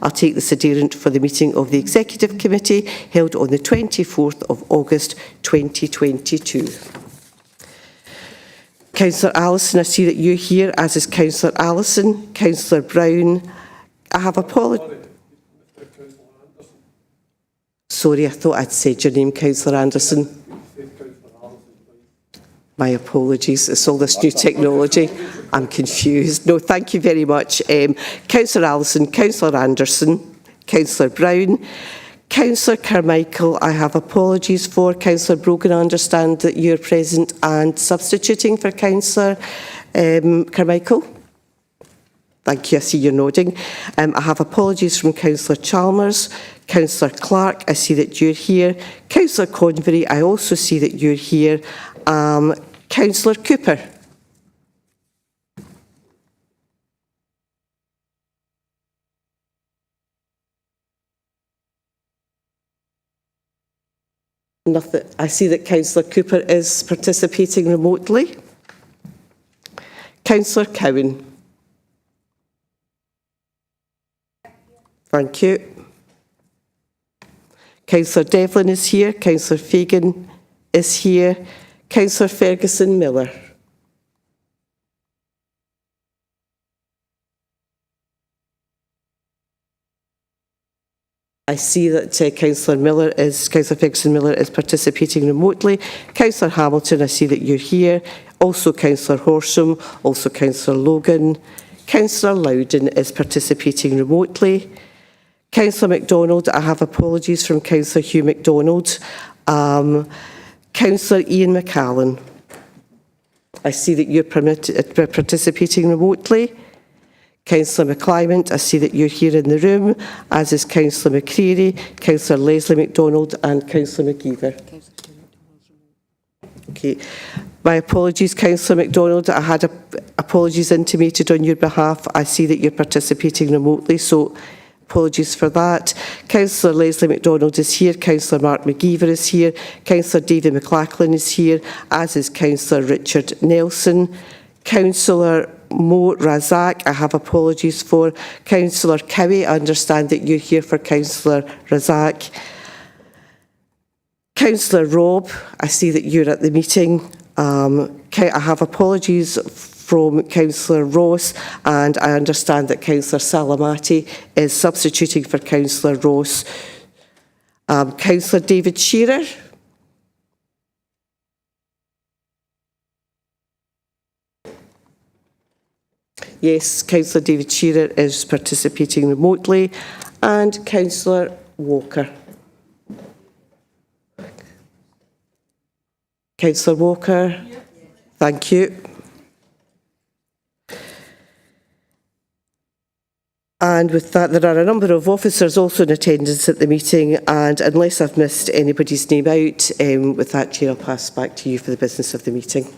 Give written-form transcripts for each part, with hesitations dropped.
I'll take this adherent for the meeting of the Executive Committee held on the 24th of August 2022. Councillor Allison, I see that you're here, as is Councillor Allison. Councillor Brown, I have apologised. Sorry, I thought I'd said your name, Councillor Anderson. My apologies, it's all this new technology. I'm confused. No, thank you very much. Councillor Allison, Councillor Anderson, Councillor Brown, Councillor Carmichael, I have apologies for. Councillor Brogan, I understand that you're present and substituting for Councillor Carmichael. Thank you, I see you're nodding. I have apologies from Councillor Chalmers. Councillor Clark, I see that you're here. Councillor Convery, I also see that you're here. Councillor Cooper. Nothing. I see that Councillor Cooper is participating remotely. Councillor Cowan. Thank you. Councillor Devlin is here. Councillor Fagan is here. Councillor Ferguson Miller. I see that Councillor Ferguson Miller is participating remotely. Councillor Hamilton, I see that you're here. Also Councillor Horsham, also Councillor Logan. Councillor Loudon is participating remotely. Councillor MacDonald, I have apologies from Councillor Hugh MacDonald. Councillor Ian McCallan, I see that you're participating remotely. Councillor McClymont, I see that you're here in the room, as is Councillor McCreary, Councillor Leslie MacDonald and Councillor McGeever. Okay. My apologies, Councillor MacDonald. I had apologies intimated on your behalf. I see that you're participating remotely, so apologies for that. Councillor Leslie MacDonald is here. Councillor Mark McGeever is here. Councillor David McLachlan is here, as is Councillor Richard Nelson. Councillor Mo Razak, I have apologies for. Councillor Cowie, I understand that you're here for Councillor Razak. Councillor Robb, I see that you're at the meeting. I have apologies from Councillor Ross, and I understand that Councillor Salamati is substituting for Councillor Ross. Councillor David Shearer. Yes, Councillor David Shearer is participating remotely, and Councillor Walker. Councillor Walker, thank you. And with that, there are a number of officers also in attendance at the meeting, and unless I've missed anybody's name out, with that, Chair, I'll pass back to you for the business of the meeting.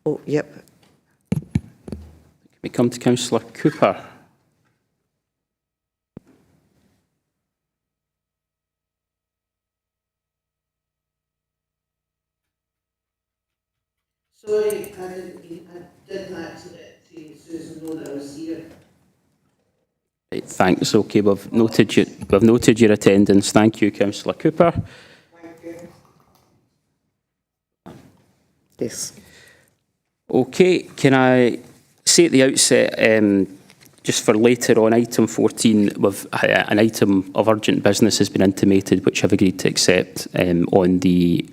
Oh, yep. We come to Councillor Cooper. Sorry, I didn't actually see Susan know that I was here. Right, thanks. Okay, we've noted your attendance. Thank you, Councillor Cooper. Thank you. Yes. Okay, can I say at the outset, just for later on item 14, an item of urgent business has been intimated which I've agreed to accept on the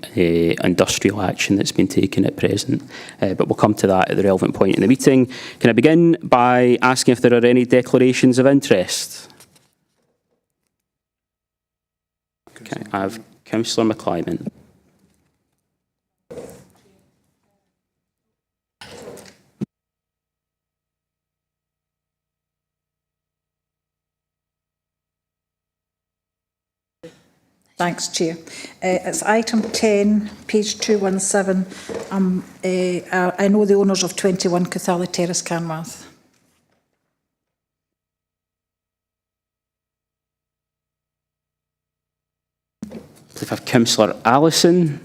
industrial action that's been taken at present. But we'll come to that at the relevant point in the meeting. Can I begin by asking if there are any declarations of interest? Okay, I have Councillor McClymont. Thanks, Chair. It's item 10, page 217. I know the owners of 21 Cathala Terrace, Canmouth. We have Councillor Allison.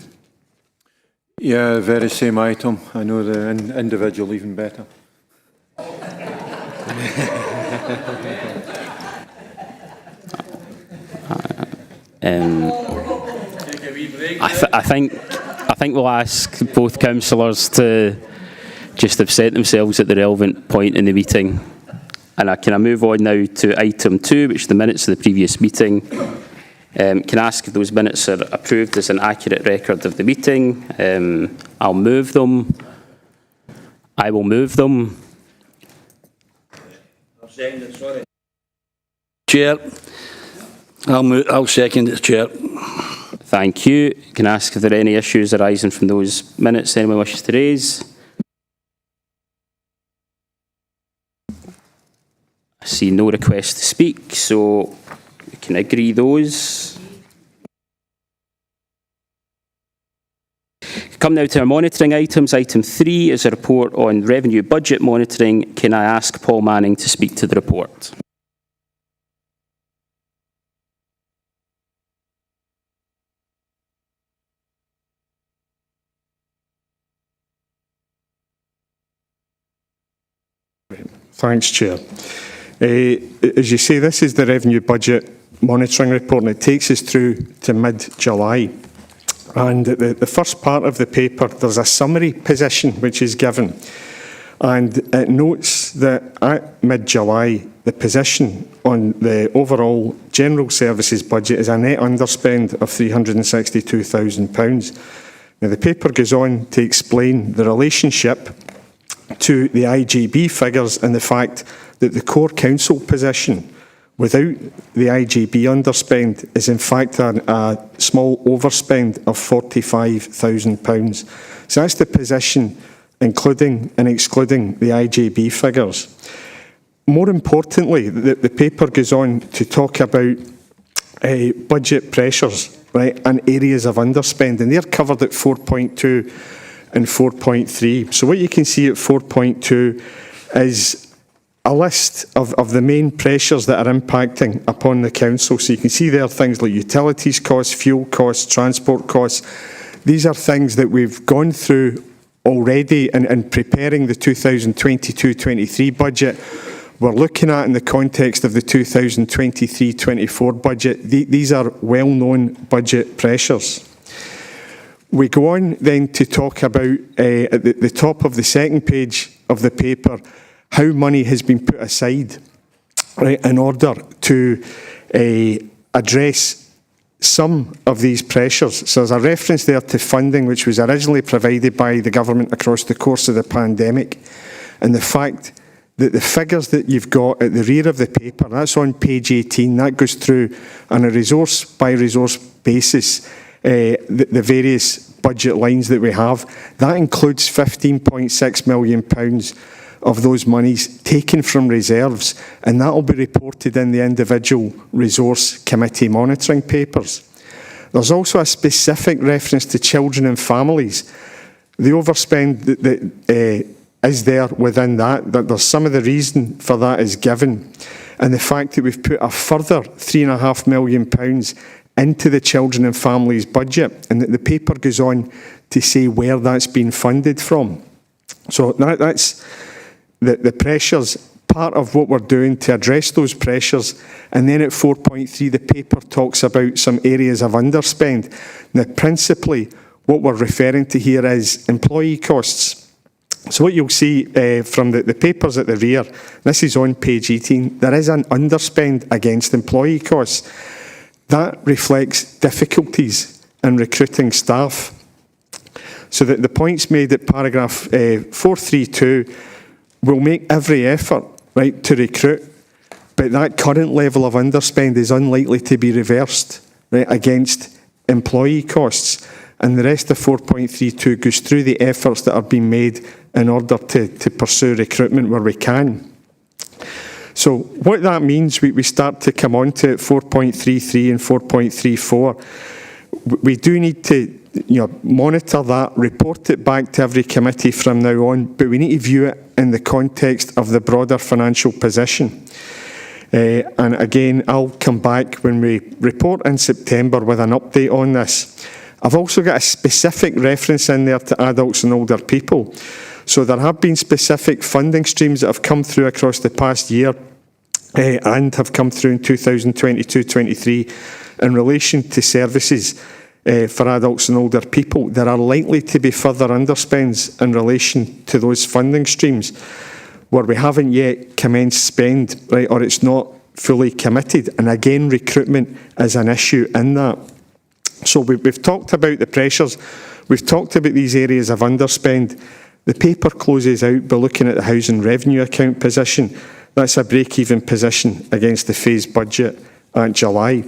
Yeah, very same item. I know the individual even better. I think we'll ask both councillors to just absent themselves at the relevant point in the meeting. And can I move on now to item 2, which is the minutes of the previous meeting. Can I ask if those minutes are approved as an accurate record of the meeting? I'll move them. I will move them. Chair, I'll second it, Chair. Thank you. Can I ask if there are any issues arising from those minutes anyone wishes to raise? I see no request to speak, so we can agree those. Come now to our monitoring items. Item 3 is a report on revenue budget monitoring. Can I ask Paul Manning to speak to the report? Thanks, Chair. As you say, this is the revenue budget monitoring report, and it takes us through to mid-July. And the first part of the paper, there's a summary position which is given. And it notes that at mid-July, the position on the overall general services budget is a net underspend of £362,000. Now, the paper goes on to explain the relationship to the IGB figures and the fact that the core council position without the IGB underspend is in fact a small overspend of £45,000. So that's the position including and excluding the IGB figures. More importantly, the paper goes on to talk about budget pressures, right, and areas of underspend, and they're covered at 4.2 and 4.3. So what you can see at 4.2 is a list of the main pressures that are impacting upon the council. So you can see there things like utilities costs, fuel costs, transport costs. These are things that we've gone through already in preparing the 2022-23 budget. We're looking at in the context of the 2023-24 budget. These are well-known budget pressures. We go on then to talk about, at the top of the second page of the paper, how money has been put aside, right, in order to address some of these pressures. So there's a reference there to funding which was originally provided by the government across the course of the pandemic, and the fact that the figures that you've got at the rear of the paper, that's on page 18, that goes through on a resource by resource basis the various budget lines that we have. That includes £15.6 million of those monies taken from reserves, and that will be reported in the individual resource committee monitoring papers. There's also a specific reference to children and families. The overspend that is there within that there's some of the reason for that is given, and the fact that we've put a further £3.5 million into the children and families budget, and that the paper goes on to say where that's been funded from. So that's the pressures, part of what we're doing to address those pressures. And then at 4.3, the paper talks about some areas of underspend. Now, principally, what we're referring to here is employee costs. So what you'll see from the papers at the rear, this is on page 18, there is an underspend against employee costs. That reflects difficulties in recruiting staff. So that the points made at paragraph 432, we'll make every effort, right, to recruit, but that current level of underspend is unlikely to be reversed, right, against employee costs. And the rest of 4.32 goes through the efforts that are being made in order to pursue recruitment where we can. So what that means, we start to come on to 4.33 and 4.34. We do need to monitor that, report it back to every committee from now on, but we need to view it in the context of the broader financial position. And again, I'll come back when we report in September with an update on this. I've also got a specific reference in there to adults and older people. So there have been specific funding streams that have come through across the past year and have come through in 2022-23 in relation to services for adults and older people. There are likely to be further underspends in relation to those funding streams where we haven't yet commenced spend, right, or it's not fully committed. And again, recruitment is an issue in that. So we've talked about the pressures. We've talked about these areas of underspend. The paper closes out by looking at the housing revenue account position. That's a break-even position against the phased budget at July.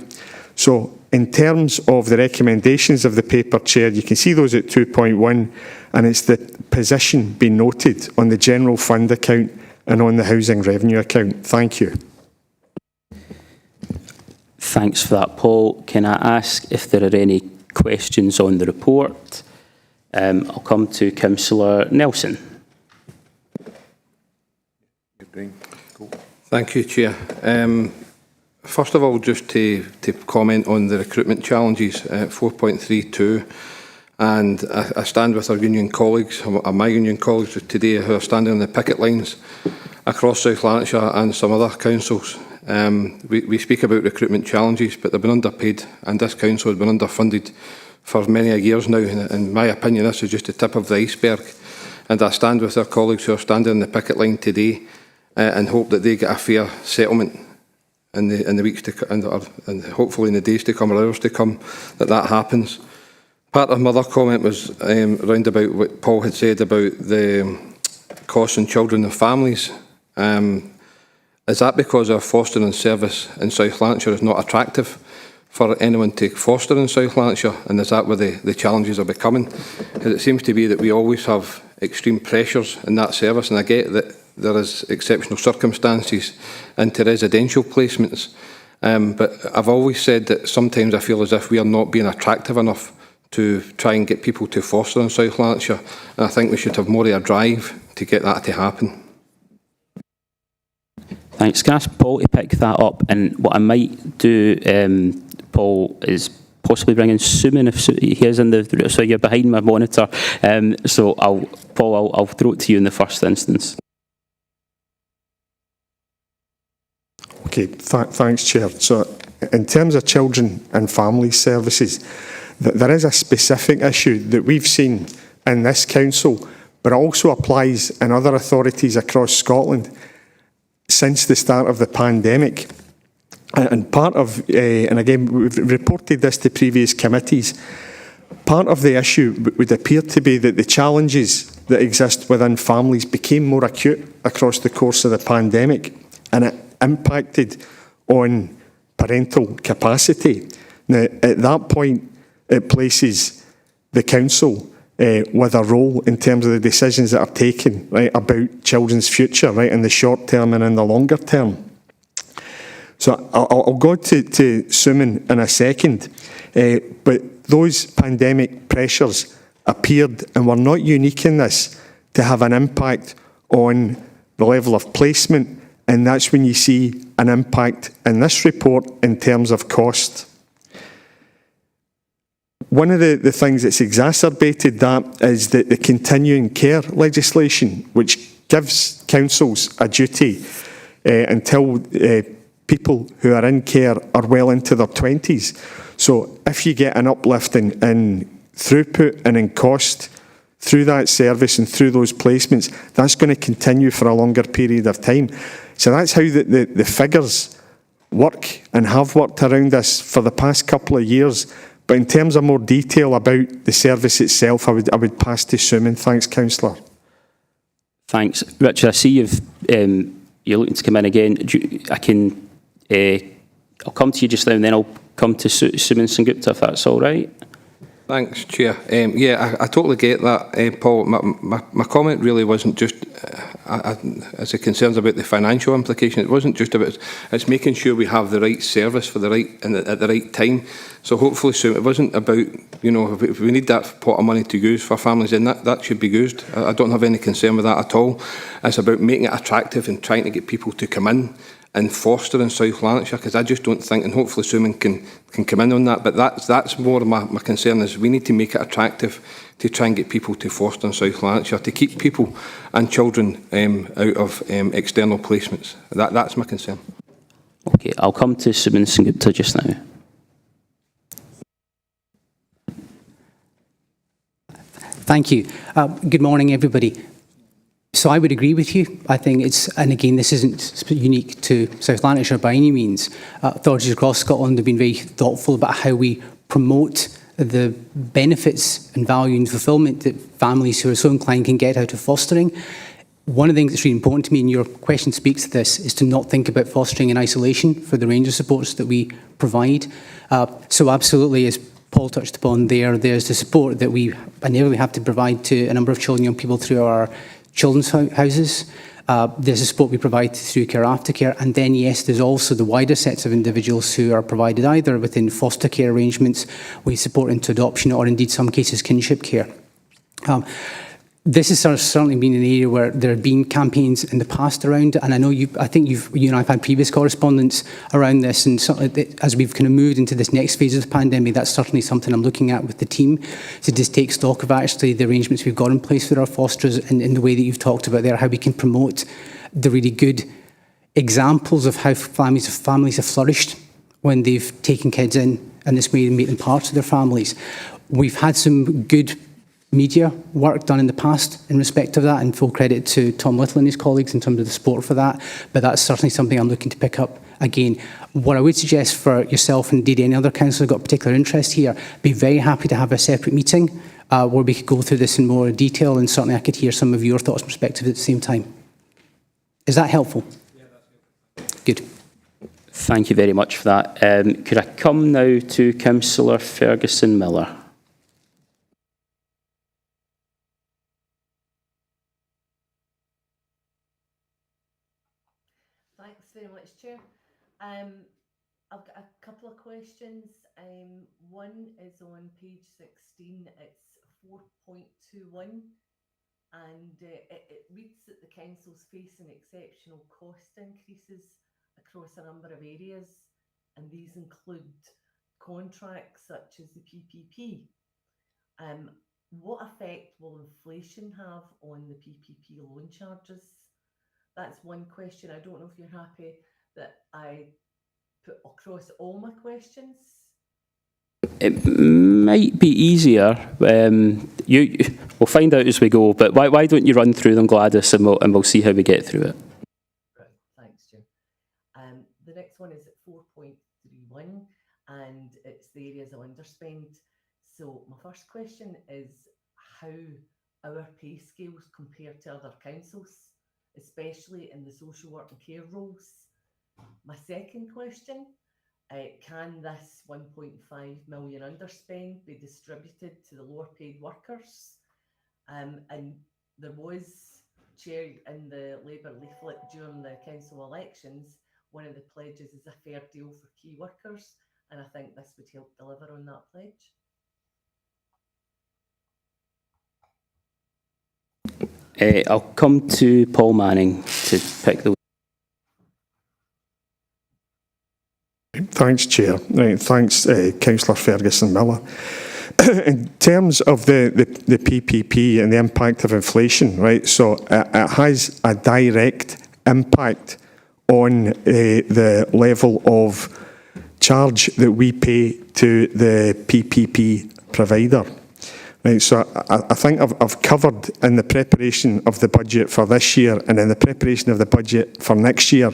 So in terms of the recommendations of the paper, Chair, you can see those at 2.1, and it's the position being noted on the general fund account and on the housing revenue account. Thank you. Thanks for that, Paul. Can I ask if there are any questions on the report? I'll come to Councillor Nelson. Thank you, Chair. First of all, just to comment on the recruitment challenges, 4.32, and I stand with our union colleagues, my union colleagues today who are standing on the picket lines across South Lanarkshire and some other councils. We speak about recruitment challenges, but they've been underpaid, and this council has been underfunded for many years now. In my opinion, this is just the tip of the iceberg, and I stand with our colleagues who are standing on the picket line today and hope that they get a fair settlement in the weeks to come, and hopefully in the days to come or hours to come, that happens. Part of my other comment was round about what Paul had said about the costs on children and families. Is that because our fostering service in South Lanarkshire is not attractive for anyone to foster in South Lanarkshire, and is that where the challenges are becoming? Because it seems to be that we always have extreme pressures in that service, and I get that there is exceptional circumstances into residential placements, but I've always said that sometimes I feel as if we are not being attractive enough to try and get people to foster in South Lanarkshire, and I think we should have more of a drive to get that to happen. Thanks. Can I ask Paul to pick that up? And what I might do, Paul, is possibly bring in Suman if he is in the. So you're behind my monitor. So Paul, I'll throw it to you in the first instance. Okay, thanks, Chair. So in terms of children and family services, there is a specific issue that we've seen in this council, but it also applies in other authorities across Scotland since the start of the pandemic. And part of, and again, we've reported this to previous committees, part of the issue would appear to be that the challenges that exist within families became more acute across the course of the pandemic, and it impacted on parental capacity. Now, at that point, it places the council with a role in terms of the decisions that are taken, right, about children's future, right, in the short term and in the longer term. So I'll go to Suman in a second, but those pandemic pressures appeared, and were not unique in this, to have an impact on the level of placement, and that's when you see an impact in this report in terms of cost. One of the things that's exacerbated that is the continuing care legislation, which gives councils a duty until people who are in care are well into their 20s. So if you get an uplift in throughput and in cost through that service and through those placements, that's going to continue for a longer period of time. So that's how the figures work and have worked around this for the past couple of years. But in terms of more detail about the service itself, I would pass to Suman. Thanks, Councillor. Thanks. Richard, I see you're looking to come in again. I'll come to you just now, and then I'll come to Suman Sengupta, if that's all right. Thanks, Chair. Yeah, I totally get that, Paul. My comment really wasn't just as it concerns about the financial implication. It wasn't just about it's making sure we have the right service for the right at the right time. So hopefully, soon it wasn't about, you know, if we need that pot of money to use for families, then that should be used. I don't have any concern with that at all. It's about making it attractive and trying to get people to come in in fostering South Lanarkshire, because I just don't think, and hopefully Suman can come in on that, but that's more my concern, is we need to make it attractive to try and get people to foster in South Lanarkshire, to keep people and children out of external placements. That's my concern. Okay, I'll come to Suman Sengupta just now. Thank you. Good morning, everybody. So I would agree with you. I think it's, and again, this isn't unique to South Lanarkshire by any means. Authorities across Scotland have been very thoughtful about how we promote the benefits and value and fulfilment that families who are so inclined can get out of fostering. One of the things that's really important to me, and your question speaks to this, is to not think about fostering in isolation for the range of supports that we provide. So absolutely, as Paul touched upon there's the support that we inevitably have to provide to a number of children and young people through our children's houses. There's the support we provide through care aftercare, and then yes, there's also the wider sets of individuals who are provided either within foster care arrangements, we support into adoption, or indeed some cases kinship care. This has certainly been an area where there have been campaigns in the past around it, and I know you and I have had previous correspondence around this, and as we've kind of moved into this next phase of the pandemic, that's certainly something I'm looking at with the team, to just take stock of actually the arrangements we've got in place with our fosters, and in the way that you've talked about there, how we can promote the really good examples of how families have flourished when they've taken kids in this way and made them part of their families. We've had some good media work done in the past in respect of that, and full credit to Tom Little and his colleagues in terms of the support for that, but that's certainly something I'm looking to pick up again. What I would suggest for yourself and indeed any other councillor who's got particular interest here, be very happy to have a separate meeting where we could go through this in more detail, and certainly I could hear some of your thoughts and perspectives at the same time. Is that helpful? Yeah, that's good. Thank you very much for that. Could I come now to Councillor Ferguson-Miller? Thanks very much, Chair. I've got a couple of questions. One is on page 16, it's 4.21, and it reads that the council's facing exceptional cost increases across a number of areas, and these include contracts such as the PPP. What effect will inflation have on the PPP loan charges? That's one question. I don't know if you're happy that I put across all my questions. It might be easier. We'll find out as we go, but why don't you run through them, Gladys, and we'll see how we get through it. Right, thanks, Jim. The next one is at 4.31, and it's the areas of underspend. So my first question is how our pay scales compare to other councils, especially in the social work and care roles. My second question, can this 1.5 million underspend be distributed to the lower paid workers? And there was, Chair, in the Labour leaflet during the council elections, one of the pledges is a fair deal for key workers, and I think this would help deliver on that pledge. I'll come to Paul Manning to pick the... Thanks, Chair. Right, thanks, Councillor Ferguson-Miller. In terms of the PPP and the impact of inflation, right, so it has a direct impact on the level of charge that we pay to the PPP provider. Right, so I think I've covered in the preparation of the budget for this year and in the preparation of the budget for next year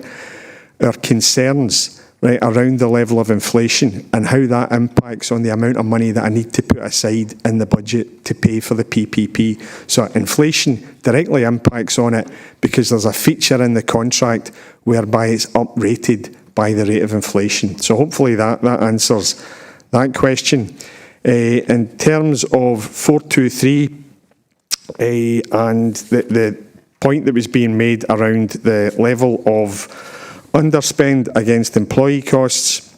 our concerns, right, around the level of inflation and how that impacts on the amount of money that I need to put aside in the budget to pay for the PPP. So inflation directly impacts on it because there's a feature in the contract whereby it's uprated by the rate of inflation. So hopefully that answers that question. In terms of 423 and the point that was being made around the level of underspend against employee costs,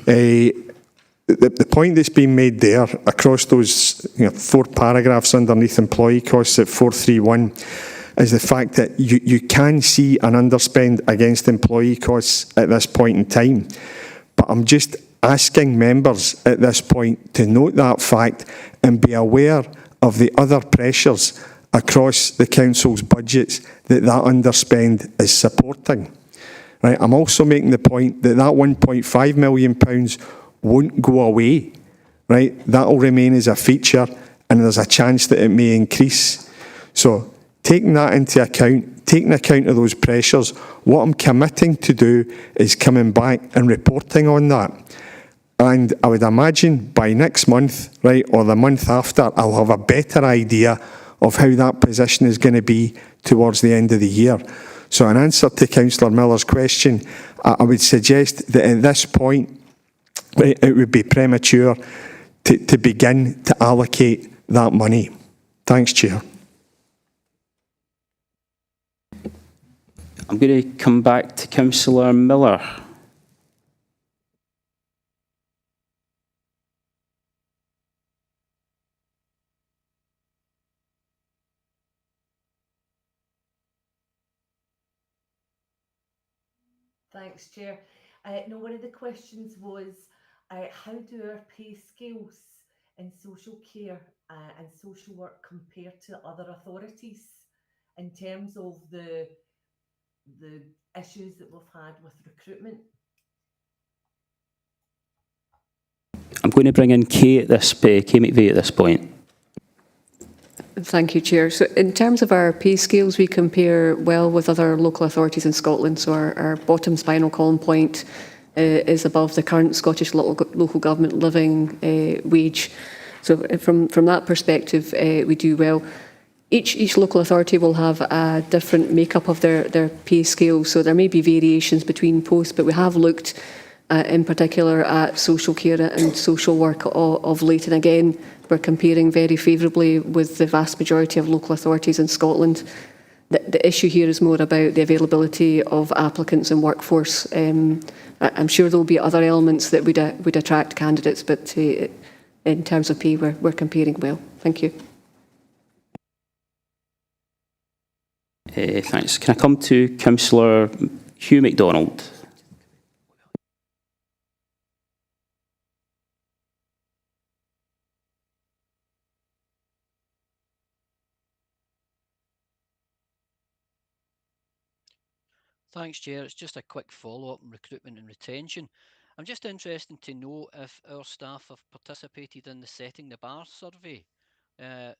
the point that's been made there across those 4 paragraphs underneath employee costs at 431, is the fact that you can see an underspend against employee costs at this point in time. But I'm just asking members at this point to note that fact and be aware of the other pressures across the council's budgets that underspend is supporting. Right? I'm also making the point that £1.5 million won't go away. Right? That will remain as a feature, and there's a chance that it may increase. So taking that into account, taking account of those pressures, what I'm committing to do is coming back and reporting on that. And I would imagine by next month, right, or the month after, I'll have a better idea of how that position is going to be towards the end of the year. So in answer to Councillor Miller's question, I would suggest that at this point, right, it would be premature to begin to allocate that money. Thanks, Chair. I'm going to come back to Councillor Miller. Thanks, Chair. No, one of the questions was how do our pay scales in social care and social work compare to other authorities in terms of the issues that we've had with recruitment? I'm going to bring in Kay McVeigh at this point. Thank you, Chair. So in terms of our pay scales, we compare well with other local authorities in Scotland. So our bottom spinal column point is above the current Scottish local government living wage. So from that perspective, we do well. Each local authority will have a different makeup of their pay scale. So there may be variations between posts, but we have looked in particular at social care and social work of late. And again, we're comparing very favourably with the vast majority of local authorities in Scotland. The issue here is more about the availability of applicants and workforce. I'm sure there'll be other elements that would attract candidates, but in terms of pay, we're comparing well. Thank you. Thanks. Can I come to Councillor Hugh MacDonald? Thanks, Chair. It's just a quick follow-up on recruitment and retention. I'm just interested to know if our staff have participated in the Setting the Bar survey. It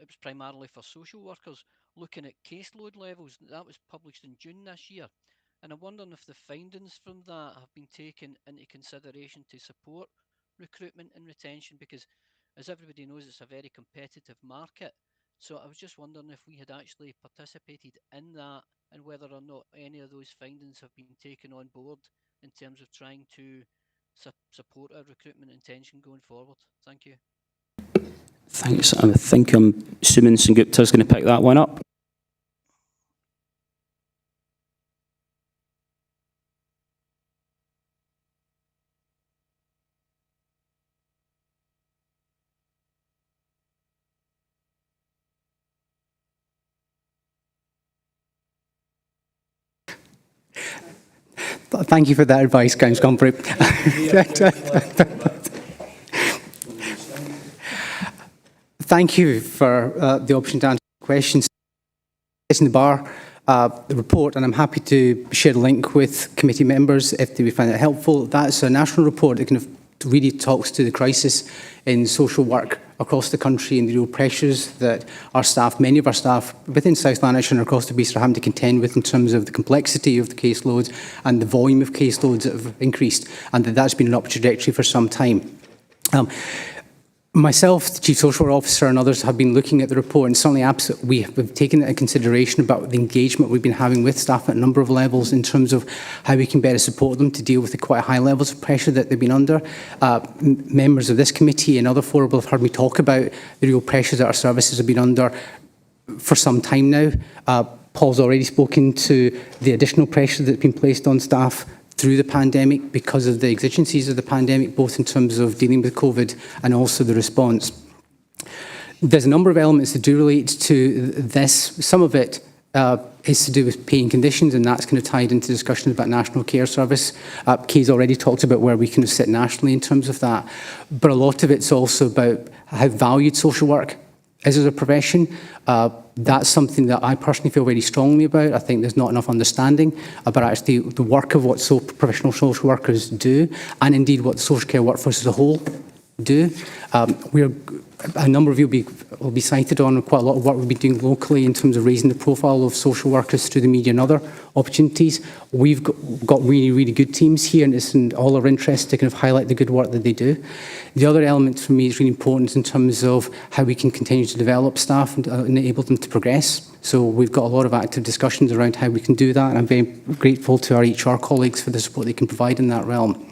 was primarily for social workers, looking at caseload levels. That was published in June this year. And I'm wondering if the findings from that have been taken into consideration to support recruitment and retention, because as everybody knows, it's a very competitive market. So I was just wondering if we had actually participated in that and whether or not any of those findings have been taken on board in terms of trying to support our recruitment and retention going forward. Thank you. Thanks. I think I'm assuming Sengupta is going to pick that one up. Thank you for that advice, Councillor Humphrey. Thank you for the option to answer questions. It's in the bar, the report, and I'm happy to share a link with committee members if they would find it helpful. That's a national report that kind of really talks to the crisis in social work across the country and the real pressures that our staff, many of our staff within South Lanarkshire and across the Beast are having to contend with in terms of the complexity of the caseloads and the volume of caseloads that have increased, and that's been an upward trajectory for some time. Myself, the Chief Social Work Officer and others have been looking at the report, and certainly we've taken into consideration about the engagement we've been having with staff at a number of levels in terms of how we can better support them to deal with the quite high levels of pressure that they've been under. Members of this committee and other fora will have heard me talk about the real pressures that our services have been under for some time now. Paul's already spoken to the additional pressure that's been placed on staff through the pandemic because of the exigencies of the pandemic, both in terms of dealing with COVID and also the response. There's a number of elements that do relate to this. Some of it is to do with pay and conditions, and that's kind of tied into discussions about National Care Service. Kay's already talked about where we can sit nationally in terms of that. But a lot of it's also about how valued social work is as a profession. That's something that I personally feel very strongly about. I think there's not enough understanding about actually the work of what professional social workers do, and indeed what the social care workforce as a whole do. A number of you will be cited on quite a lot of work we've been doing locally in terms of raising the profile of social workers through the media and other opportunities. We've got really, really good teams here, and it's in all our interest to kind of highlight the good work that they do. The other element for me is really important in terms of how we can continue to develop staff and enable them to progress. So we've got a lot of active discussions around how we can do that, and I'm very grateful to our HR colleagues for the support they can provide in that realm.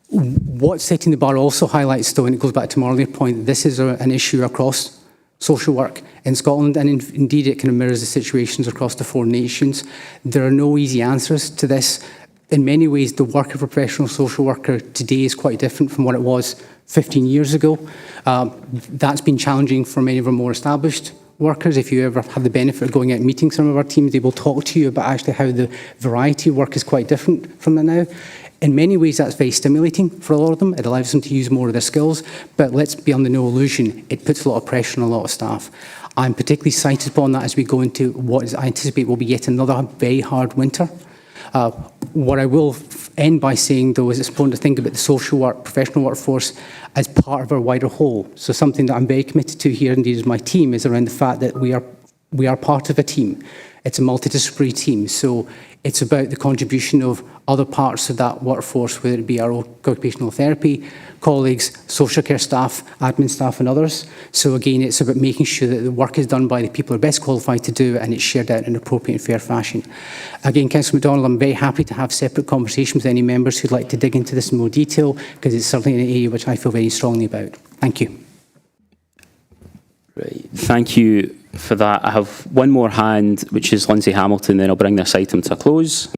What setting the bar also highlights, though, and it goes back to my earlier point, this is an issue across social work in Scotland, and indeed it kind of mirrors the situations across the 4 nations. There are no easy answers to this. In many ways, the work of a professional social worker today is quite different from what it was 15 years ago. That's been challenging for many of our more established workers. If you ever have the benefit of going out and meeting some of our teams, they will talk to you about actually how the variety of work is quite different from that now. In many ways, that's very stimulating for a lot of them. It allows them to use more of their skills, but let's be under no illusion, it puts a lot of pressure on a lot of staff. I'm particularly excited upon that as we go into what I anticipate will be yet another very hard winter. What I will end by saying, though, is it's important to think about the social work, professional workforce as part of our wider whole. So something that I'm very committed to here, indeed, as my team, is around the fact that we are part of a team. It's a multidisciplinary team, so it's about the contribution of other parts of that workforce, whether it be our occupational therapy colleagues, social care staff, admin staff and others. So again, it's about making sure that the work is done by the people who are best qualified to do it, and it's shared out in an appropriate and fair fashion. Again, Councillor MacDonald, I'm very happy to have separate conversations with any members who'd like to dig into this in more detail, because it's certainly an area which I feel very strongly about. Thank you. Right. Thank you for that. I have one more hand, which is Lindsay Hamilton, then I'll bring this item to a close.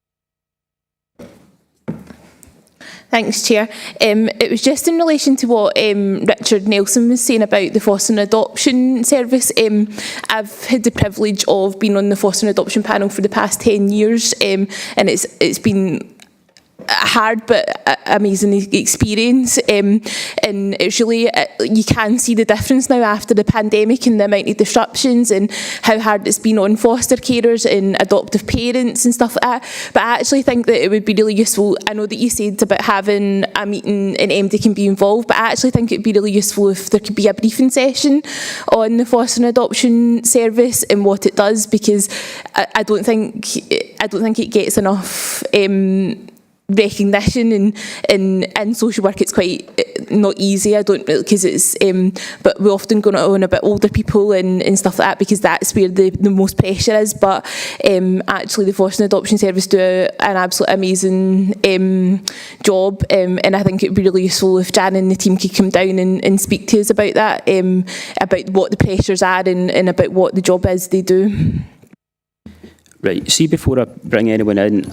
Thanks, Chair. It was just in relation to what Richard Nelson was saying about the fostering adoption service. I've had the privilege of being on the fostering adoption panel for the past 10 years, and it's been a hard but amazing experience, and it's really, you can see the difference now after the pandemic and the amount of disruptions and how hard it's been on foster carers and adoptive parents and stuff like that. But I actually think that it would be really useful. I know that you said about having a meeting and MD can be involved, but I actually think it would be really useful if there could be a briefing session on the foster and adoption service and what it does, because I don't think it gets enough recognition, and in social work it's quite not easy. I don't, because it's but we often go on about older people and stuff like that, because that's where the most pressure is. But actually the foster and adoption service do an absolute amazing job, and I think it would be really useful if Jan and the team could come down and speak to us about that, about what the pressures are and about what the job is they do. Right, see, before I bring anyone in,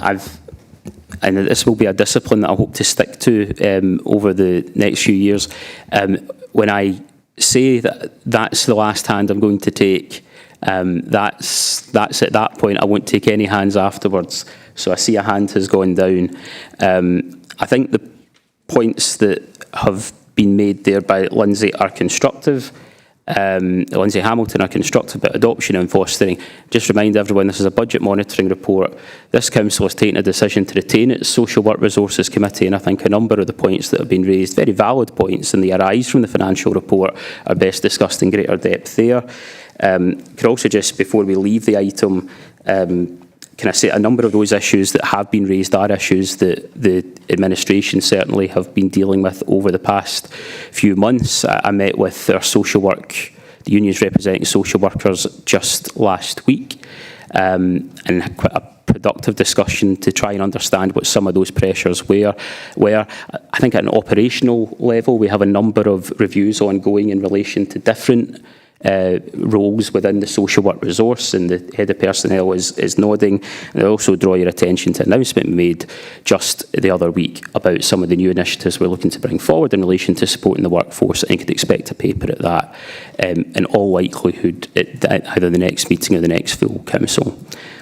and this will be a discipline that I hope to stick to over the next few years. When I say that that's the last hand I'm going to take, that's at that point. I won't take any hands afterwards. So I see a hand has gone down. I think the points that have been made there by Lindsay are constructive. Lindsay Hamilton are constructive about adoption and fostering. Just remind everyone, this is a budget monitoring report. This council has taken a decision to retain its Social Work Resources Committee, and I think a number of the points that have been raised, very valid points, and they arise from the financial report, are best discussed in greater depth there. Could also just, before we leave the item, can I say a number of those issues that have been raised are issues that the administration certainly have been dealing with over the past few months. I met with our social work, the unions representing social workers, just last week, and had quite a productive discussion to try and understand what some of those pressures were. I think at an operational level, we have a number of reviews ongoing in relation to different roles within the social work resource, and the head of personnel is nodding. And I also draw your attention to an announcement made just the other week about some of the new initiatives we're looking to bring forward in relation to supporting the workforce, and you could expect a paper at that in all likelihood at either the next meeting or the next full council.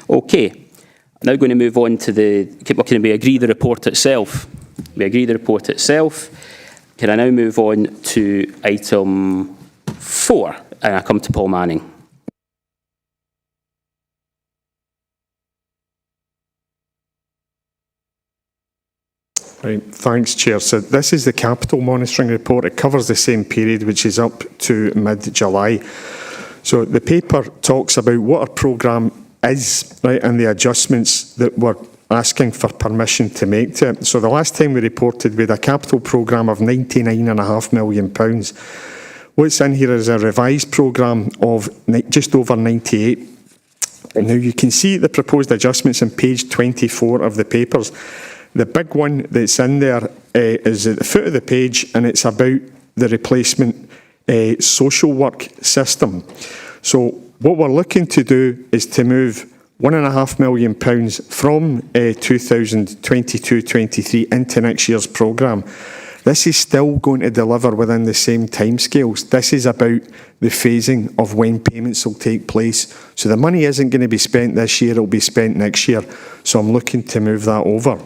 Okay, I'm now going to move on to can we agree the report itself? We agree the report itself. Can I now move on to item 4? And I come to Paul Manning. Right, thanks, Chair. So this is the capital monitoring report. It covers the same period, which is up to mid-July. So the paper talks about what our programme is, right, and the adjustments that we're asking for permission to make to it. So the last time we reported, we had a capital programme of £99.5 million. What's in here is a revised programme of just over 98. And now you can see the proposed adjustments on page 24 of the papers. The big one that's in there is at the foot of the page, and it's about the replacement social work system. So what we're looking to do is to move £1.5 million from 2022-23 into next year's programme. This is still going to deliver within the same timescales. This is about the phasing of when payments will take place. So the money isn't going to be spent this year, it'll be spent next year. So I'm looking to move that over.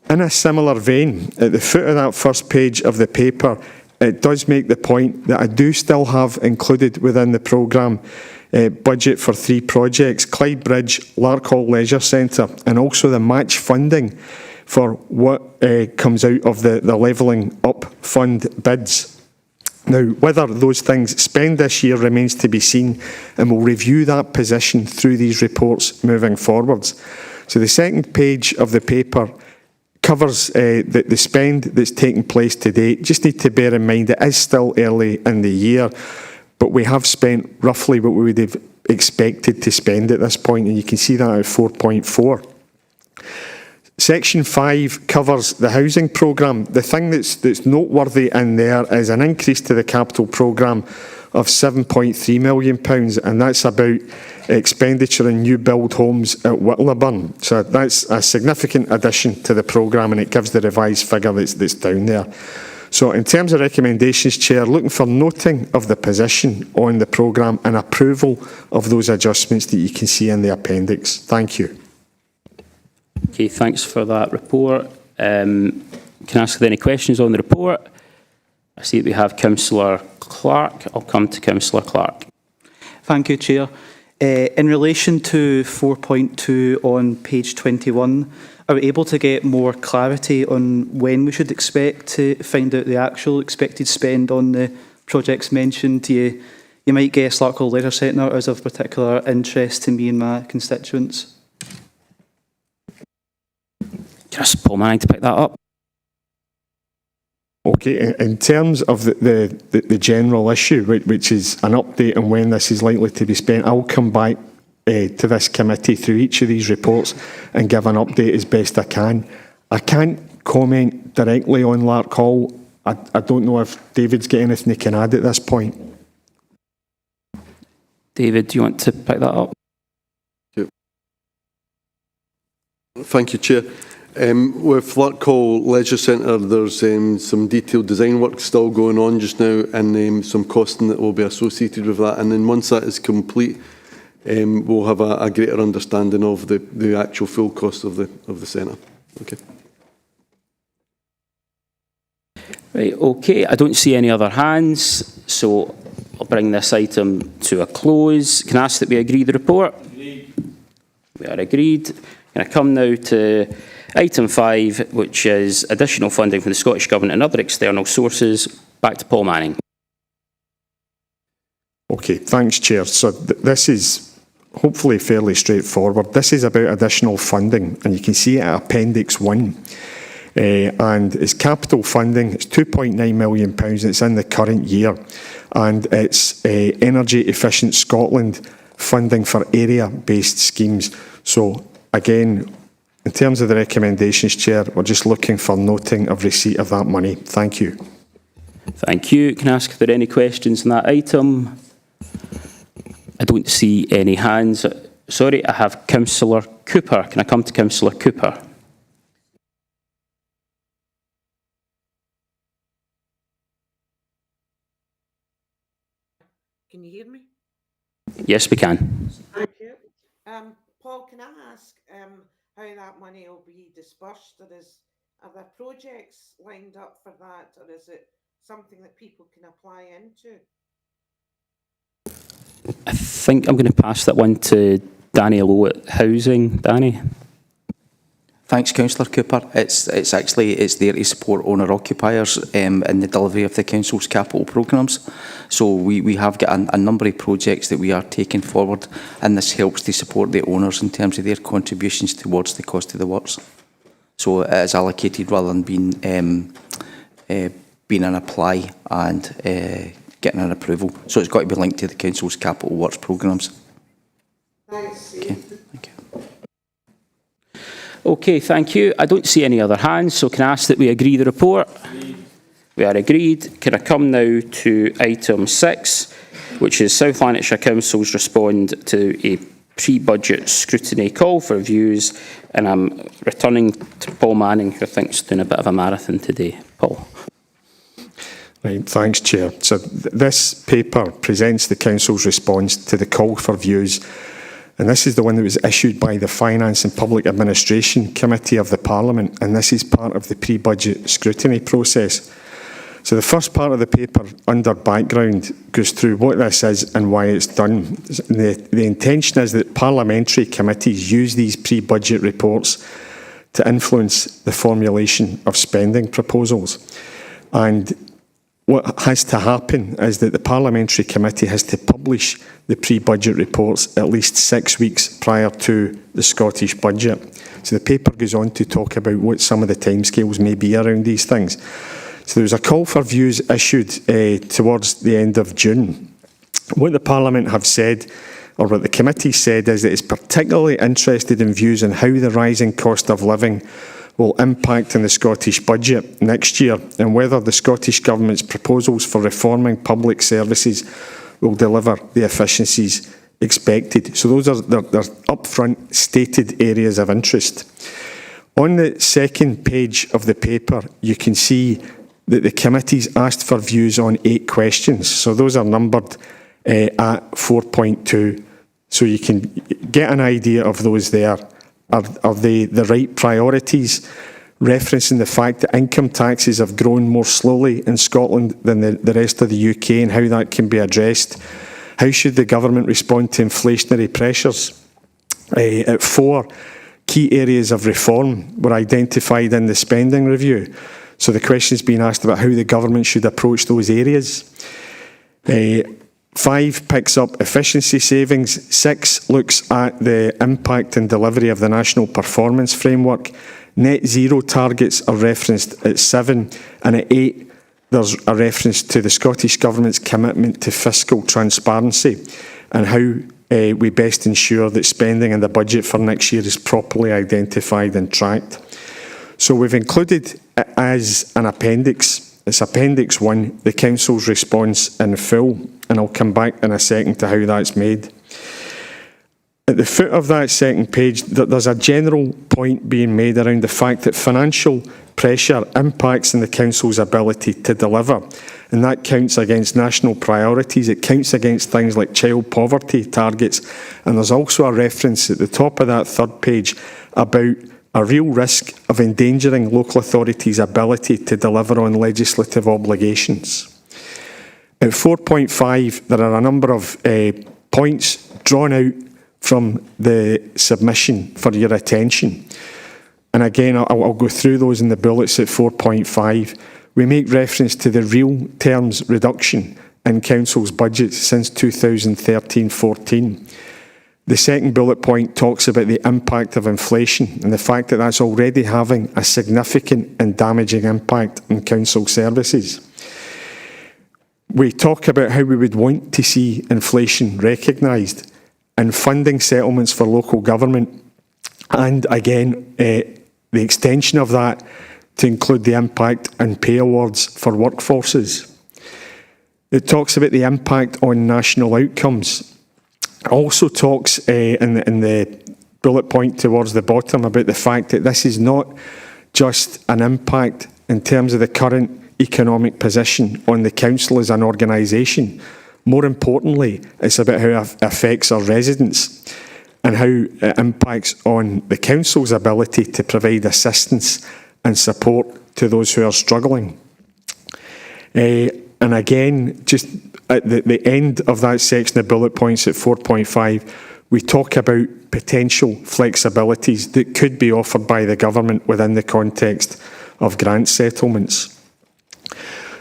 In a similar vein, at the foot of that first page of the paper, it does make the point that I do still have included within the programme budget for 3 projects: Clyde Bridge, Larkhall Leisure Centre, and also the match funding for what comes out of the Levelling Up Fund bids. Now, whether those things spend this year remains to be seen, and we'll review that position through these reports moving forwards. So the second page of the paper covers the spend that's taking place to date. Just need to bear in mind it is still early in the year, but we have spent roughly what we would have expected to spend at this point, and you can see that at 4.4. Section 5 covers the housing programme. The thing that's noteworthy in there is an increase to the capital programme of £7.3 million, and that's about expenditure in new build homes at Whittleburn. So that's a significant addition to the programme, and it gives the revised figure that's down there. So in terms of recommendations, Chair, looking for noting of the position on the programme and approval of those adjustments that you can see in the appendix. Thank you. Okay, thanks for that report. Can I ask if there are any questions on the report? I see that we have Councillor Clark. I'll come to Councillor Clark. Thank you, Chair. In relation to 4.2 on page 21, are we able to get more clarity on when we should expect to find out the actual expected spend on the projects mentioned? You might guess Larkhall Leisure Centre is of particular interest to me and my constituents. Just Paul Manning to pick that up. Okay, in terms of the general issue, which is an update on when this is likely to be spent, I'll come back to this committee through each of these reports and give an update as best I can. I can't comment directly on Larkhall. I don't know if David's got anything he can add at this point. David, do you want to pick that up? Thank you, Chair. With Larkhall Leisure Centre, there's some detailed design work still going on just now, and some costing that will be associated with that. And then once that is complete, we'll have a greater understanding of the actual full cost of the centre. Okay. Right. Okay. I don't see any other hands, so I'll bring this item to a close. Can I ask that we agree the report? Agreed. We are agreed. Can I come now to item 5, which is additional funding from the Scottish Government and other external sources. Back to Paul Manning. Okay, thanks, Chair. So this is hopefully fairly straightforward. This is about additional funding, and you can see it at Appendix 1. And it's capital funding. It's £2.9 million. It's in the current year. And it's Energy Efficient Scotland funding for area-based schemes. So again, in terms of the recommendations, Chair, we're just looking for noting of receipt of that money. Thank you. Thank you. Can I ask if there are any questions on that item? I don't see any hands. Sorry, I have Councillor Cooper. Can I come to Councillor Cooper? Can you hear me? Yes, we can. Thank you. Paul, can I ask how that money will be dispersed? Are there projects lined up for that, or is it something that people can apply into? I think I'm going to pass that one to Danny Lowe at Housing. Danny? Thanks, Councillor Cooper. It's there to support owner-occupiers in the delivery of the Council's capital programmes. So we have got a number of projects that we are taking forward, and this helps to support the owners in terms of their contributions towards the cost of the works. So it is allocated rather than being an apply and getting an approval. So it's got to be linked to the Council's capital works programmes. Thanks. Okay, thank you. Okay, thank you. I don't see any other hands, so can I ask that we agree the report? We are agreed. Can I come now to item 6, which is South Lanarkshire Council's respond to a pre-budget scrutiny call for views, and I'm returning to Paul Manning, who I think is doing a bit of a marathon today. Paul. Right, thanks, Chair. So this paper presents the Council's response to the call for views, and this is the one that was issued by the Finance and Public Administration Committee of the Parliament, and this is part of the pre-budget scrutiny process. So the first part of the paper, under background, goes through what this is and why it's done. The intention is that parliamentary committees use these pre-budget reports to influence the formulation of spending proposals. And what has to happen is that the Parliamentary Committee has to publish the pre-budget reports at least 6 weeks prior to the Scottish Budget. So the paper goes on to talk about what some of the timescales may be around these things. So there was a call for views issued towards the end of June. What the Parliament have said, or what the committee said, is that it's particularly interested in views on how the rising cost of living will impact on the Scottish Budget next year, and whether the Scottish Government's proposals for reforming public services will deliver the efficiencies expected. So those are their upfront stated areas of interest. On the second page of the paper, you can see that the committee's asked for views on 8 questions. So those are numbered at 4.2. So you can get an idea of those there. Are they the right priorities? Referencing the fact that income taxes have grown more slowly in Scotland than the rest of the UK, and how that can be addressed. How should the government respond to inflationary pressures? At 4, key areas of reform were identified in the spending review. So the question's been asked about how the government should approach those areas. 5 picks up efficiency savings. 6 looks at the impact and delivery of the National Performance Framework. Net zero targets are referenced at 7, and at 8 there's a reference to the Scottish Government's commitment to fiscal transparency and how we best ensure that spending in the budget for next year is properly identified and tracked. So we've included as an appendix, it's Appendix 1, the Council's response in full, and I'll come back in a second to how that's made. At the foot of that second page, there's a general point being made around the fact that financial pressure impacts on the Council's ability to deliver, and that counts against national priorities. It counts against things like child poverty targets, and there's also a reference at the top of that third page about a real risk of endangering local authorities' ability to deliver on legislative obligations. At 4.5, there are a number of points drawn out from the submission for your attention. And again, I'll go through those in the bullets at 4.5. We make reference to the real terms reduction in Council's budgets since 2013-14. The second bullet point talks about the impact of inflation and the fact that that's already having a significant and damaging impact on Council services. We talk about how we would want to see inflation recognised and funding settlements for local government, and again, the extension of that to include the impact and pay awards for workforces. It talks about the impact on national outcomes. It also talks in the bullet point towards the bottom about the fact that this is not just an impact in terms of the current economic position on the council as an organisation. More importantly, it's about how it affects our residents and how it impacts on the council's ability to provide assistance and support to those who are struggling. And again, just at the end of that section of bullet points at 4.5, we talk about potential flexibilities that could be offered by the government within the context of grant settlements.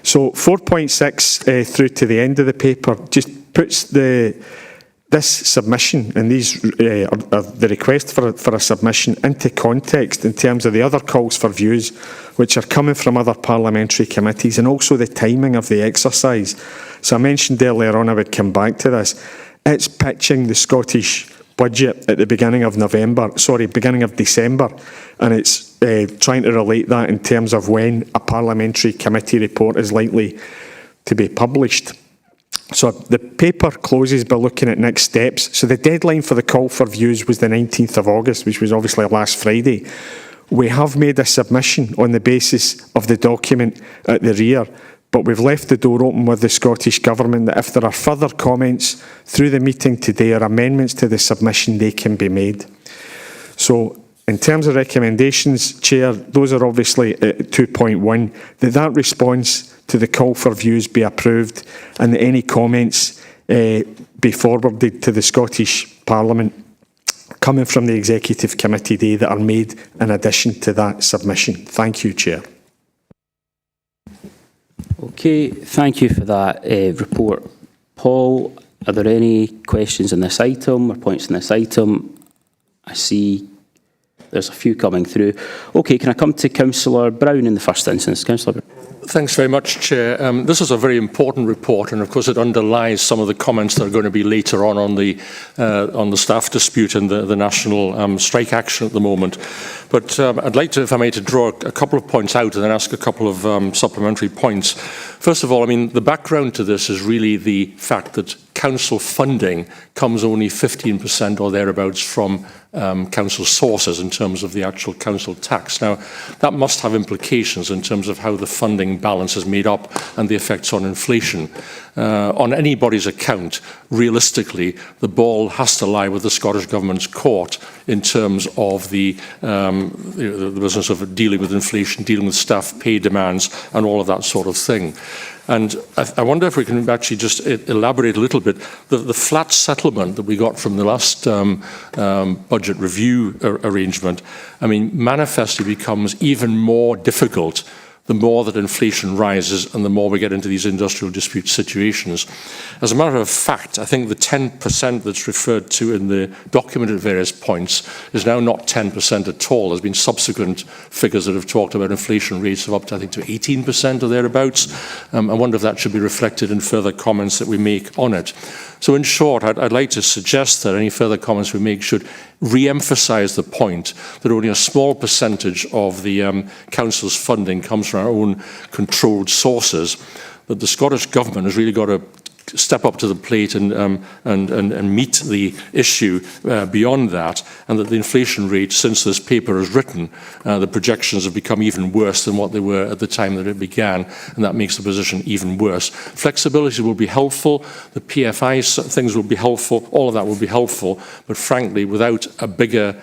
So 4.6 through to the end of the paper just puts this submission and the request for a submission into context in terms of the other calls for views which are coming from other parliamentary committees and also the timing of the exercise. So I mentioned earlier on I would come back to this. It's pitching the Scottish budget at the beginning of December, and it's trying to relate that in terms of when a parliamentary committee report is likely to be published. So the paper closes by looking at next steps. So the deadline for the call for views was the 19th of August, which was obviously last Friday. We have made a submission on the basis of the document at the rear, but we've left the door open with the Scottish Government that if there are further comments through the meeting today or amendments to the submission, they can be made. So in terms of recommendations, Chair, those are obviously at 2.1, that response to the call for views be approved and that any comments be forwarded to the Scottish Parliament coming from the Executive Committee day that are made in addition to that submission. Thank you, Chair. Okay, thank you for that report. Paul, are there any questions on this item or points on this item? I see there's a few coming through. Okay, can I come to Councillor Brown in the first instance? Councillor Brown. Thanks very much, Chair. This is a very important report, and of course it underlies some of the comments that are going to be later on the staff dispute and the national strike action at the moment. But I'd like to, if I may, to draw a couple of points out and then ask a couple of supplementary points. First of all, I mean, the background to this is really the fact that council funding comes only 15% or thereabouts from council sources in terms of the actual council tax. Now, that must have implications in terms of how the funding balance is made up and the effects on inflation. On anybody's account, realistically, the ball has to lie with the Scottish Government's court in terms of the business of dealing with inflation, dealing with staff pay demands, and all of that sort of thing. And I wonder if we can actually just elaborate a little bit. The flat settlement that we got from the last budget review arrangement, I mean, manifestly becomes even more difficult the more that inflation rises and the more we get into these industrial dispute situations. As a matter of fact, I think the 10% that's referred to in the document at various points is now not 10% at all. There's been subsequent figures that have talked about inflation rates of up to, I think, to 18% or thereabouts. I wonder if that should be reflected in further comments that we make on it. So in short, I'd like to suggest that any further comments we make should re-emphasise the point that only a small percentage of the council's funding comes from our own controlled sources, that the Scottish Government has really got to step up to the plate and meet the issue beyond that, and that the inflation rate since this paper is written, the projections have become even worse than what they were at the time that it began, and that makes the position even worse. Flexibility will be helpful, the PFI things will be helpful, all of that will be helpful, but frankly, without a bigger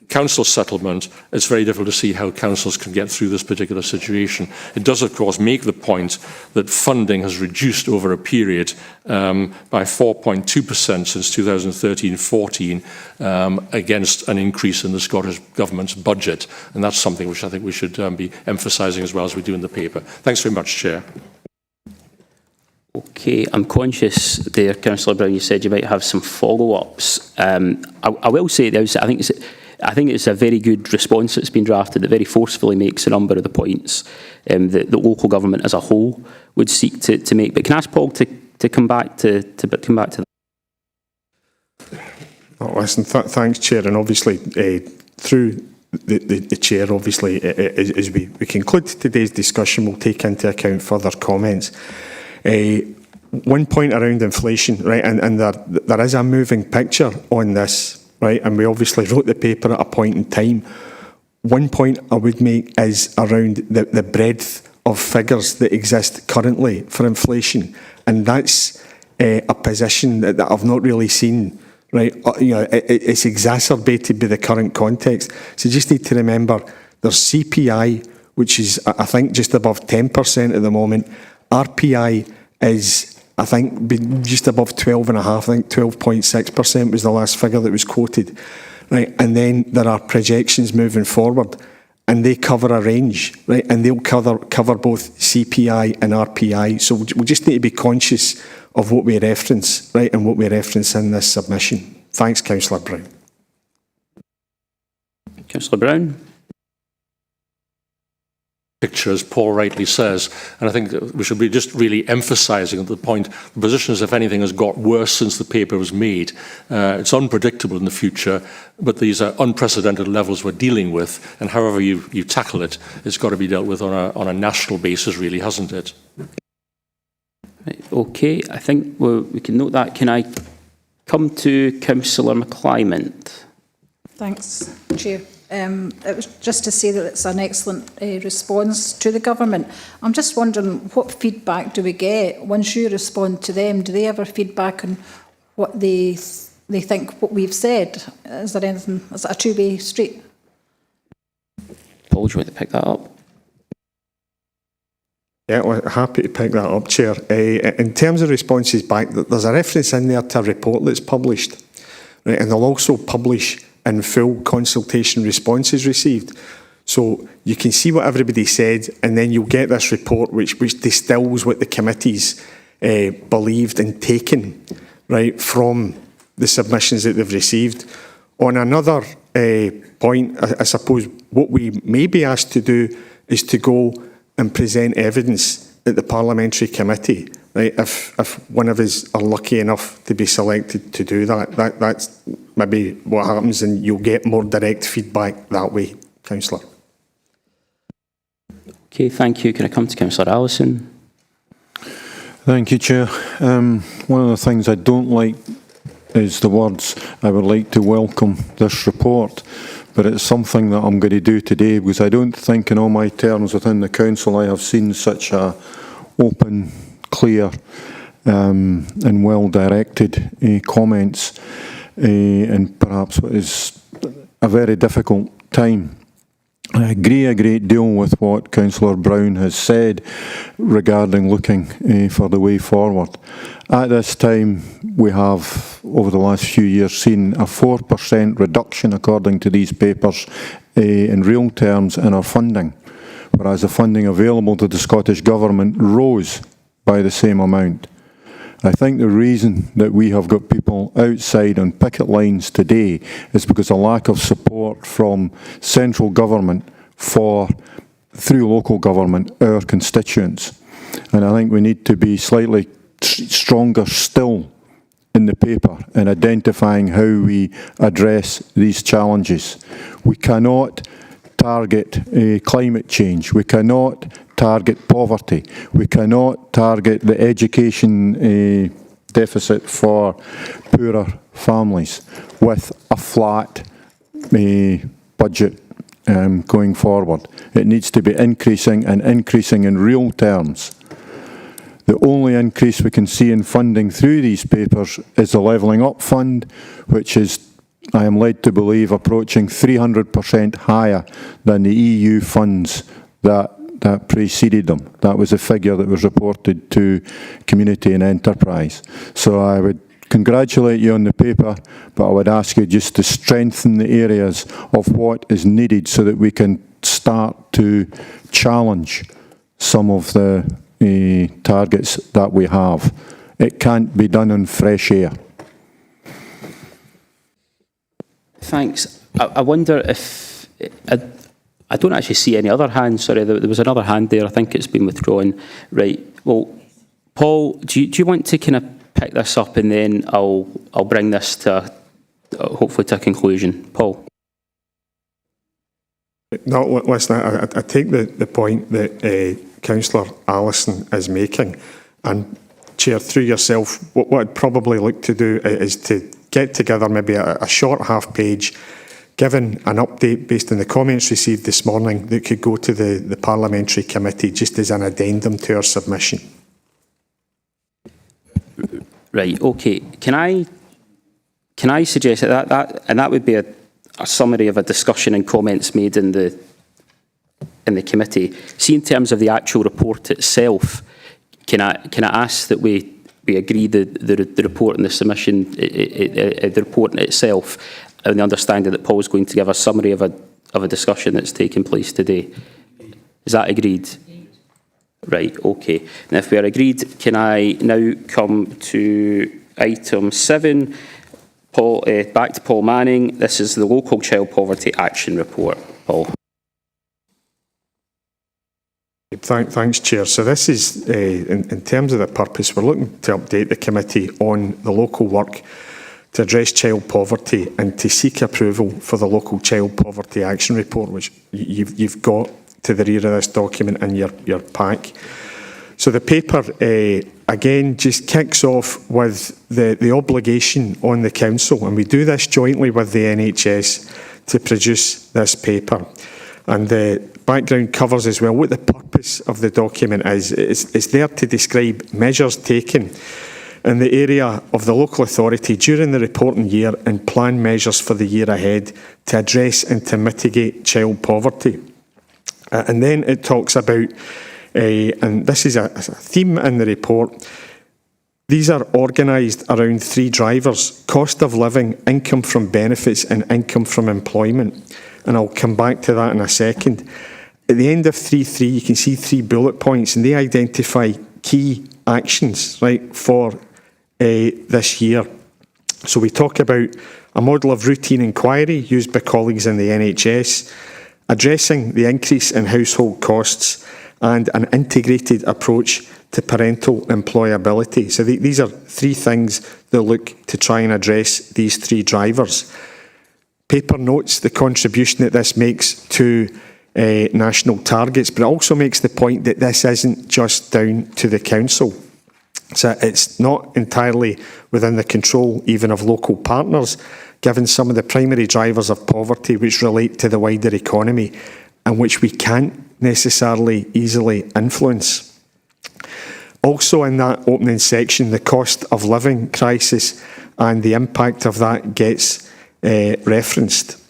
council settlement, it's very difficult to see how councils can get through this particular situation. It does, of course, make the point that funding has reduced over a period by 4.2% since 2013-14 against an increase in the Scottish Government's budget. And that's something which I think we should be emphasising as well as we do in the paper. Thanks very much, Chair. Okay, I'm conscious there, Councillor Brown, you said you might have some follow-ups. I will say at the outset, I think it's a very good response that's been drafted that very forcefully makes a number of the points that the local government as a whole would seek to make. But can I ask Paul to come back to that? Oh, listen, thanks, Chair, and obviously through the Chair, obviously, as we conclude today's discussion, we'll take into account further comments. One point around inflation, right, and there is a moving picture on this, right, and we obviously wrote the paper at a point in time. One point I would make is around the breadth of figures that exist currently for inflation, and that's a position that I've not really seen, right. It's exacerbated by the current context. So you just need to remember there's CPI, which is, I think, just above 10% at the moment. RPI is, I think, just above 12.5%. I think 12.6% was the last figure that was quoted. Right, and then there are projections moving forward, and they cover a range, right, and they'll cover both CPI and RPI. So we just need to be conscious of what we reference, right, and what we reference in this submission. Thanks, Councillor Brown. Councillor Brown. Picture, as Paul rightly says, and I think that we should be just really emphasising at the point the position, as if anything, has got worse since the paper was made. It's unpredictable in the future, but these are unprecedented levels we're dealing with, and however you tackle it, it's got to be dealt with on a national basis, really, hasn't it? Right, okay, I think we can note that. Can I come to Councillor McClymont? Thanks, Chair. It was just to say that it's an excellent response to the government. I'm just wondering, what feedback do we get once you respond to them? Do they ever feedback on what they think what we've said? Is there anything? Is it a two-way street? Paul, do you want to pick that up? Yeah, well, happy to pick that up, Chair. In terms of responses back, there's a reference in there to a report that's published, right, and they'll also publish in full consultation responses received. So you can see what everybody said, and then you'll get this report which distills what the committees believed and taken, right, from the submissions that they've received. On another point, I suppose what we may be asked to do is to go and present evidence at the parliamentary committee, right, if one of us are lucky enough to be selected to do that. That's maybe what happens, and you'll get more direct feedback that way, Councillor. Okay, thank you. Can I come to Councillor Allison? Thank you, Chair. One of the things I don't like is the words, "I would like to welcome this report," but it's something that I'm going to do today, because I don't think in all my terms within the Council I have seen such a open, clear and well-directed comments and perhaps what is a very difficult time. I agree a great deal with what Councillor Brown has said regarding looking for the way forward. At this time, we have, over the last few years, seen a 4% reduction, according to these papers, in real terms in our funding, whereas the funding available to the Scottish Government rose by the same amount. I think the reason that we have got people outside on picket lines today is because of lack of support from central government through local government, our constituents. And I think we need to be slightly stronger still in the paper in identifying how we address these challenges. We cannot target climate change. We cannot target poverty. We cannot target the education deficit for poorer families with a flat budget going forward. It needs to be increasing and increasing in real terms. The only increase we can see in funding through these papers is the Levelling Up Fund, which is, I am led to believe, approaching 300% higher than the EU funds that preceded them. That was a figure that was reported to Community and Enterprise. So I would congratulate you on the paper, but I would ask you just to strengthen the areas of what is needed so that we can start to challenge some of the targets that we have. It can't be done in fresh air. Thanks. I wonder if... I don't actually see any other hands. Sorry, there was another hand there. I think it's been withdrawn. Right. Well, Paul, do you want to kind of pick this up, and then I'll bring this to hopefully to a conclusion. Paul. No, listen, I take the point that Councillor Allison is making, And Chair, through yourself, what I'd probably look to do is to get together maybe a short half page, given an update based on the comments received this morning that could go to the Parliamentary Committee just as an addendum to our submission. Right, okay. Can I suggest that would be a summary of a discussion and comments made in the committee. See, in terms of the actual report itself, can I ask that we agree the report and the submission, the report in itself, and the understanding that Paul's going to give a summary of a discussion that's taken place today? Is that agreed? Right, okay. And if we are agreed, can I now come to item 7? Paul, back to Paul Manning. This is the Local Child Poverty Action Report. Paul. Thanks, Chair. So this is, in terms of the purpose, we're looking to update the committee on the local work to address child poverty and to seek approval for the Local Child Poverty Action Report, which you've got to the rear of this document in your pack. So the paper, again, just kicks off with the obligation on the Council, and we do this jointly with the NHS to produce this paper. And the background covers as well what the purpose of the document is. It's there to describe measures taken in the area of the local authority during the reporting year and plan measures for the year ahead to address and to mitigate child poverty. And then it talks about, and this is a theme in the report, these are organised around 3 drivers: cost of living, income from benefits and income from employment. And I'll come back to that in a second. At the end of 3.3, you can see 3 bullet points, and they identify key actions, right, for this year. So we talk about a model of routine inquiry used by colleagues in the NHS, addressing the increase in household costs, and an integrated approach to parental employability. So these are 3 things that look to try and address these 3 drivers. Paper notes the contribution that this makes to national targets, but it also makes the point that this isn't just down to the Council. So it's not entirely within the control even of local partners, given some of the primary drivers of poverty which relate to the wider economy and which we can't necessarily easily influence. Also in that opening section, the cost of living crisis and the impact of that gets referenced.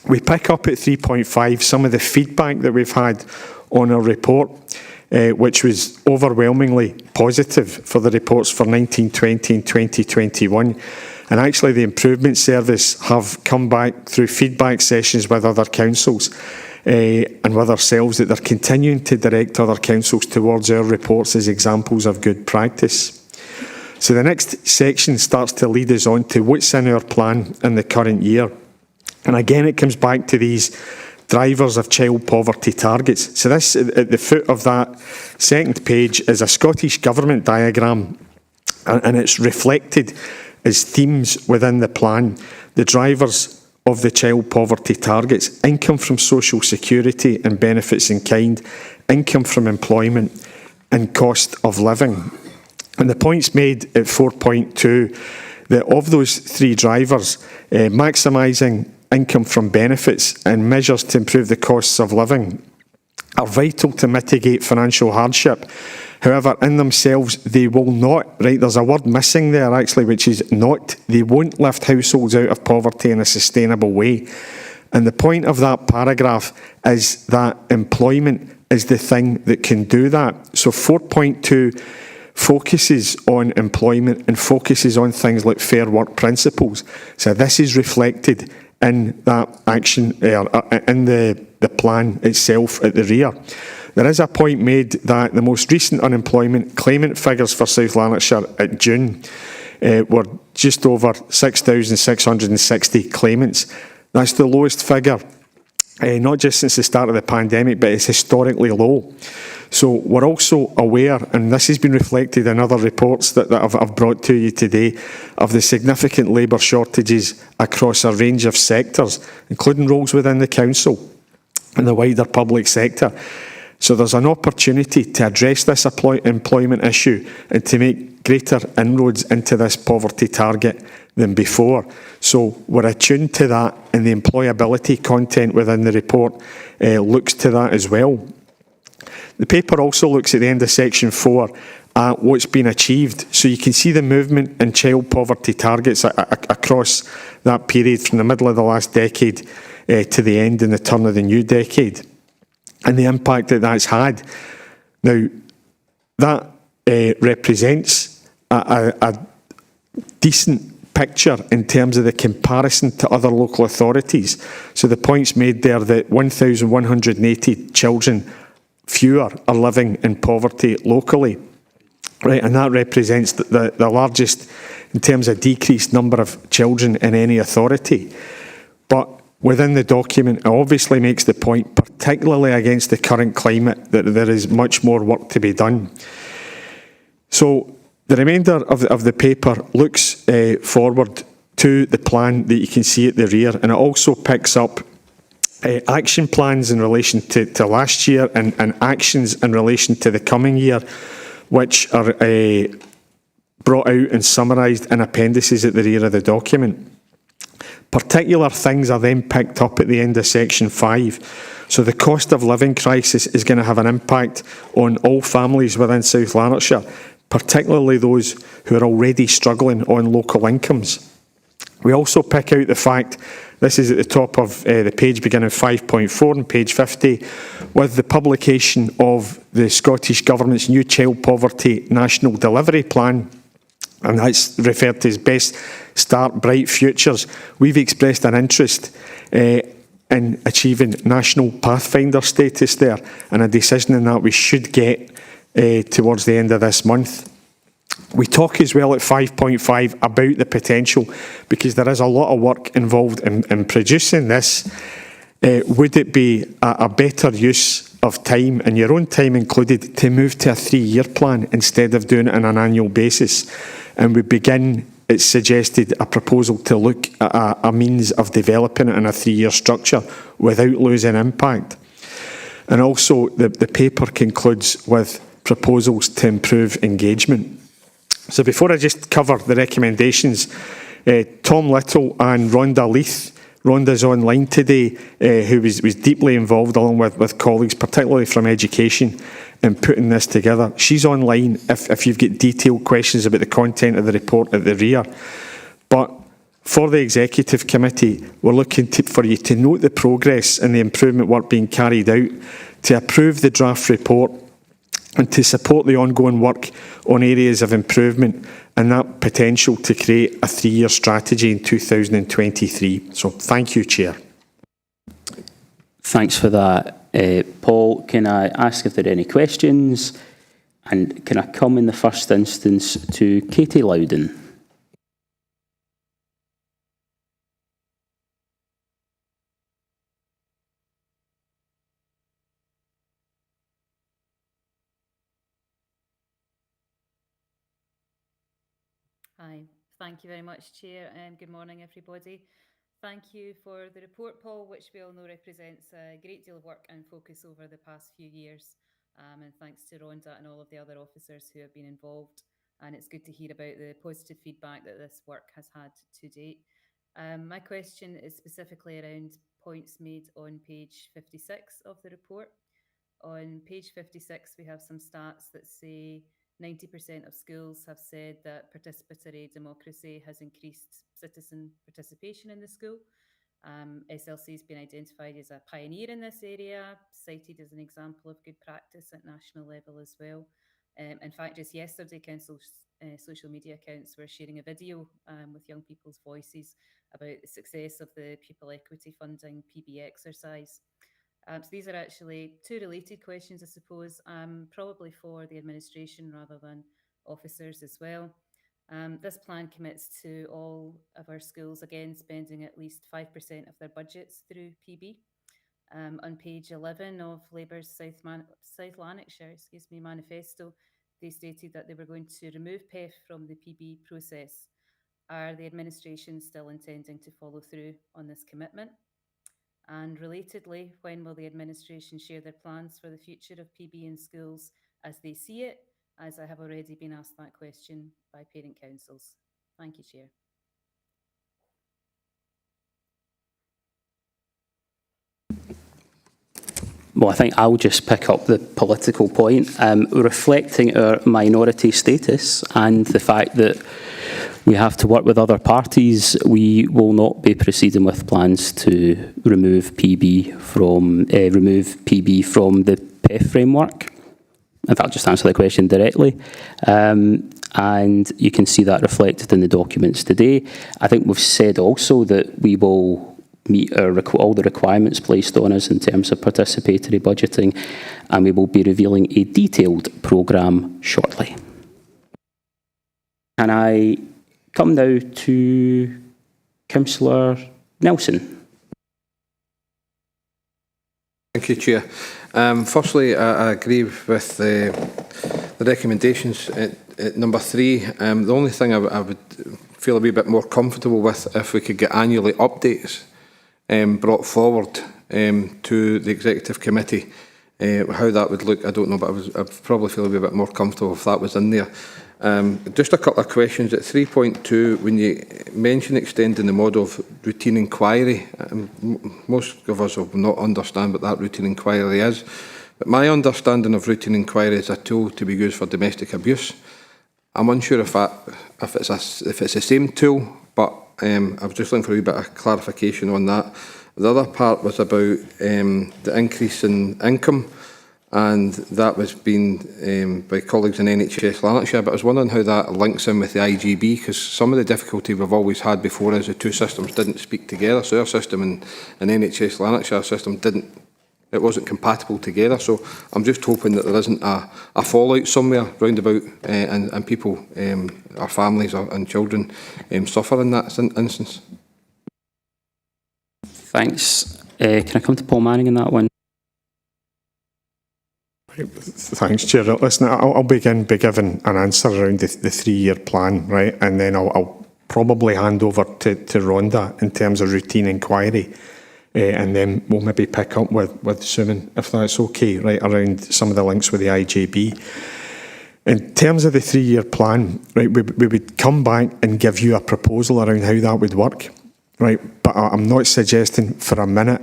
We pick up at 3.5 some of the feedback that we've had on our report, which was overwhelmingly positive for the reports for 1920 and 2021. And actually the Improvement Service have come back through feedback sessions with other councils and with ourselves that they're continuing to direct other councils towards our reports as examples of good practice. So the next section starts to lead us on to what's in our plan in the current year. And again, it comes back to these drivers of child poverty targets. So this, at the foot of that second page, is a Scottish Government diagram, and it's reflected as themes within the plan. The drivers of the child poverty targets: income from social security and benefits in kind, income from employment, and cost of living. And the point's made at 4.2 that of those 3 drivers, maximising income from benefits and measures to improve the costs of living are vital to mitigate financial hardship. However, in themselves, they will not, right, there's a word missing there actually, which is not, they won't lift households out of poverty in a sustainable way. And the point of that paragraph is that employment is the thing that can do that. So 4.2 focuses on employment and focuses on things like fair work principles. So this is reflected in that action, in the plan itself at the rear. There is a point made that the most recent unemployment claimant figures for South Lanarkshire at June were just over 6,660 claimants. That's the lowest figure, not just since the start of the pandemic, but it's historically low. So we're also aware, and this has been reflected in other reports that I've brought to you today, of the significant labour shortages across a range of sectors, including roles within the council and the wider public sector. So there's an opportunity to address this employment issue and to make greater inroads into this poverty target than before. So we're attuned to that, and the employability content within the report looks to that as well. The paper also looks at the end of section 4 at what's been achieved. So you can see the movement in child poverty targets across that period from the middle of the last decade to the end in the turn of the new decade, and the impact that that's had. Now, that represents a decent picture in terms of the comparison to other local authorities. So the point's made there that 1,180 children fewer are living in poverty locally, right? And that represents the largest in terms of decreased number of children in any authority. But within the document, it obviously makes the point, particularly against the current climate, that there is much more work to be done. So the remainder of the paper looks forward to the plan that you can see at the rear, and it also picks up action plans in relation to last year and actions in relation to the coming year, which are brought out and summarised in appendices at the rear of the document. Particular things are then picked up at the end of section 5. So the cost of living crisis is going to have an impact on all families within South Lanarkshire, particularly those who are already struggling on local incomes. We also pick out the fact, this is at the top of the page beginning 5.4 and page 50, with the publication of the Scottish Government's new Child Poverty National Delivery Plan, and that's referred to as Best Start Bright Futures. We've expressed an interest in achieving national pathfinder status there, and a decision in that we should get towards the end of this month. We talk as well at 5.5 about the potential, because there is a lot of work involved in producing this. Would it be a better use of time, and your own time included, to move to a 3-year plan instead of doing it on an annual basis? And we begin, it's suggested, a proposal to look at a means of developing it in a 3-year structure without losing impact. And also the paper concludes with proposals to improve engagement. So before I just cover the recommendations, Tom Little and Rhonda Leith, Rhonda's online today, who was deeply involved along with colleagues, particularly from education, in putting this together. She's online if you've got detailed questions about the content of the report at the rear. But for the Executive Committee, we're looking for you to note the progress and the improvement work being carried out, to approve the draft report, and to support the ongoing work on areas of improvement and that potential to create a 3-year strategy in 2023. So thank you, Chair. Thanks for that. Paul, can I ask if there are any questions? And can I come in the first instance to Katie Loudon? Hi, thank you very much, Chair, and good morning, everybody. Thank you for the report, Paul, which we all know represents a great deal of work and focus over the past few years. And thanks to Rhonda and all of the other officers who have been involved. And it's good to hear about the positive feedback that this work has had to date. My question is specifically around points made on page 56 of the report. On page 56, we have some stats that say 90% of schools have said that participatory democracy has increased citizen participation in the school. SLC has been identified as a pioneer in this area, cited as an example of good practice at national level as well. In fact, just yesterday, council social media accounts were sharing a video with young people's voices about the success of the pupil equity funding PB exercise. So these are actually two related questions, I suppose, probably for the administration rather than officers as well. This plan commits to all of our schools, again, spending at least 5% of their budgets through PB. On page 11 of Labour's South Lanarkshire manifesto, they stated that they were going to remove PEF from the PB process. Are the administration still intending to follow through on this commitment? And relatedly, when will the administration share their plans for the future of PB in schools as they see it, as I have already been asked that question by parent councils? Thank you, Chair. Well, I think I'll just pick up the political point. Reflecting our minority status and the fact that we have to work with other parties, we will not be proceeding with plans to remove PB from the PEF framework. In fact, just answer the question directly. And you can see that reflected in the documents today. I think we've said also that we will meet all the requirements placed on us in terms of participatory budgeting, and we will be revealing a detailed programme shortly. Can I come now to Councillor Nelson? Thank you, Chair. Firstly, I agree with the recommendations at number 3. The only thing I would feel a wee bit more comfortable with if we could get annually updates brought forward to the Executive Committee. How that would look, I don't know, but I'd probably feel a wee bit more comfortable if that was in there. Just a couple of questions. At 3.2, when you mention extending the model of routine inquiry, most of us will not understand what that routine inquiry is. But my understanding of routine inquiry is a tool to be used for domestic abuse. I'm unsure if it's the same tool, but I was just looking for a wee bit of clarification on that. The other part was about the increase in income, and that was being by colleagues in NHS Lanarkshire, but I was wondering how that links in with the IGB, because some of the difficulty we've always had before is the two systems didn't speak together. So our system and NHS Lanarkshire system it wasn't compatible together. So I'm just hoping that there isn't a fallout somewhere round about and people, our families and children suffer in that instance. Thanks. Can I come to Paul Manning in that one? Thanks, Chair. Listen, I'll begin by giving an answer around the 3-year plan, right? And then I'll probably hand over to Rhonda in terms of routine inquiry. And then we'll maybe pick up with Suman, if that's okay, right, around some of the links with the IJB. In terms of the 3-year plan, right, we would come back and give you a proposal around how that would work, right? But I'm not suggesting for a minute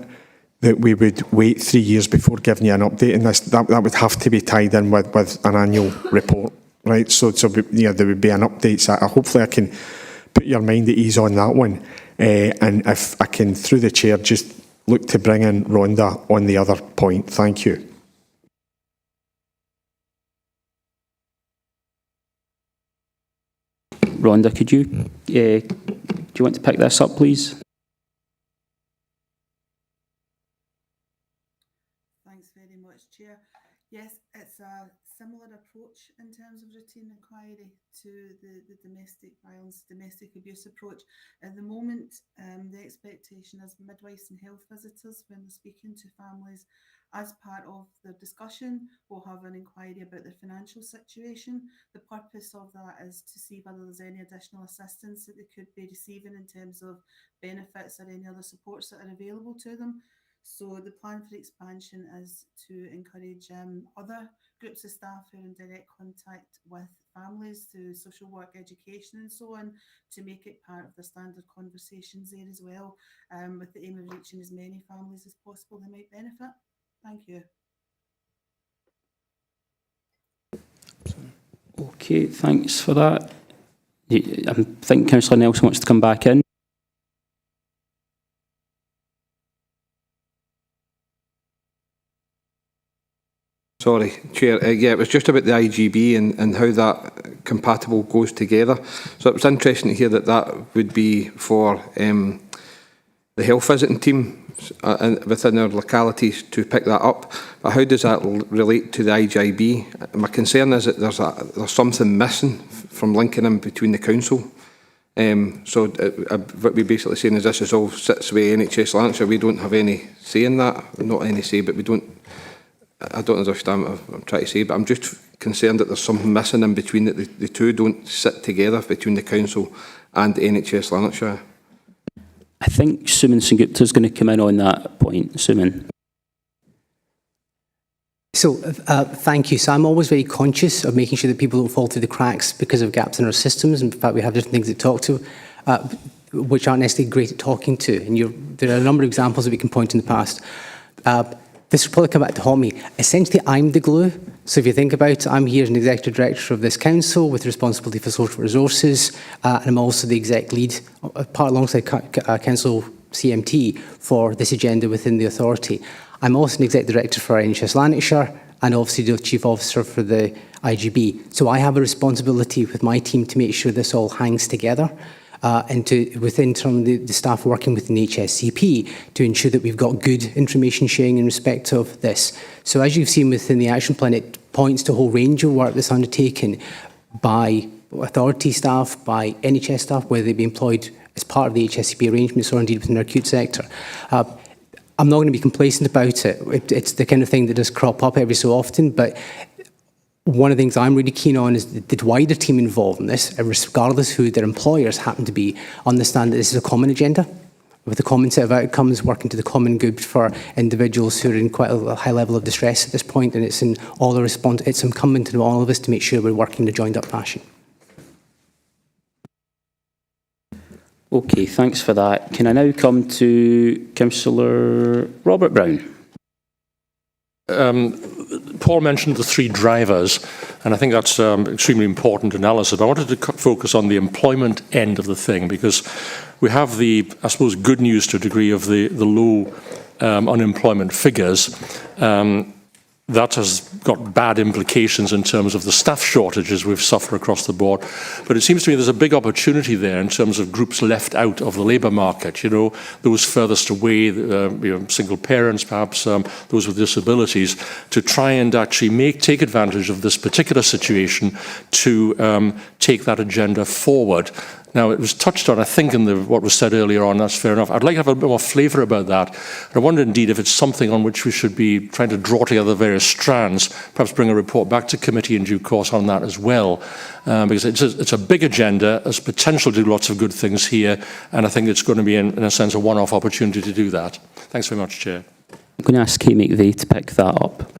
that we would wait 3 years before giving you an update in this. That would have to be tied in with an annual report, right? So there would be an update. So hopefully I can put your mind at ease on that one. And if I can, through the chair, just look to bring in Rhonda on the other point. Thank you. Rhonda, do you want to pick this up, please? Thanks very much, Chair. Yes, it's a similar approach in terms of routine inquiry to the domestic violence, domestic abuse approach. At the moment, the expectation is midwives and health visitors, when they're speaking to families, as part of their discussion, will have an inquiry about their financial situation. The purpose of that is to see whether there's any additional assistance that they could be receiving in terms of benefits or any other supports that are available to them. So the plan for expansion is to encourage other groups of staff who are in direct contact with families through social work, education and so on, to make it part of the standard conversations there as well, with the aim of reaching as many families as possible that might benefit. Thank you. Okay, thanks for that. I think Councillor Nelson wants to come back in. Sorry, Chair. Yeah, it was just about the IGB and how that compatible goes together. So it was interesting to hear that would be for the health visiting team within our localities to pick that up. But how does that relate to the IGB? My concern is that there's something missing from linking in between the council. So what we're basically saying is this is all sits with NHS Lanarkshire. We don't have any say in that. Not any say, but we don't. I don't understand what I'm trying to say, but I'm just concerned that there's something missing in between, that the two don't sit together between the council and NHS Lanarkshire. I think Suman Sengupta is going to come in on that point. Suman. So, thank you. So I'm always very conscious of making sure that people don't fall through the cracks because of gaps in our systems. In fact, we have different things to talk to, which aren't necessarily great at talking to. And there are a number of examples that we can point to in the past. This will probably come back to haunt me. Essentially, I'm the glue. So if you think about it, I'm here as an executive director of this council with responsibility for social resources, and I'm also the exec lead, part alongside council CMT for this agenda within the authority. I'm also an exec director for NHS Lanarkshire and obviously the chief officer for the IGB. So I have a responsibility with my team to make sure this all hangs together. And within the staff working within the HSCP to ensure that we've got good information sharing in respect of this. So as you've seen within the action plan, it points to a whole range of work that's undertaken by authority staff, by NHS staff, whether they be employed as part of the HSCP arrangements or indeed within our acute sector. I'm not going to be complacent about it. It's the kind of thing that does crop up every so often, but one of the things I'm really keen on is the wider team involved in this, regardless who their employers happen to be, understand that this is a common agenda with a common set of outcomes working to the common good for individuals who are in quite a high level of distress at this point, and it's incumbent on all of us to make sure we're working in a joined up fashion. Okay, thanks for that. Can I now come to Councillor Robert Brown? Paul mentioned the three drivers, and I think that's extremely important analysis. But I wanted to focus on the employment end of the thing, because we have the, I suppose, good news to a degree of the low unemployment figures. That has got bad implications in terms of the staff shortages we've suffered across the board. But it seems to me there's a big opportunity there in terms of groups left out of the labour market, you know, those furthest away, single parents, perhaps those with disabilities, to try and actually take advantage of this particular situation to take that agenda forward. Now, it was touched on, I think, in what was said earlier on. That's fair enough. I'd like to have a bit more flavour about that. And I wonder, indeed, if it's something on which we should be trying to draw together various strands, perhaps bring a report back to committee in due course on that as well. Because it's a big agenda, there's potential to do lots of good things here, and I think it's going to be, in a sense, a one-off opportunity to do that. Thanks very much, Chair. I'm going to ask Kate McVeigh to pick that up.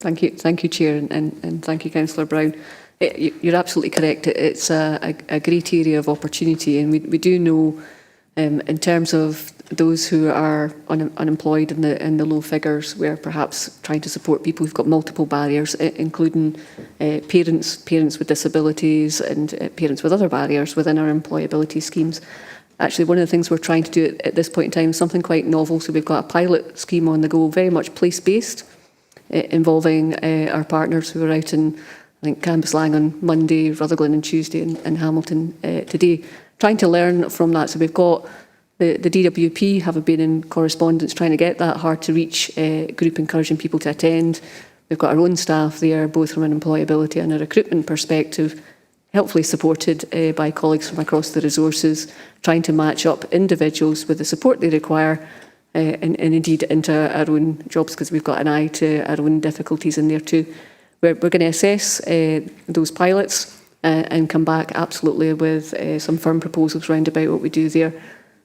Thank you, Chair, and thank you, Councillor Brown. You're absolutely correct. It's a great area of opportunity, and we do know, in terms of those who are unemployed in the low figures, we're perhaps trying to support people who've got multiple barriers, including parents with disabilities and parents with other barriers within our employability schemes. Actually, one of the things we're trying to do at this point in time is something quite novel. So we've got a pilot scheme on the go, very much place-based, involving our partners who are out in, I think, Cambuslang on Monday, Rutherglen on Tuesday, and Hamilton today, trying to learn from that. So we've got the DWP have been in correspondence trying to get that hard-to-reach group, encouraging people to attend. We've got our own staff there, both from an employability and a recruitment perspective, helpfully supported by colleagues from across the resources, trying to match up individuals with the support they require, and indeed into our own jobs, because we've got an eye to our own difficulties in there too. We're going to assess those pilots and come back absolutely with some firm proposals round about what we do there.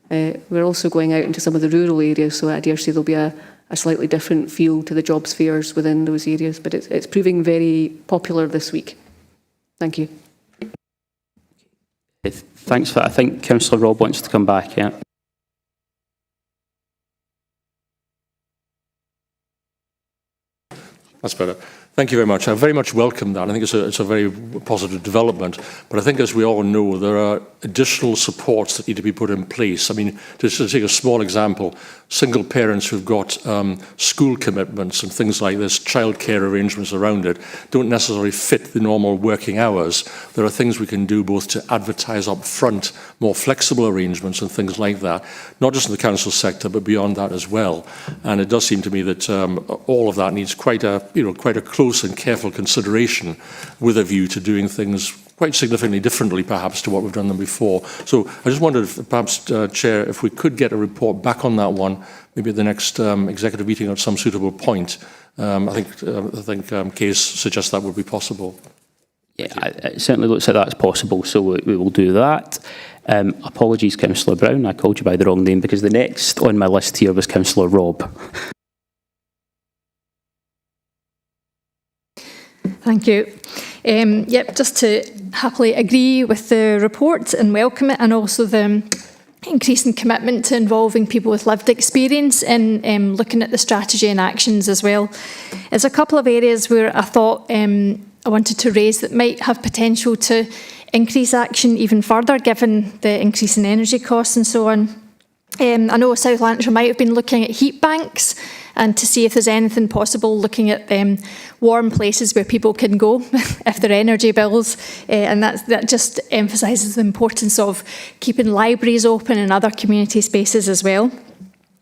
We're also going out into some of the rural areas, so I dare say there'll be a slightly different feel to the jobs fairs within those areas, but it's proving very popular this week. Thank you. Thanks for that. I think Councillor Robb wants to come back, yeah. That's better. Thank you very much. I very much welcome that. I think it's a very positive development. But I think, as we all know, there are additional supports that need to be put in place. I mean, just to take a small example, single parents who've got school commitments and things like this, childcare arrangements around it, don't necessarily fit the normal working hours. There are things we can do both to advertise up front, more flexible arrangements and things like that, not just in the council sector, but beyond that as well. And it does seem to me that all of that needs quite a close and careful consideration, with a view to doing things quite significantly differently, perhaps, to what we've done them before. So I just wondered, if, perhaps, Chair, if we could get a report back on that one, maybe at the next executive meeting at some suitable point. I think Case suggests that would be possible. Yeah, it certainly looks like that's possible, so we will do that. Apologies, Councillor Brown, I called you by the wrong name because the next on my list here was Councillor Robb. Thank you. Yep, just to happily agree with the report and welcome it, and also the increasing commitment to involving people with lived experience in looking at the strategy and actions as well. There's a couple of areas where I thought I wanted to raise that might have potential to increase action even further given the increase in energy costs and so on. I know South Lanarkshire might have been looking at heat banks and to see if there's anything possible looking at warm places where people can go if their energy bills, and that just emphasises the importance of keeping libraries open and other community spaces as well.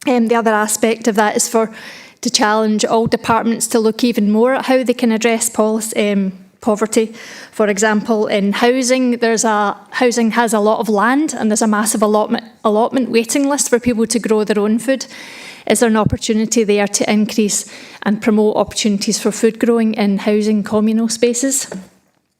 The other aspect of that is to challenge all departments to look even more at how they can address poverty. For example, in housing, housing has a lot of land and there's a massive allotment waiting list for people to grow their own food. Is there an opportunity there to increase and promote opportunities for food growing in housing communal spaces?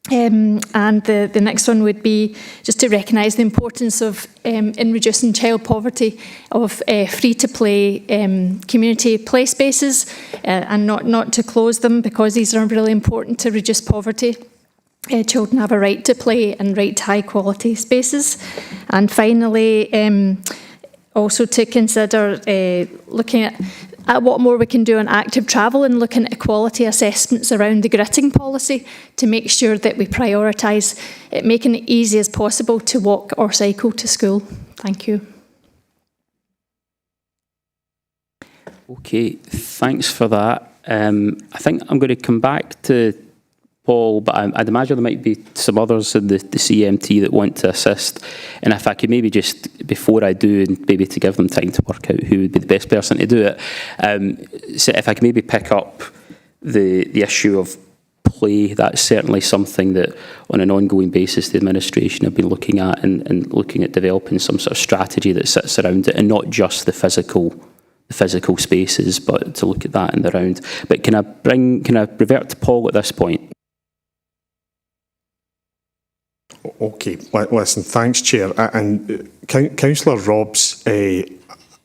And the next one would be just to recognise the importance of, in reducing child poverty, of free-to-play community play spaces and not to close them, because these are really important to reduce poverty. Children have a right to play and right to high-quality spaces. And finally, also to consider looking at what more we can do on active travel and looking at equality assessments around the gritting policy to make sure that we prioritise making it easy as possible to walk or cycle to school. Thank you. Okay, thanks for that. I think I'm going to come back to Paul, but I'd imagine there might be some others in the CMT that want to assist. And if I could maybe just, before I do, and maybe to give them time to work out who would be the best person to do it, so if I could maybe pick up the issue of play, that's certainly something that on an ongoing basis the administration have been looking at and looking at developing some sort of strategy that sits around it, and not just the physical spaces, but to look at that in the round. But can I revert to Paul at this point? Okay, listen, thanks, Chair. And Councillor Robb's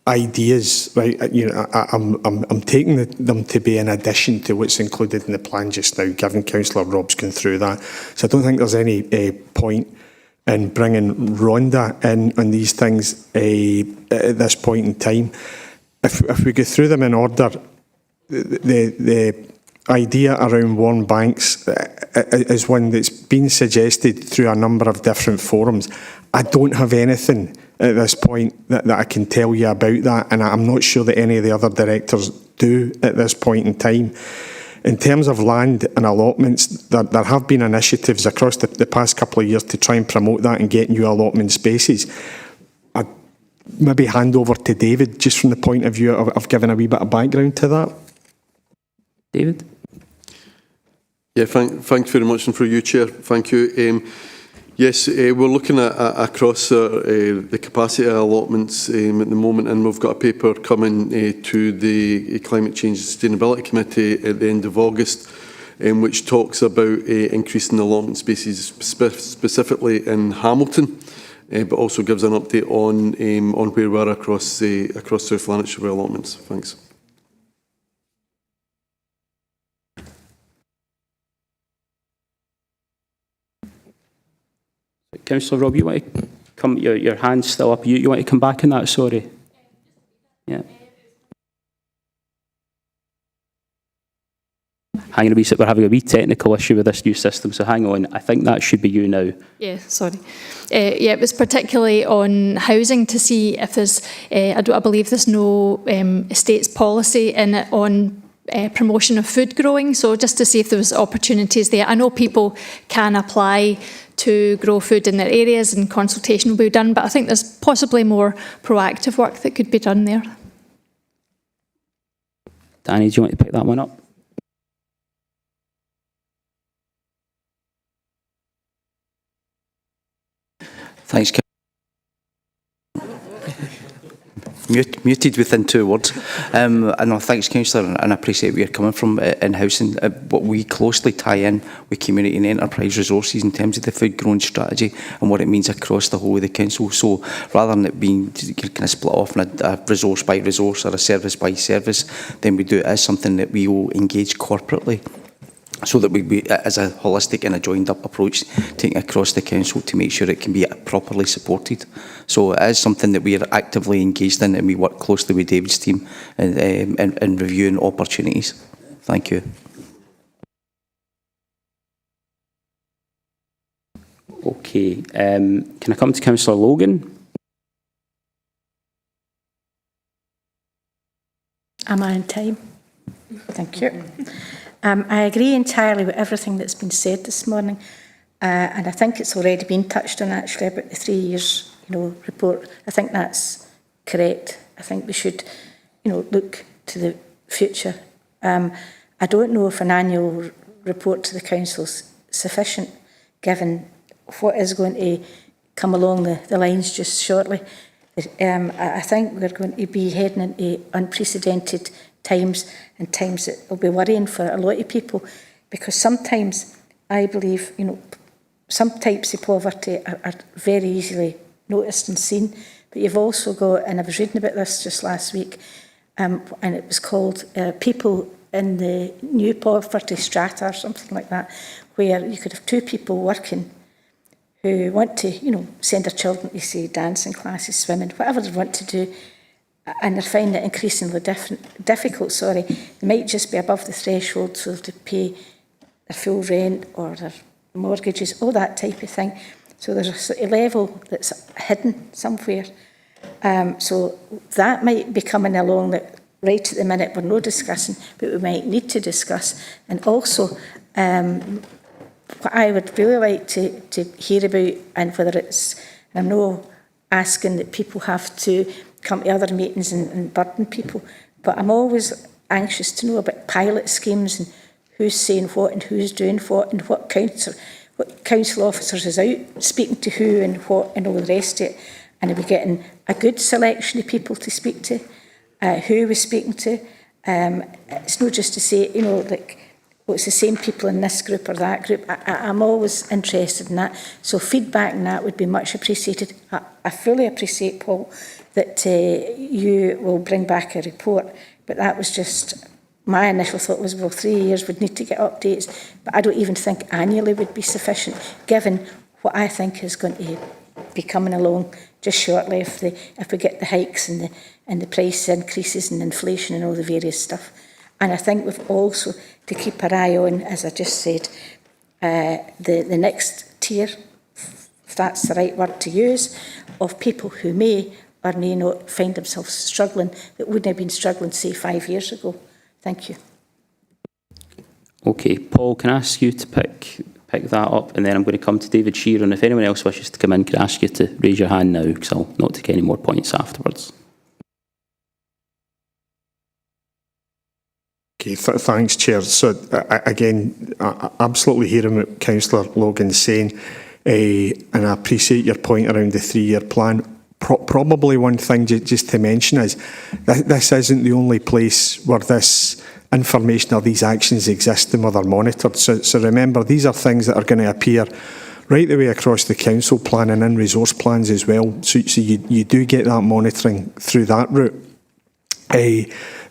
ideas, right? You know, I'm taking them to be in addition to what's included in the plan just now, given Councillor Robb's gone through that. So I don't think there's any point in bringing Rhonda in on these things at this point in time. If we go through them in order, the idea around warm banks is one that's been suggested through a number of different forums. I don't have anything at this point that I can tell you about that, and I'm not sure that any of the other directors do at this point in time. In terms of land and allotments, there have been initiatives across the past couple of years to try and promote that and get new allotment spaces. I'd maybe hand over to David, just from the point of view of giving a wee bit of background to that. David? Yeah, thanks very much, and for you, Chair. Thank you. Yes, we're looking at across the capacity allotments at the moment, and we've got a paper coming to the Climate Change and Sustainability Committee at the end of August, which talks about increasing the allotment spaces specifically in Hamilton, but also gives an update on where we are across South Lanarkshire allotments. Thanks. Councillor Robb, you want to come? Your hand's still up. You want to come back on that? Sorry. Yeah. Hang on a wee sec. We're having a wee technical issue with this new system, so hang on. I think that should be you now. Yeah, sorry. Yeah, it was particularly on housing to see if there's. I believe there's no estates policy in it on promotion of food growing. So just to see if there was opportunities there. I know people can apply to grow food in their areas and consultation will be done, but I think there's possibly more proactive work that could be done there. Danny, do you want to pick that one up? Thanks, muted within 2 words. And no, thanks, Councillor, and I appreciate where you're coming from in housing. But we closely tie in with community and enterprise resources in terms of the food growing strategy and what it means across the whole of the council. So rather than it being kind of split off in a resource by resource or a service by service, then we do it as something that we will engage corporately, so that we be as a holistic and a joined up approach taken across the council to make sure it can be properly supported. So it is something that we are actively engaged in, and we work closely with David's team in reviewing opportunities. Thank you. Okay, can I come to Councillor Logan? Am I on time? Thank you. I agree entirely with everything that's been said this morning, and I think it's already been touched on actually about the 3 years, report. I think that's correct. I think we should, look to the future. I don't know if an annual report to the council's sufficient, given what is going to come along the lines just shortly. I think we're going to be heading into unprecedented times, and times that will be worrying for a lot of people, because sometimes I believe, some types of poverty are very easily noticed and seen, but you've also got, and I was reading about this just last week, and it was called people in the new poverty strata or something like that, where you could have 2 people working who want to, send their children to, say, dancing classes, swimming, whatever they want to do, and they're finding it increasingly difficult. They might just be above the threshold, so to pay their full rent or their mortgages, all that type of thing. So there's a sort of level that's hidden somewhere. So that might be coming along that right at the minute we're not discussing, but we might need to discuss. And also, what I would really like to hear about, and whether it's, I'm not asking that people have to come to other meetings and burden people, but I'm always anxious to know about pilot schemes and who's saying what and who's doing what, and what council officers is out speaking to who and what and all the rest of it. And are we getting a good selection of people to speak to? Who are we speaking to? It's not just to say, it's the same people in this group or that group. I'm always interested in that. So feedback on that would be much appreciated. I fully appreciate, Paul, that you will bring back a report, but that was just, my initial thought was, well, 3 years would need to get updates, but I don't even think annually would be sufficient, given what I think is going to be coming along just shortly if we get the hikes and the price increases and inflation and all the various stuff. And I think we've also to keep our eye on, as I just said, the next tier, if that's the right word to use, of people who may or may not find themselves struggling, that wouldn't have been struggling, say, 5 years ago. Thank you. Okay, Paul, can I ask you to pick that up, and then I'm going to come to David Shearer, and if anyone else wishes to come in, can I ask you to raise your hand now, because I'll not take any more points afterwards. Okay, thanks, Chair. So, again, I absolutely hearing what Councillor Logan's saying, and I appreciate your point around the 3-year plan. Probably one thing just to mention is this isn't the only place where this information or these actions exist and where they're monitored. So remember, these are things that are going to appear right the way across the council plan and in resource plans as well. So you do get that monitoring through that route.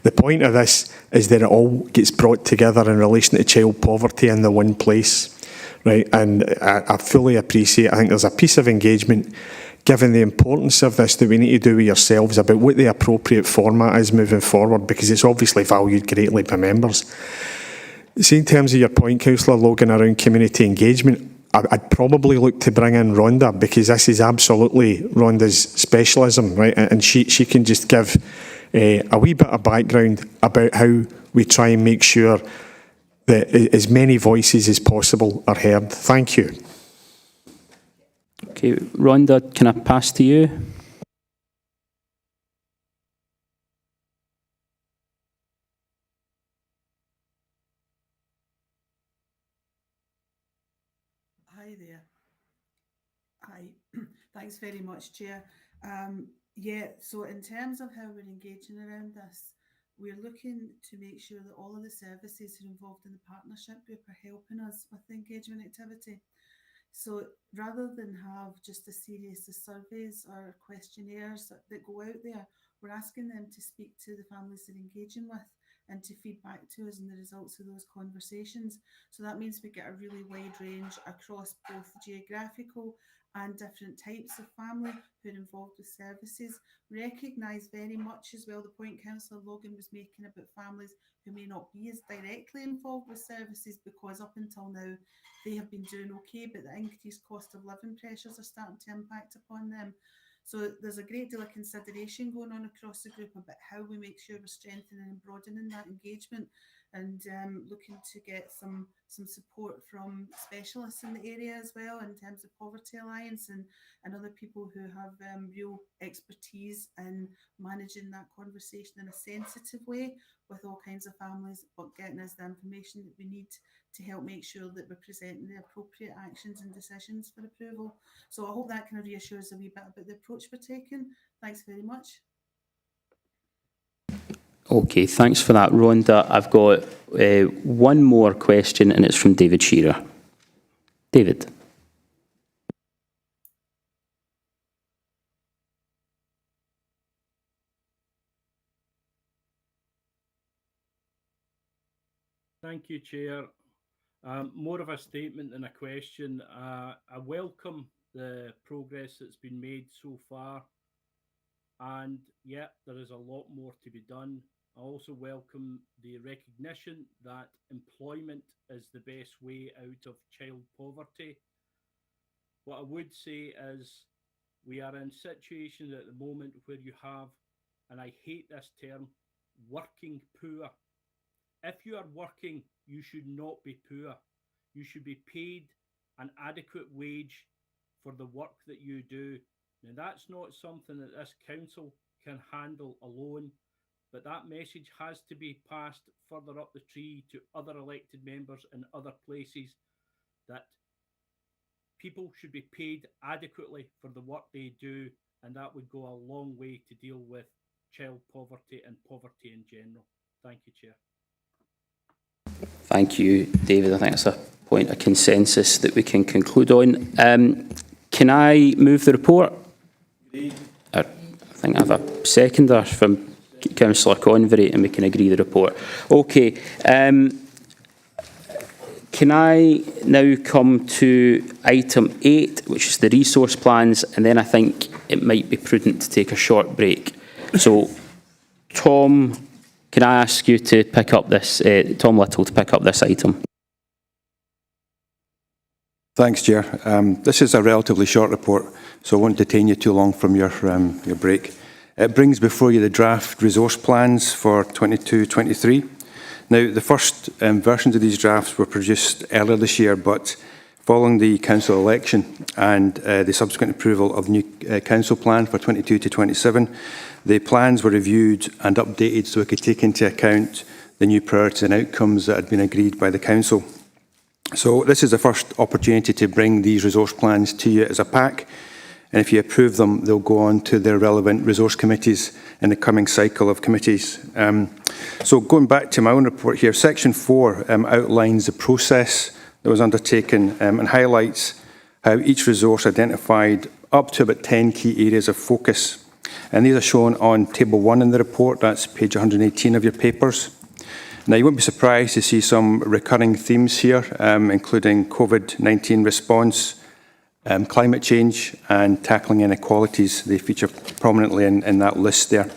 The point of this is that it all gets brought together in relation to child poverty in the one place, right? And I fully appreciate, I think there's a piece of engagement, given the importance of this, that we need to do with yourselves about what the appropriate format is moving forward, because it's obviously valued greatly by members. See, in terms of your point, Councillor Logan, around community engagement, I'd probably look to bring in Rhonda, because this is absolutely Rhonda's specialism, right? And she can just give a wee bit of background about how we try and make sure that as many voices as possible are heard. Thank you. Okay, Rhonda, can I pass to you? Hi there. Hi. Thanks very much, Chair. Yeah, so in terms of how we're engaging around this, we're looking to make sure that all of the services who are involved in the partnership group are helping us with the engagement activity. So rather than have just a series of surveys or questionnaires that go out there, we're asking them to speak to the families they're engaging with and to feed back to us in the results of those conversations. So that means we get a really wide range across both geographical and different types of family who are involved with services. Recognise very much as well the point Councillor Logan was making about families who may not be as directly involved with services because up until now they have been doing okay, but the increased cost of living pressures are starting to impact upon them. So there's a great deal of consideration going on across the group about how we make sure we're strengthening and broadening that engagement, and looking to get some support from specialists in the area as well, in terms of Poverty Alliance and other people who have real expertise in managing that conversation in a sensitive way with all kinds of families, but getting us the information that we need to help make sure that we're presenting the appropriate actions and decisions for approval. So I hope that kind of reassures a wee bit about the approach we're taking. Thanks very much. Okay, thanks for that, Rhonda. I've got one more question, and it's from David Shearer. David. Thank you, Chair. More of a statement than a question. I welcome the progress that's been made so far, and yeah, there is a lot more to be done. I also welcome the recognition that employment is the best way out of child poverty. What I would say is we are in situations at the moment where you have, and I hate this term, working poor. If you are working, you should not be poor. You should be paid an adequate wage for the work that you do. Now, that's not something that this council can handle alone, but that message has to be passed further up the tree to other elected members in other places, that people should be paid adequately for the work they do, and that would go a long way to deal with child poverty and poverty in general. Thank you, Chair. Thank you, David. I think that's a point of consensus that we can conclude on. Can I move the report? I think I have a seconder from Councillor Convery, and we can agree the report. Okay. Can I now come to item 8, which is the resource plans, and then I think it might be prudent to take a short break. So, Tom, can I ask you to pick up this, Tom Little, to pick up this item? Thanks, Chair. This is a relatively short report, so I won't detain you too long from your break. It brings before you the draft resource plans for 22-23. Now, the first versions of these drafts were produced earlier this year, but following the council election and the subsequent approval of the new council plan for 22 to 27, the plans were reviewed and updated so it could take into account the new priorities and outcomes that had been agreed by the council. So this is the first opportunity to bring these resource plans to you as a pack, and if you approve them, they'll go on to their relevant resource committees in the coming cycle of committees. So going back to my own report here, section 4 outlines the process that was undertaken and highlights how each resource identified up to about 10 key areas of focus. And these are shown on table 1 in the report. That's page 118 of your papers. Now, you won't be surprised to see some recurring themes here, including COVID-19 response, climate change, and tackling inequalities. They feature prominently in that list there.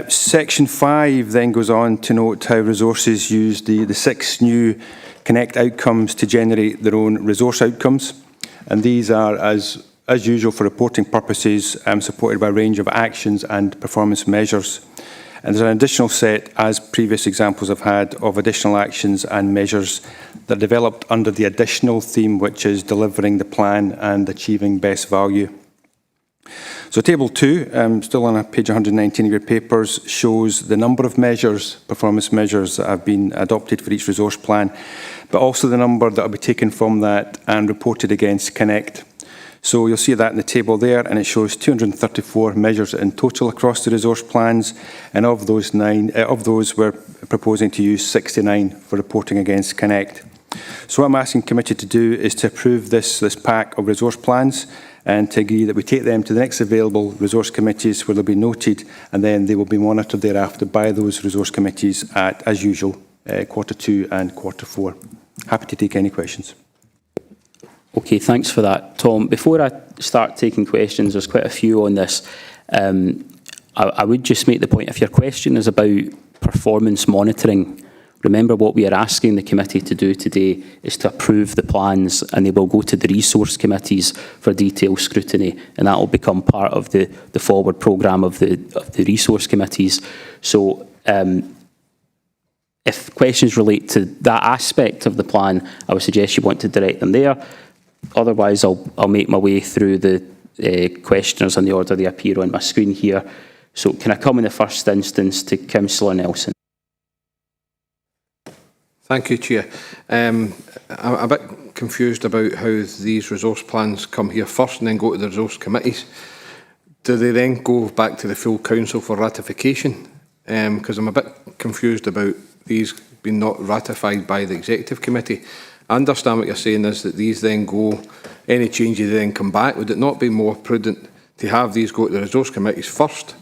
Section 5 then goes on to note how resources use the 6 new Connect outcomes to generate their own resource outcomes. And these are, as usual for reporting purposes, supported by a range of actions and performance measures. And there's an additional set, as previous examples have had, of additional actions and measures that are developed under the additional theme, which is delivering the plan and achieving best value. So table 2, still on page 119 of your papers, shows the number of measures, performance measures, that have been adopted for each resource plan, but also the number that will be taken from that and reported against Connect. So you'll see that in the table there, and it shows 234 measures in total across the resource plans, and of those we're proposing to use 69 for reporting against Connect. So what I'm asking committee to do is to approve this pack of resource plans and to agree that we take them to the next available resource committees where they'll be noted, and then they will be monitored thereafter by those resource committees at, as usual, Q2 and Q4. Happy to take any questions. Okay, thanks for that, Tom. Before I start taking questions, there's quite a few on this. I would just make the point, if your question is about performance monitoring, remember what we are asking the committee to do today is to approve the plans, and they will go to the resource committees for detailed scrutiny, and that will become part of the forward programme of the resource committees. So if questions relate to that aspect of the plan, I would suggest you want to direct them there. Otherwise, I'll make my way through the questioners in the order they appear on my screen here. So can I come in the first instance to Councillor Nelson? Thank you, Chair. I'm a bit confused about how these resource plans come here first and then go to the resource committees. Do they then go back to the full council for ratification? Because I'm a bit confused about these being not ratified by the executive committee. I understand what you're saying is that these then go, any changes then come back. Would it not be more prudent to have these go to the resource committees first,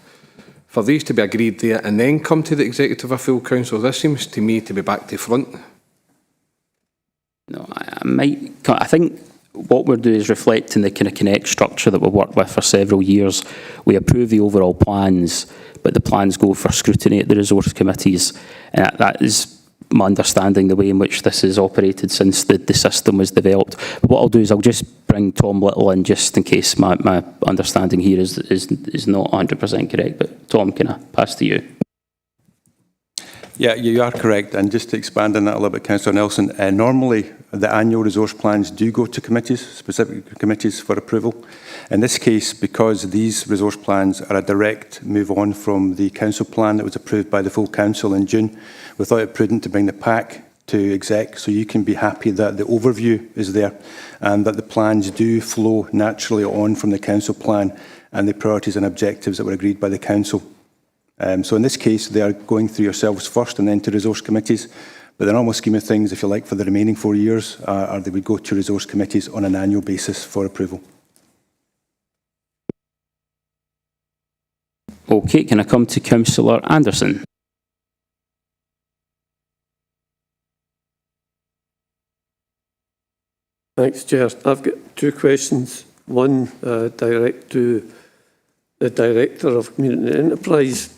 for these to be agreed there and then come to the executive or full council? This seems to me to be back to front. No, I think what we're doing is reflecting the kind of Connect structure that we've worked with for several years. We approve the overall plans, but the plans go for scrutiny at the resource committees. And that is my understanding, the way in which this has operated since the system was developed. But what I'll do is I'll just bring Tom Little in, just in case my understanding here is not 100% correct. But Tom, can I pass to you? Yeah, you are correct. And just to expand on that a little bit, Councillor Nelson, normally the annual resource plans do go to committees, specific committees for approval. In this case, because these resource plans are a direct move on from the council plan that was approved by the full council in June, we thought it prudent to bring the pack to exec, so you can be happy that the overview is there and that the plans do flow naturally on from the council plan and the priorities and objectives that were agreed by the council. So in this case, they are going through yourselves first and then to resource committees. But the normal scheme of things, if you like, for the remaining 4 years, they would go to resource committees on an annual basis for approval. Okay, can I come to Councillor Anderson? Thanks, Chair. I've got two questions. One direct to the Director of Community Enterprise.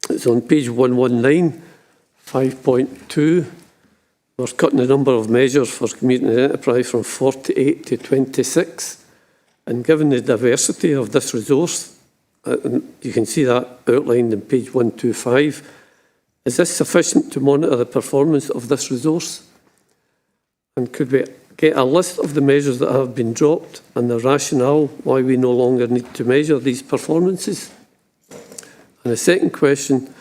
It's on page 119, 5.2. We're cutting the number of measures for community enterprise from 48 to 26. And given the diversity of this resource, you can see that outlined in page 125, is this sufficient to monitor the performance of this resource? And could we get a list of the measures that have been dropped and the rationale why we no longer need to measure these performances? And the second question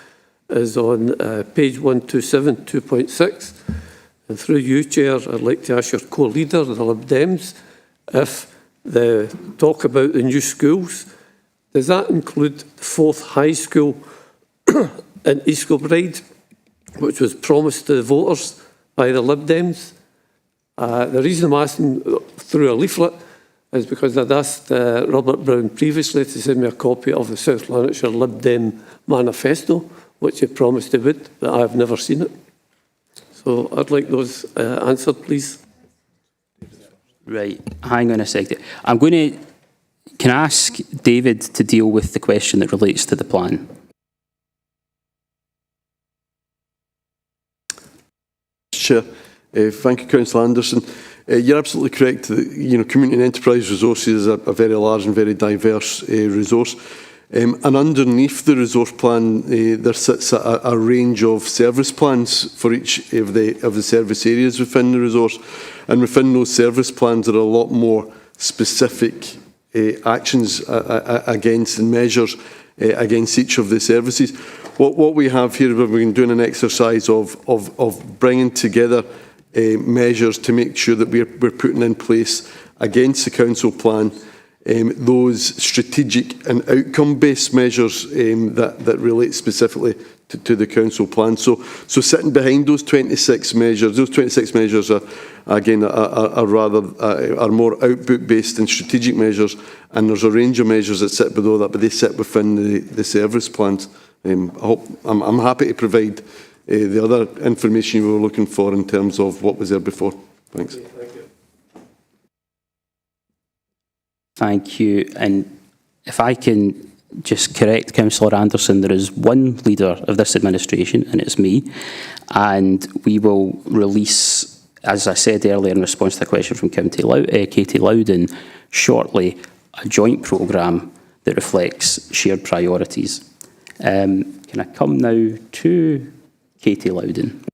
is on page 127, 2.6. And through you, Chair, I'd like to ask your co-leader, the Lib Dems, if the talk about the new schools, does that include the 4th high school in East Kilbride, which was promised to the voters by the Lib Dems? The reason I'm asking through a leaflet is because I'd asked Robert Brown previously to send me a copy of the South Lanarkshire Lib Dem manifesto, which he promised he would, but I've never seen it. So I'd like those answered, please. Right, hang on a second. Can I ask David to deal with the question that relates to the plan? Chair. Thank you, Councillor Anderson. You're absolutely correct that community and enterprise resources is a very large and very diverse resource. And underneath the resource plan, there sits a range of service plans for each of the service areas within the resource. And within those service plans, there are a lot more specific actions against and measures against each of the services. What we have here, we've been doing an exercise of bringing together measures to make sure that we're putting in place against the council plan those strategic and outcome-based measures that relate specifically to the council plan. So sitting behind those 26 measures are again are more output-based and strategic measures, and there's a range of measures that sit below that, but they sit within the service plans. I'm happy to provide the other information we were looking for in terms of what was there before. Thanks. Thank you. And if I can just correct Councillor Anderson, there is one leader of this administration, and it's me. And we will release, as I said earlier in response to a question from Katie Loudon, shortly a joint programme that reflects shared priorities. Can I come now to Katie Loudon?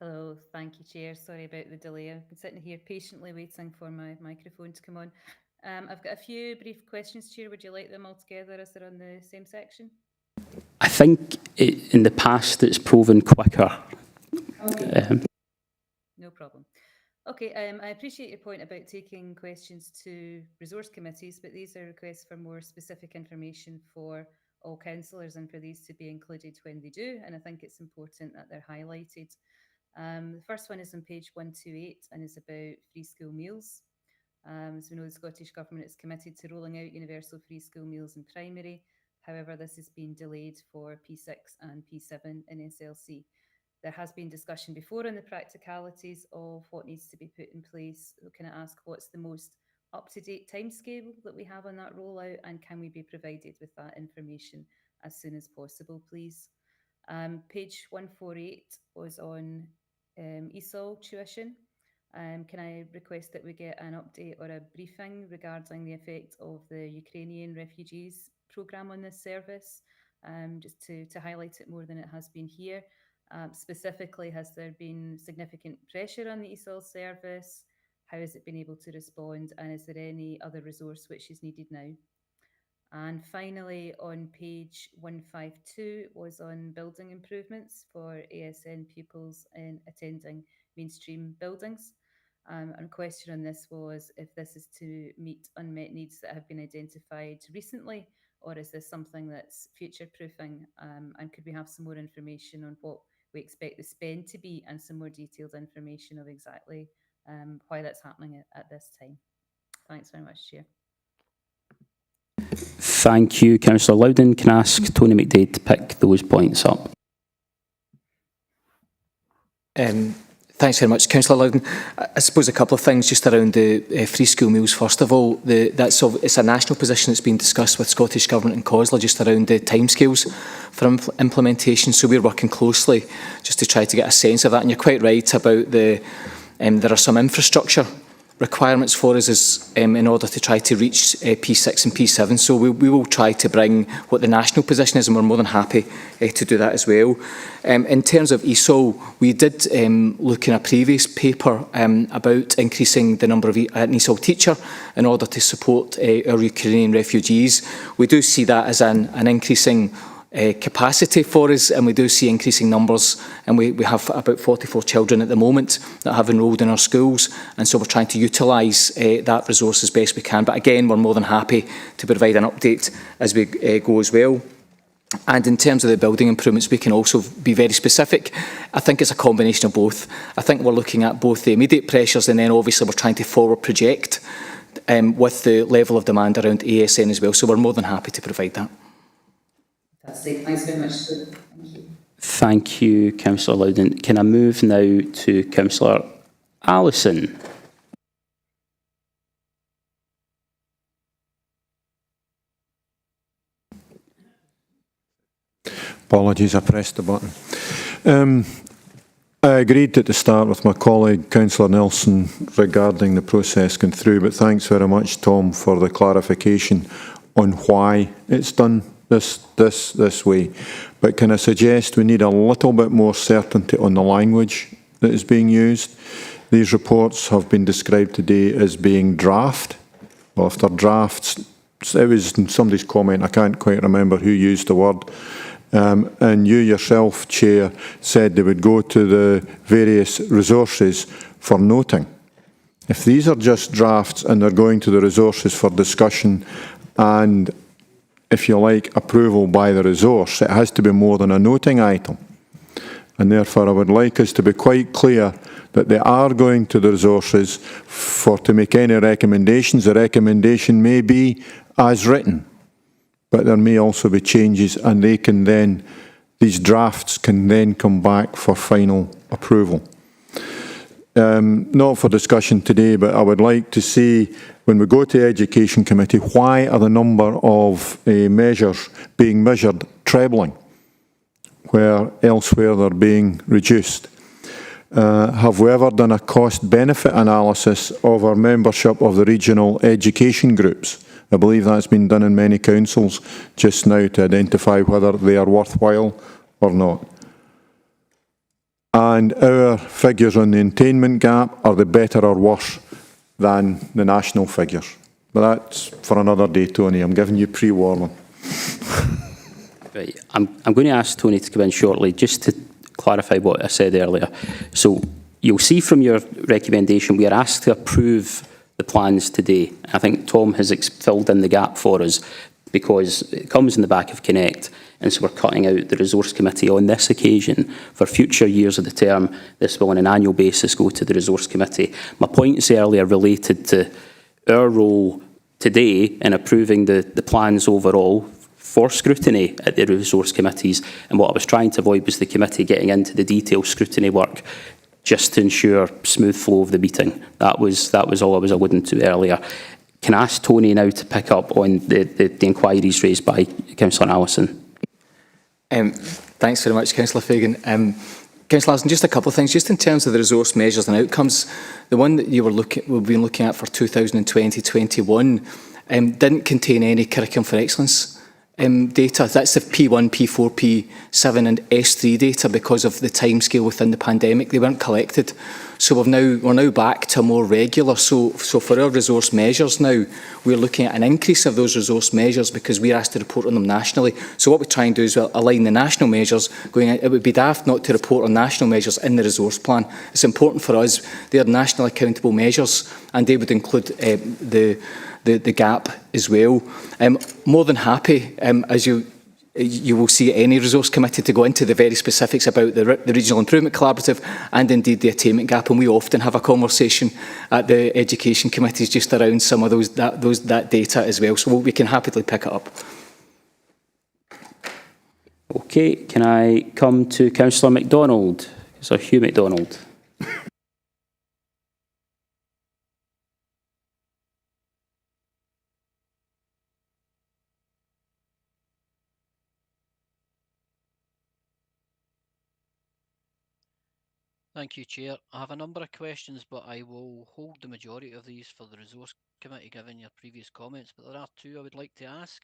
Hello, thank you, Chair. Sorry about the delay. I've been sitting here patiently waiting for my microphone to come on. I've got a few brief questions, Chair. Would you like them all together as they're on the same section? I think in the past it's proven quicker. Okay. No problem. Okay, I appreciate your point about taking questions to resource committees, but these are requests for more specific information for all councillors and for these to be included when they do, and I think it's important that they're highlighted. The first one is on page 128 and is about free school meals. As we know, the Scottish Government is committed to rolling out universal free school meals in primary. However, this has been delayed for P6 and P7 in SLC. There has been discussion before on the practicalities of what needs to be put in place. So can I ask what's the most up-to-date timescale that we have on that rollout, and can we be provided with that information as soon as possible, please? Page 148 was on ESOL tuition. Can I request that we get an update or a briefing regarding the effect of the Ukrainian refugees programme on this service, just to highlight it more than it has been here? Specifically, has there been significant pressure on the ESOL service? How has it been able to respond? And is there any other resource which is needed now? And finally, on page 152 was on building improvements for ASN pupils in attending mainstream buildings. And a question on this was if this is to meet unmet needs that have been identified recently, or is this something that's future-proofing? And could we have some more information on what we expect the spend to be and some more detailed information of exactly why that's happening at this time? Thanks very much, Chair. Thank you, Councillor Loudon. Can I ask Tony McDade to pick those points up? Thanks very much, Councillor Loudon. I suppose a couple of things just around the free school meals. First of all, it's a national position that's been discussed with Scottish Government and COSLA just around the timescales for implementation. So we're working closely just to try to get a sense of that. And you're quite right about there are some infrastructure requirements for us in order to try to reach P6 and P7. So we will try to bring what the national position is, and we're more than happy to do that as well. In terms of ESOL, we did look in a previous paper about increasing the number of an ESOL teacher in order to support our Ukrainian refugees. We do see that as an increasing capacity for us, and we do see increasing numbers, and we have about 44 children at the moment that have enrolled in our schools, and so we're trying to utilise that resource as best we can. But again, we're more than happy to provide an update as we go as well. And in terms of the building improvements, we can also be very specific. I think it's a combination of both. I think we're looking at both the immediate pressures, and then obviously we're trying to forward project with the level of demand around ASN as well. So we're more than happy to provide that. Fantastic. Thanks very much. Thank you. Thank you, Councillor Loudon. Can I move now to Councillor Allison? Apologies, I pressed the button. I agreed at the start with my colleague, Councillor Nelson, regarding the process going through, but thanks very much, Tom, for the clarification on why it's done this way. But can I suggest we need a little bit more certainty on the language that is being used? these reports have been described today as being draft. Well, if they're drafts, it was in somebody's comment, I can't quite remember who used the word, and you yourself, Chair, said they would go to the various resources for noting. If these are just drafts and they're going to the resources for discussion and, if you like, approval by the resource, it has to be more than a noting item. And therefore I would like us to be quite clear that they are going to the resources to make any recommendations. The recommendation may be as written, but there may also be changes, and they can then, these drafts can then come back for final approval. Not for discussion today, but I would like to see, when we go to Education Committee, why are the number of measures being measured trebling, where elsewhere they're being reduced? Have we ever done a cost-benefit analysis of our membership of the regional education groups? I believe that's been done in many councils just now to identify whether they are worthwhile or not. And our figures on the attainment gap, are they better or worse than the national figures? But that's for another day, Tony. I'm giving you pre-warning. Right. I'm going to ask Tony to come in shortly just to clarify what I said earlier. So you'll see from your recommendation we are asked to approve the plans today. I think Tom has filled in the gap for us because it comes in the back of Connect, and so we're cutting out the Resource Committee on this occasion. For future years of the term, this will on an annual basis go to the Resource Committee. My points earlier related to our role today in approving the plans overall for scrutiny at the Resource Committees, and what I was trying to avoid was the committee getting into the detailed scrutiny work just to ensure smooth flow of the meeting. That was all I was alluding to earlier. Can I ask Tony now to pick up on the inquiries raised by Councillor Allison? Thanks very much, Councillor Fagan. Councillor Allison, just a couple of things. Just in terms of the resource measures and outcomes, the one that we've been looking at for 2020-21 didn't contain any curriculum for excellence data. That's the P1, P4, P7 and S3 data because of the timescale within the pandemic. They weren't collected. So we're now back to a more regular. So for our resource measures now, we're looking at an increase of those resource measures because we're asked to report on them nationally. So what we try and do is we'll align the national measures going out. It would be daft not to report on national measures in the resource plan. It's important for us. They are national accountable measures and they would include the gap as well. More than happy, as you will see any resource committee, to go into the very specifics about the Regional Improvement Collaborative and indeed the attainment gap, and we often have a conversation at the education committees just around some of that data as well, so we can happily pick it up. Okay, can I come to Councillor MacDonald? So Hugh MacDonald. Thank you, Chair. I have a number of questions, but I will hold the majority of these for the Resource Committee, given your previous comments. But there are two I would like to ask.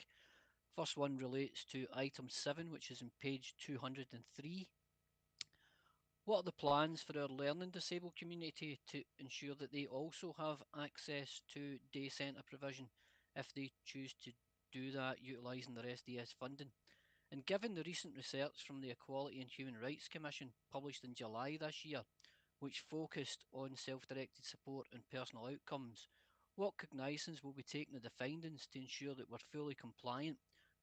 First one relates to item 7, which is on page 203. What are the plans for our learning disabled community to ensure that they also have access to day centre provision if they choose to do that utilising their SDS funding? And given the recent research from the Equality and Human Rights Commission published in July this year, which focused on self-directed support and personal outcomes, what cognisance will be taken of the findings to ensure that we're fully compliant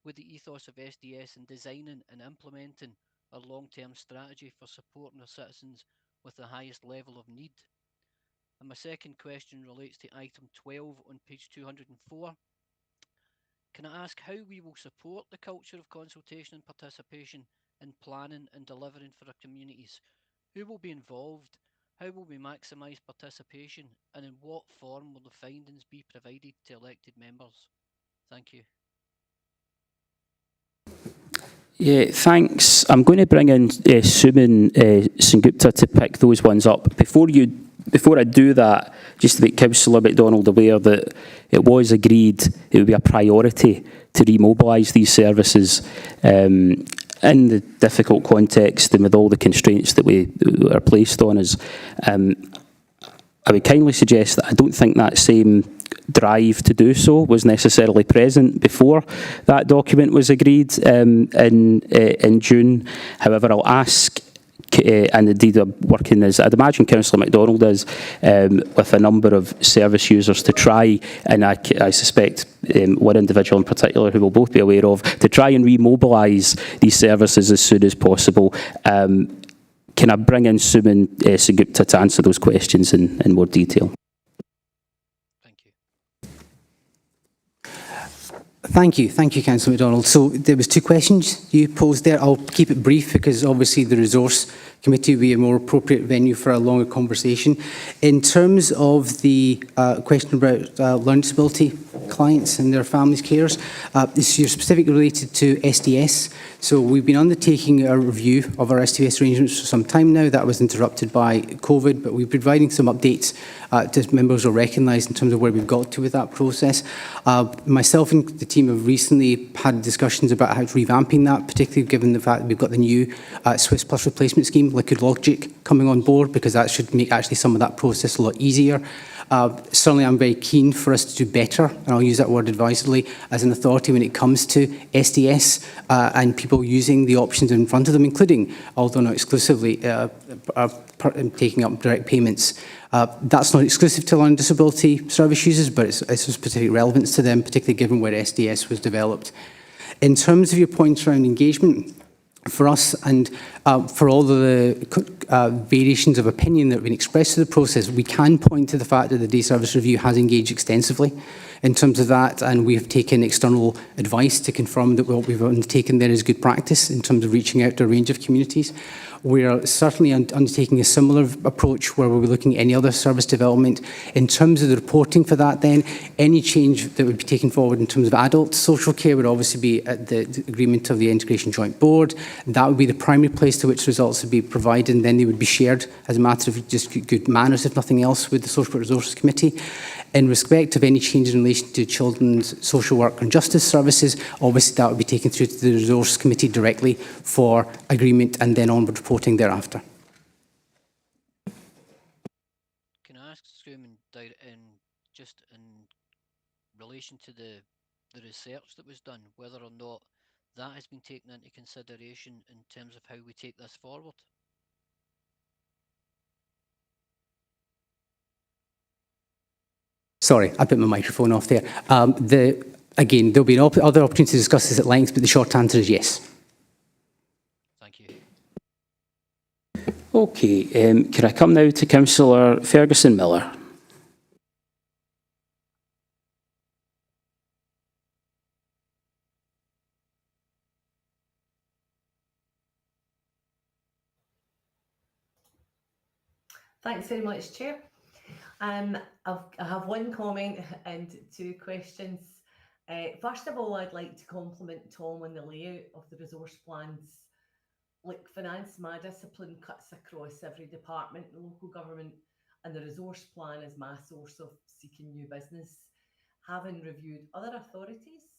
with the ethos of SDS in designing and implementing a long-term strategy for supporting our citizens with the highest level of need? And my second question relates to item 12 on page 204. Can I ask how we will support the culture of consultation and participation in planning and delivering for our communities? Who will be involved? How will we maximise participation? And in what form will the findings be provided to elected members? Thank you. Yeah, thanks. I'm going to bring in Suman Sengupta to pick those ones up. Before I do that, just to make Councillor MacDonald aware that it was agreed it would be a priority to remobilise these services in the difficult context and with all the constraints that are placed on us. I would kindly suggest that I don't think that same drive to do so was necessarily present before that document was agreed in June. However, I'll ask, and indeed I'm working as I'd imagine Councillor MacDonald is, with a number of service users to try, and I suspect one individual in particular who we'll both be aware of, to try and remobilise these services as soon as possible. Can I bring in Suman Sengupta to answer those questions in more detail? Thank you, Councillor MacDonald. So there was two questions you posed there. I'll keep it brief because obviously the Resource Committee will be a more appropriate venue for a longer conversation. In terms of the question about learning disability clients and their families' carers, this is specifically related to SDS. So we've been undertaking a review of our SDS arrangements for some time now. That was interrupted by COVID, but we're providing some updates to members will recognise in terms of where we've got to with that process. Myself and the team have recently had discussions about how to revamping that, particularly given the fact that we've got the new Swiss Plus replacement scheme, Liquid Logic, coming on board, because that should make actually some of that process a lot easier. Certainly I'm very keen for us to do better, and I'll use that word advisedly, as an authority when it comes to SDS and people using the options in front of them, including, although not exclusively, taking up direct payments. That's not exclusive to learning disability service users, but it's of specific relevance to them, particularly given where SDS was developed. In terms of your points around engagement, for us and for all the variations of opinion that have been expressed through the process, we can point to the fact that the Day Service Review has engaged extensively in terms of that, and we have taken external advice to confirm that what we've undertaken there is good practice in terms of reaching out to a range of communities. We are certainly undertaking a similar approach where we'll be looking at any other service development. In terms of the reporting for that then, any change that would be taken forward in terms of adult social care would obviously be at the agreement of the Integration Joint Board. That would be the primary place to which results would be provided, and then they would be shared as a matter of just good manners, if nothing else, with the Social Resources Committee. In respect of any changes in relation to children's social work and justice services, obviously that would be taken through to the Resource Committee directly for agreement and then onward reporting thereafter. Can I ask Scrutiny just in relation to the research that was done, whether or not that has been taken into consideration in terms of how we take this forward? Sorry, I put my microphone off there. Again, there'll be other opportunities to discuss this at length, but the short answer is yes. Thank you. Okay, can I come now to Councillor Ferguson-Miller? Thanks very much, Chair. I have one comment and two questions. First of all, I'd like to compliment Tom on the layout of the resource plans. Like finance, my discipline cuts across every department in local government, and the resource plan is my source of seeking new business. Having reviewed other authorities,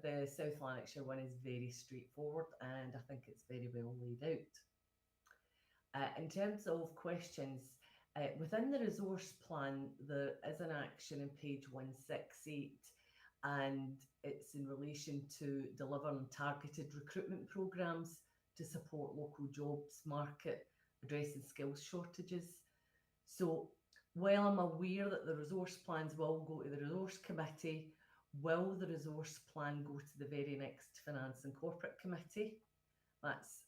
the South Lanarkshire one is very straightforward, and I think it's very well laid out. In terms of questions, within the resource plan, there is an action on page 168, and it's in relation to delivering targeted recruitment programmes to support local jobs market, addressing skills shortages. So while I'm aware that the resource plans will go to the Resource Committee, will the resource plan go to the very next Finance and Corporate Committee? That's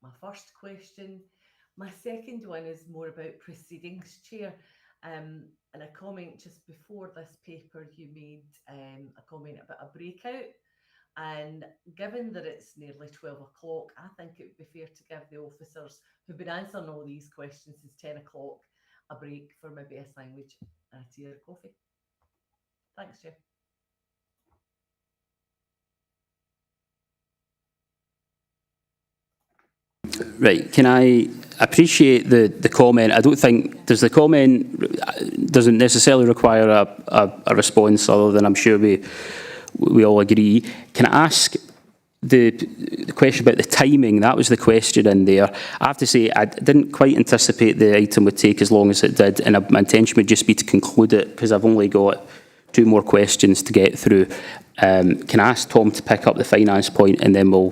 my first question. My second one is more about proceedings, Chair. And a comment just before this paper, you made a comment about a breakout. And given that it's nearly 12 o'clock, I think it would be fair to give the officers who've been answering all these questions since 10 o'clock a break for maybe a sandwich and a tea or coffee. Thanks, Chair. Right, can I appreciate the comment? I don't think, does the comment doesn't necessarily require a response other than I'm sure we all agree. Can I ask the question about the timing, that was the question in there. I have to say, I didn't quite anticipate the item would take as long as it did, and my intention would just be to conclude it, because I've only got 2 more questions to get through. Can I ask Tom to pick up the finance point, and then we'll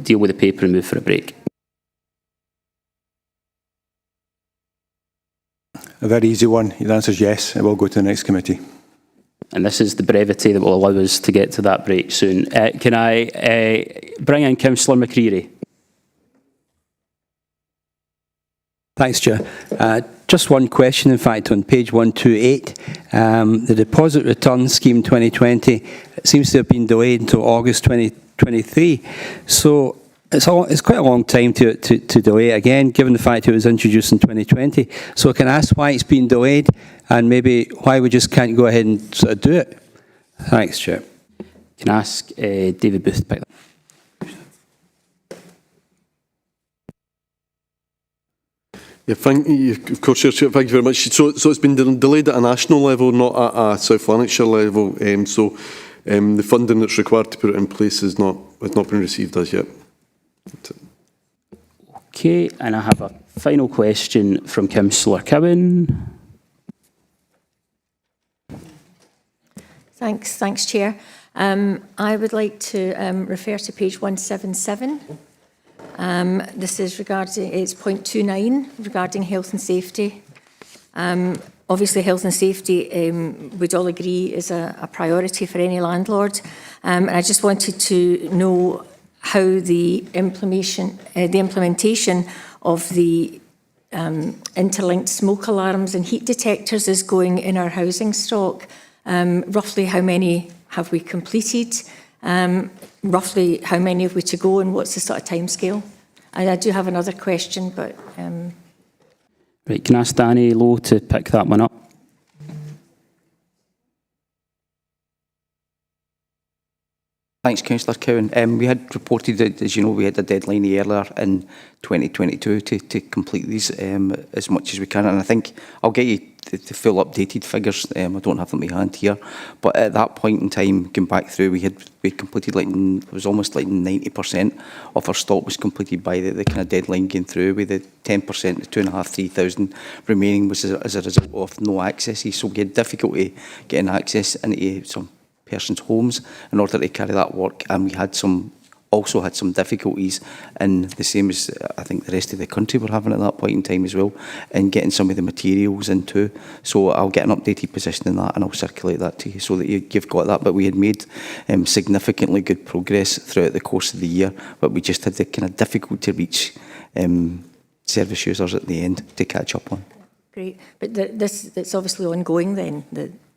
deal with the paper and move for a break? A very easy one. The answer is yes. It will go to the next committee. And this is the brevity that will allow us to get to that break soon. Can I bring in Councillor McCreary? Thanks, Chair. Just one question, in fact, on page 128. The Deposit Return Scheme 2020 seems to have been delayed until August 2023. So it's quite a long time to delay it again, given the fact it was introduced in 2020. So can I ask why it's been delayed, and maybe why we just can't go ahead and sort of do it? Thanks, Chair. Can I ask David Booth to pick that? Yeah, thank you, of course, Chair. Thank you very much. So it's been delayed at a national level, not at a South Lanarkshire level. The funding that's required to put it in place has not been received as yet. Okay, and I have a final question from Councillor Cowan. Thanks, Chair. I would like to refer to page 177. This is regarding, it's point 29, regarding health and safety. Obviously, health and safety, we'd all agree, is a priority for any landlord. And I just wanted to know how the implementation of the interlinked smoke alarms and heat detectors is going in our housing stock. Roughly how many have we completed? Roughly how many have we to go, and what's the sort of timescale? And I do have another question, but... Right, can I ask Danny Lowe to pick that one up? Thanks, Councillor Cowan. We had reported that, as you know, we had a deadline earlier in 2022 to complete these as much as we can. And I think I'll get you the full updated figures. I don't have them in my hand here. But at that point in time, going back through, we completed it was almost like 90% of our stock was completed by the kind of deadline going through, with the 10%, the 2,500-3,000 remaining was as a result of no accesses. So we had difficulty getting access into some person's homes in order to carry that work, and we also had some difficulties, and the same as I think the rest of the country were having at that point in time as well, in getting some of the materials into. So I'll get an updated position in that, and I'll circulate that to you so that you've got that. But we had made significantly good progress throughout the course of the year, but we just had the kind of difficult to reach service users at the end to catch up on. Great, but it's obviously ongoing then.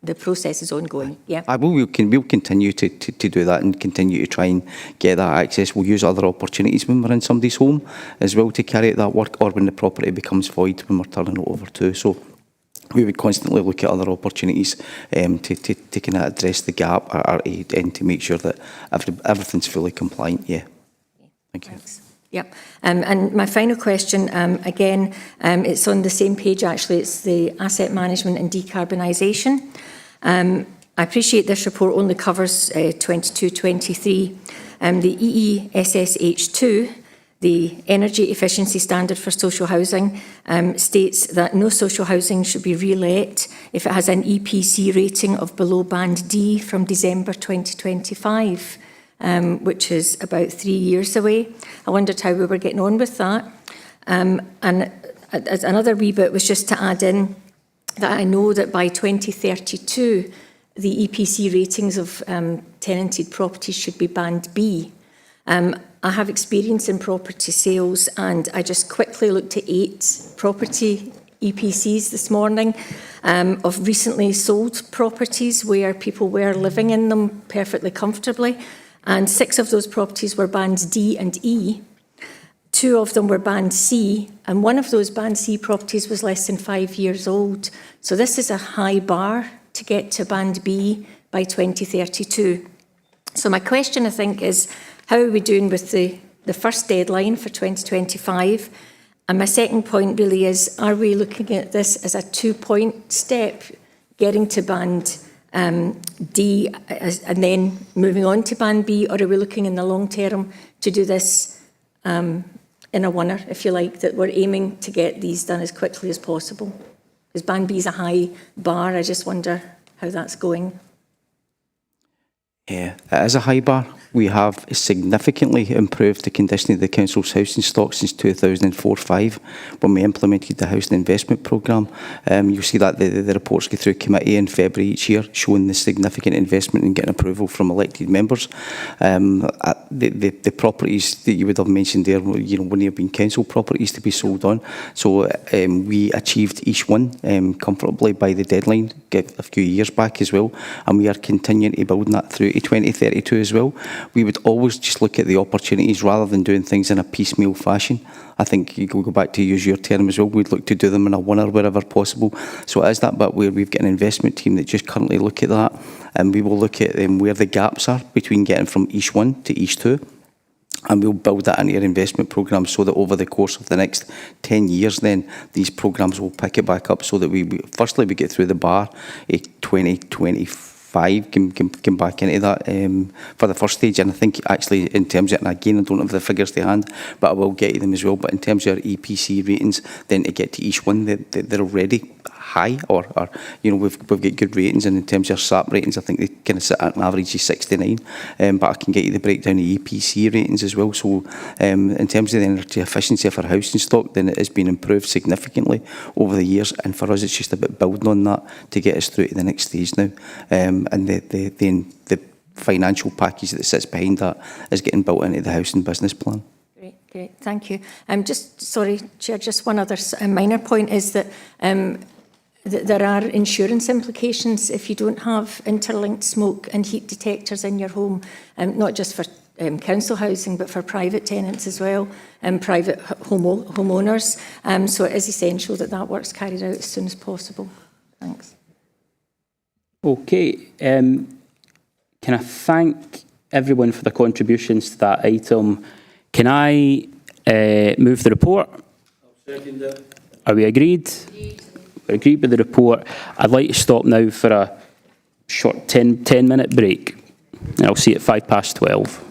The process is ongoing, yeah? We'll continue to do that and continue to try and get that access. We'll use other opportunities when we're in somebody's home as well to carry out that work, or when the property becomes void when we're turning it over to. So we would constantly look at other opportunities to kind of address the gap and to make sure that everything's fully compliant, yeah. Thank you. Thanks. Yep. And my final question, again, it's on the same page actually, it's the asset management and decarbonisation. I appreciate this report only covers 22-23. The EESSH2, the Energy Efficiency Standard for Social Housing, states that no social housing should be re-let if it has an EPC rating of below band D from December 2025. Which is about 3 years away. I wondered how we were getting on with that. And as another wee bit was just to add in that I know that by 2032, the EPC ratings of tenanted properties should be band B. I have experience in property sales, and I just quickly looked at 8 property EPCs this morning of recently sold properties where people were living in them perfectly comfortably. And 6 of those properties were bands D and E. 2 of them were band C, and 1 of those band C properties was less than 5 years old. So this is a high bar to get to band B by 2032. So my question, I think, is how are we doing with the first deadline for 2025? And my second point really is, are we looking at this as a 2-point step, getting to band D, and then moving on to Band B, or are we looking in the long term to do this in a winner, if you like, that we're aiming to get these done as quickly as possible? Because Band B is a high bar. I just wonder how that's going. Yeah, it is a high bar. We have significantly improved the condition of the council's housing stock since 2004-05 when we implemented the housing investment programme. You'll see that the reports go through committee in February each year showing the significant investment in getting approval from elected members. The properties that you would have mentioned there, wouldn't have been council properties to be sold on. So we achieved each one comfortably by the deadline a few years back as well, and we are continuing to build that through to 2032 as well. We would always just look at the opportunities rather than doing things in a piecemeal fashion. I think you go back to use your term as well, we'd look to do them in a winner wherever possible. So it is that bit where we've got an investment team that just currently look at that, and we will look at where the gaps are between getting from East 1 to East 2. And we'll build that into our investment programme so that over the course of the next 10 years then, these programmes will pick it back up so that we firstly we get through the bar at 2025. Can back into that for the first stage, and I think actually in terms of, and again I don't have the figures to hand, but I will get you them as well, but in terms of our EPC ratings, then to get to each one, they're already high, or we've got good ratings, and in terms of our SAP ratings, I think they kind of sit at an average of 69, but I can get you the breakdown of EPC ratings as well. So in terms of the energy efficiency of our housing stock, then it has been improved significantly over the years, and for us it's just about building on that to get us through to the next stage now, and the financial package that sits behind that is getting built into the housing business plan. Great, thank you. Sorry, Chair, just one other minor point is that there are insurance implications if you don't have interlinked smoke and heat detectors in your home, not just for council housing, but for private tenants as well, and private homeowners. So it is essential that that work's carried out as soon as possible. Thanks. Okay. Can I thank everyone for their contributions to that item? Can I move the report? I'll second it. Are we agreed? We're agreed with the report. I'd like to stop now for a short 10-minute break. And I'll see you at 12:05.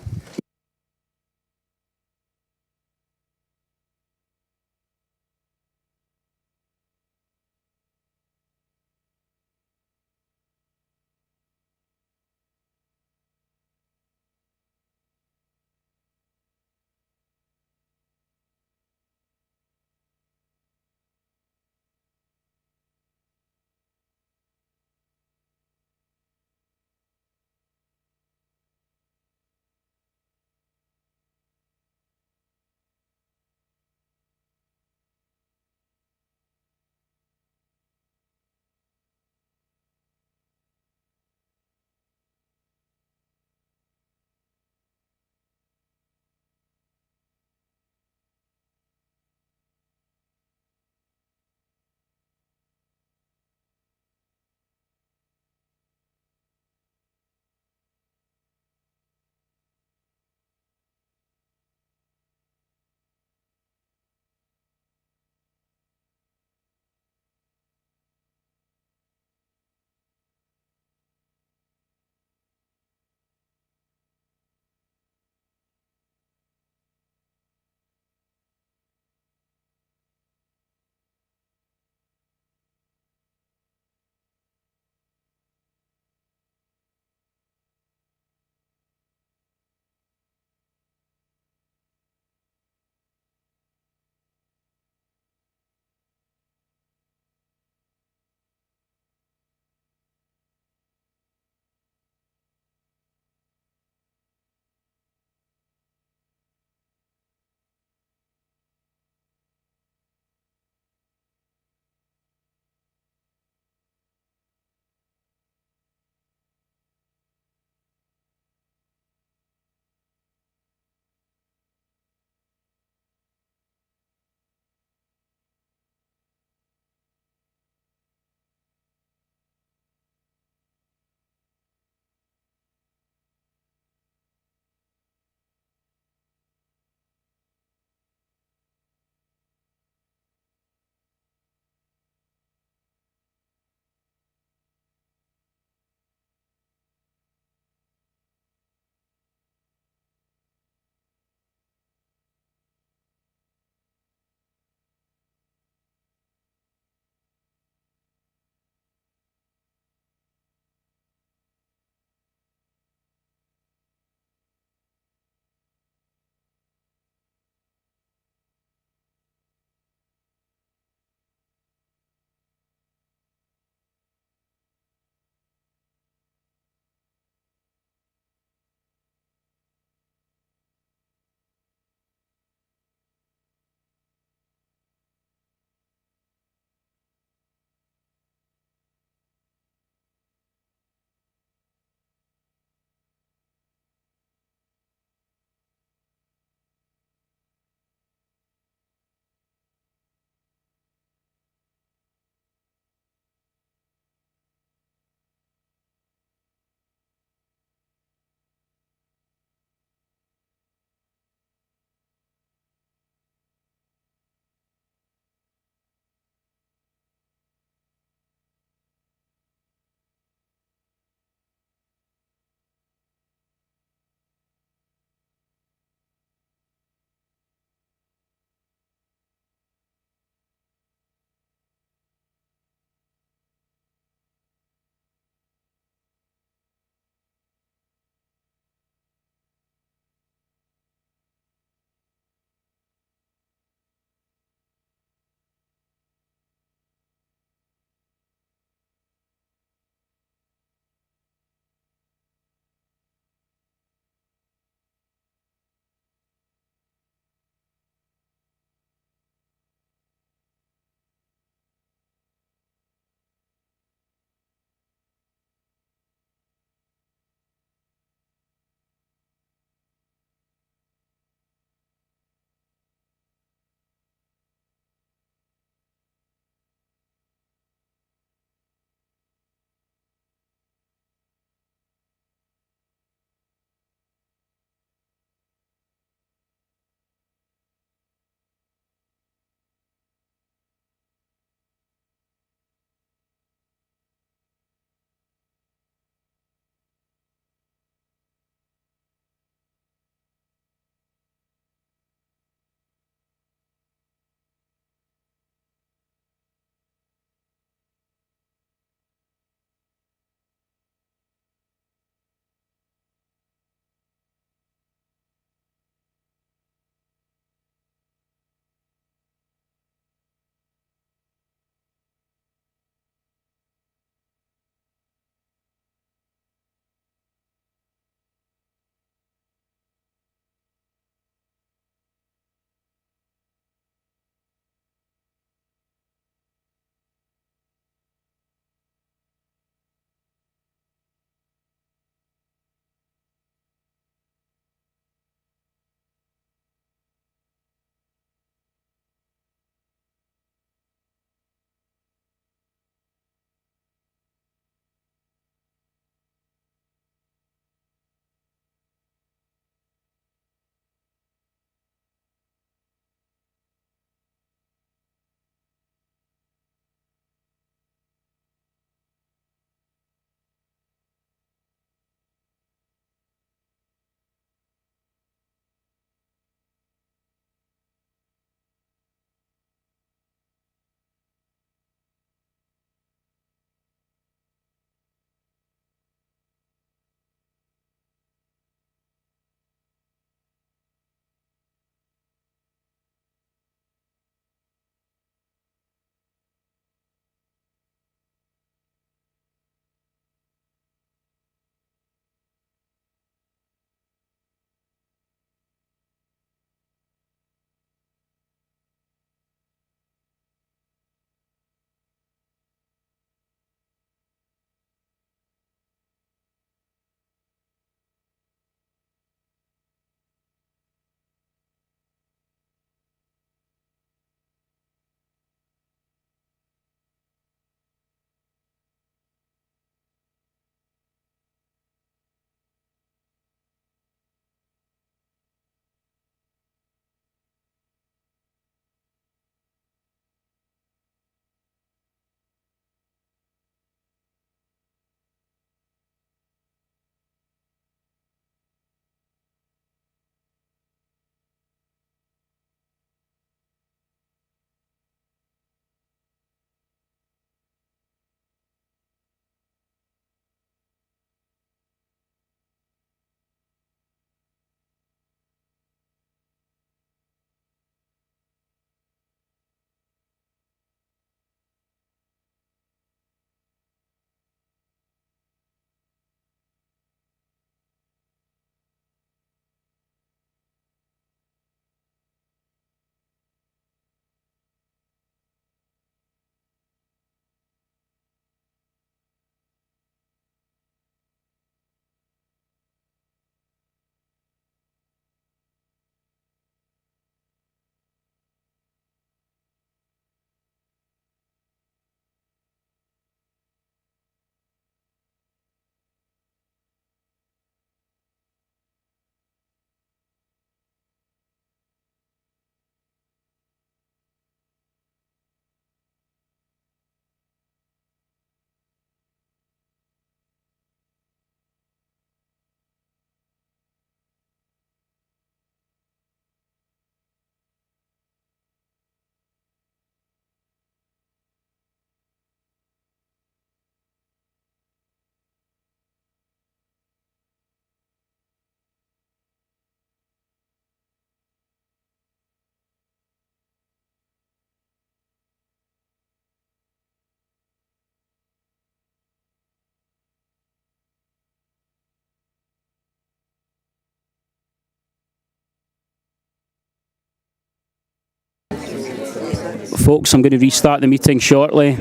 Folks, I'm going to restart the meeting shortly.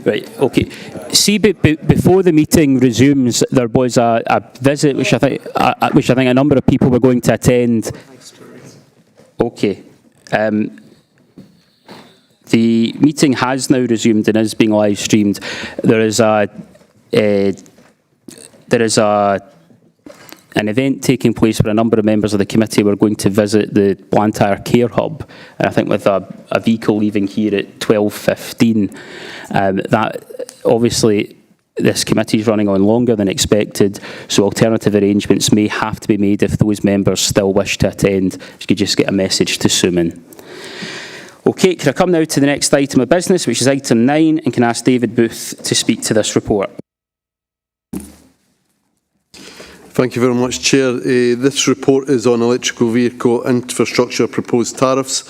Right, okay. See, before the meeting resumes, there was a visit which I think a number of people were going to attend. Okay. The meeting has now resumed and is being live streamed. There is an event taking place where a number of members of the committee were going to visit the Blantyre Care Hub, and I think with a vehicle leaving here at 12:15. That obviously this committee is running on longer than expected, so alternative arrangements may have to be made if those members still wish to attend. If you could just get a message to Suman. Okay, can I come now to the next item of business, which is item 9, and can I ask David Booth to speak to this report? Thank you very much, Chair. This report is on electrical vehicle infrastructure proposed tariffs,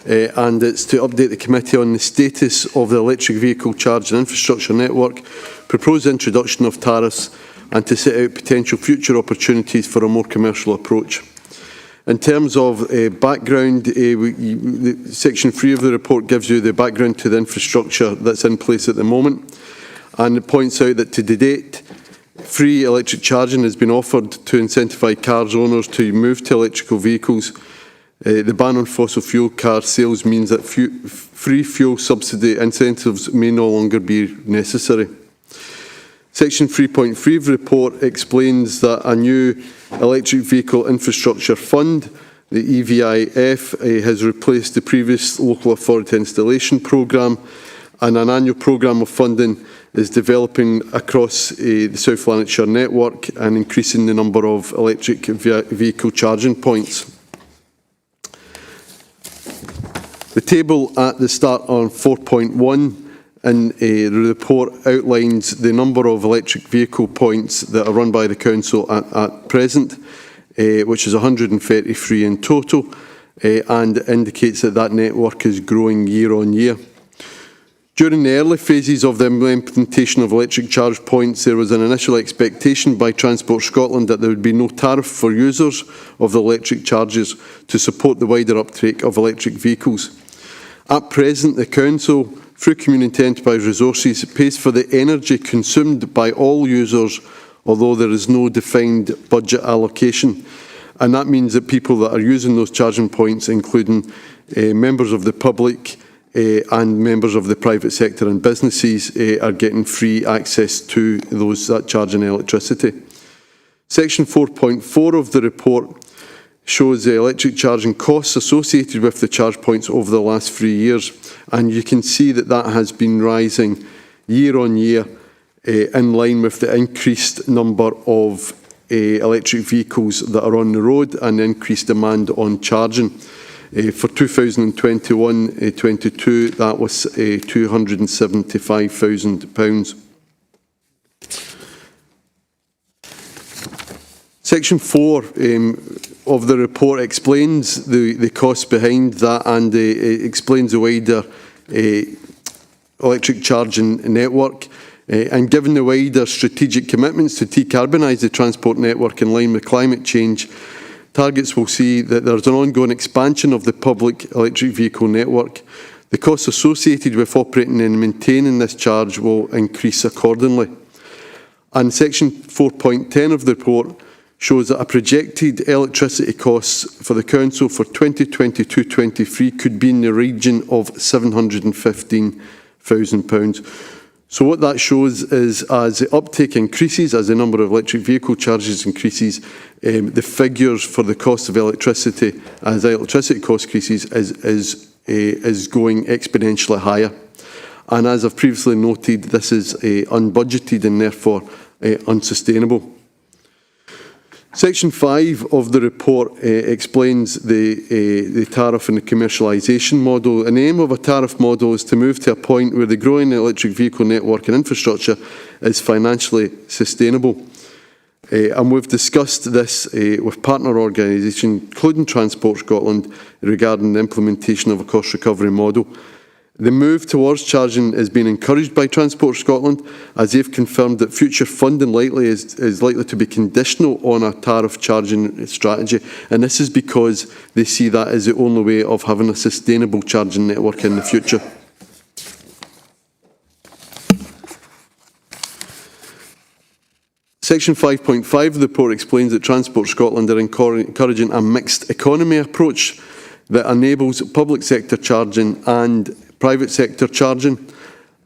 and it's to update the committee on the status of the electric vehicle charging infrastructure network, proposed introduction of tariffs, and to set out potential future opportunities for a more commercial approach. In terms of background, Section 3 of the report gives you the background to the infrastructure that's in place at the moment, and it points out that to date, free electric charging has been offered to incentivise cars owners to move to electrical vehicles. The ban on fossil fuel car sales means that free fuel subsidy incentives may no longer be necessary. Section 3.3 of the report explains that a new electric vehicle infrastructure fund, the EVIF, has replaced the previous local authority installation programme, and an annual programme of funding is developing across the South Lanarkshire network and increasing the number of electric vehicle charging points. The table at the start on 4.1 in the report outlines the number of electric vehicle points that are run by the council at present, which is 133 in total, and indicates that that network is growing year on year. During the early phases of the implementation of electric charge points, there was an initial expectation by Transport Scotland that there would be no tariff for users of the electric charges to support the wider uptake of electric vehicles. At present, the Council, through Community Enterprise Resources, pays for the energy consumed by all users, although there is no defined budget allocation. And that means that people that are using those charging points, including members of the public, and members of the private sector and businesses are getting free access to that charging electricity. Section 4.4 of the report shows the electric charging costs associated with the charge points over the last 3 years, and you can see that that has been rising year on year in line with the increased number of electric vehicles that are on the road and increased demand on charging. For 2021-22, that was £275,000. Section 4 of the report explains the costs behind that, and it explains the wider electric charging network. And given the wider strategic commitments to decarbonise the transport network in line with climate change, targets will see that there's an ongoing expansion of the public electric vehicle network. The costs associated with operating and maintaining this charge will increase accordingly. And section 4.10 of the report shows that a projected electricity costs for the Council for 2022-23 could be in the region of £715,000. So what that shows is, as the uptake increases, as the number of electric vehicle charges increases, the figures for the cost of electricity, as the electricity cost increases, is going exponentially higher. And as I've previously noted, this is unbudgeted and therefore unsustainable. Section 5 of the report explains the tariff and the commercialisation model. And the aim of a tariff model is to move to a point where the growing electric vehicle network and infrastructure is financially sustainable. And we've discussed this with partner organisations, including Transport Scotland, regarding the implementation of a cost recovery model. The move towards charging is being encouraged by Transport Scotland, as they've confirmed that future funding is likely to be conditional on a tariff charging strategy, and this is because they see that as the only way of having a sustainable charging network in the future. Section 5.5 of the report explains that Transport Scotland are encouraging a mixed economy approach that enables public sector charging and private sector charging,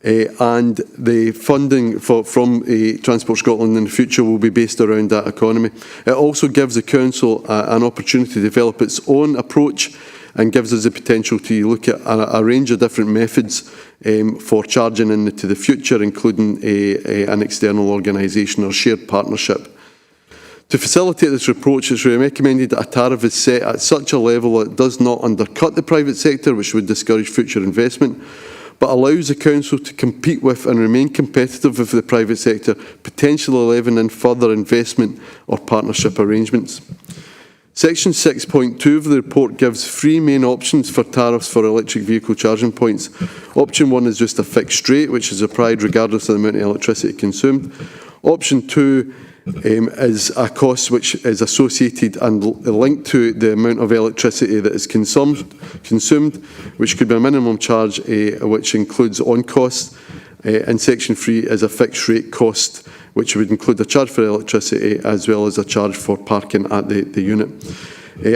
and the funding from Transport Scotland in the future will be based around that economy. It also gives the Council an opportunity to develop its own approach and gives us the potential to look at a range of different methods for charging into the future, including an external organisation or shared partnership. To facilitate this approach, it's recommended that a tariff is set at such a level that it does not undercut the private sector, which would discourage future investment, but allows the Council to compete with and remain competitive with the private sector, potentially allowing in further investment or partnership arrangements. Section 6.2 of the report gives three main options for tariffs for electric vehicle charging points. Option 1 is just a fixed rate, which is applied regardless of the amount of electricity consumed. Option 2 is a cost which is associated and linked to the amount of electricity that is consumed, which could be a minimum charge which includes on costs. And Section 3 is a fixed rate cost, which would include a charge for electricity as well as a charge for parking at the unit.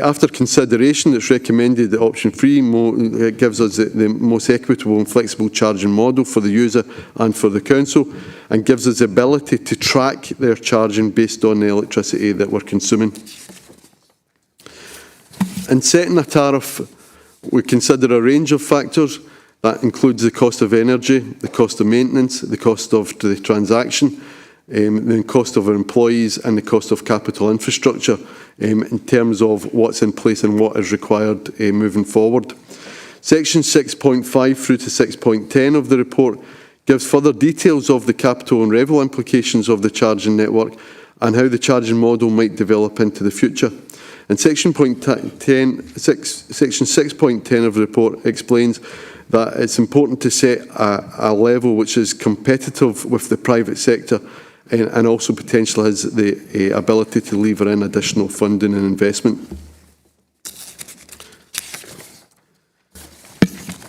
After consideration, it's recommended that option 3 gives us the most equitable and flexible charging model for the user and for the Council, and gives us the ability to track their charging based on the electricity that we're consuming. In setting a tariff, we consider a range of factors. That includes the cost of energy, the cost of maintenance, the cost of the transaction, the cost of our employees, and the cost of capital infrastructure in terms of what's in place and what is required moving forward. Section 6.5 through to 6.10 of the report gives further details of the capital and revenue implications of the charging network and how the charging model might develop into the future. And Section 6.10 of the report explains that it's important to set a level which is competitive with the private sector and also potentially has the ability to lever in additional funding and investment.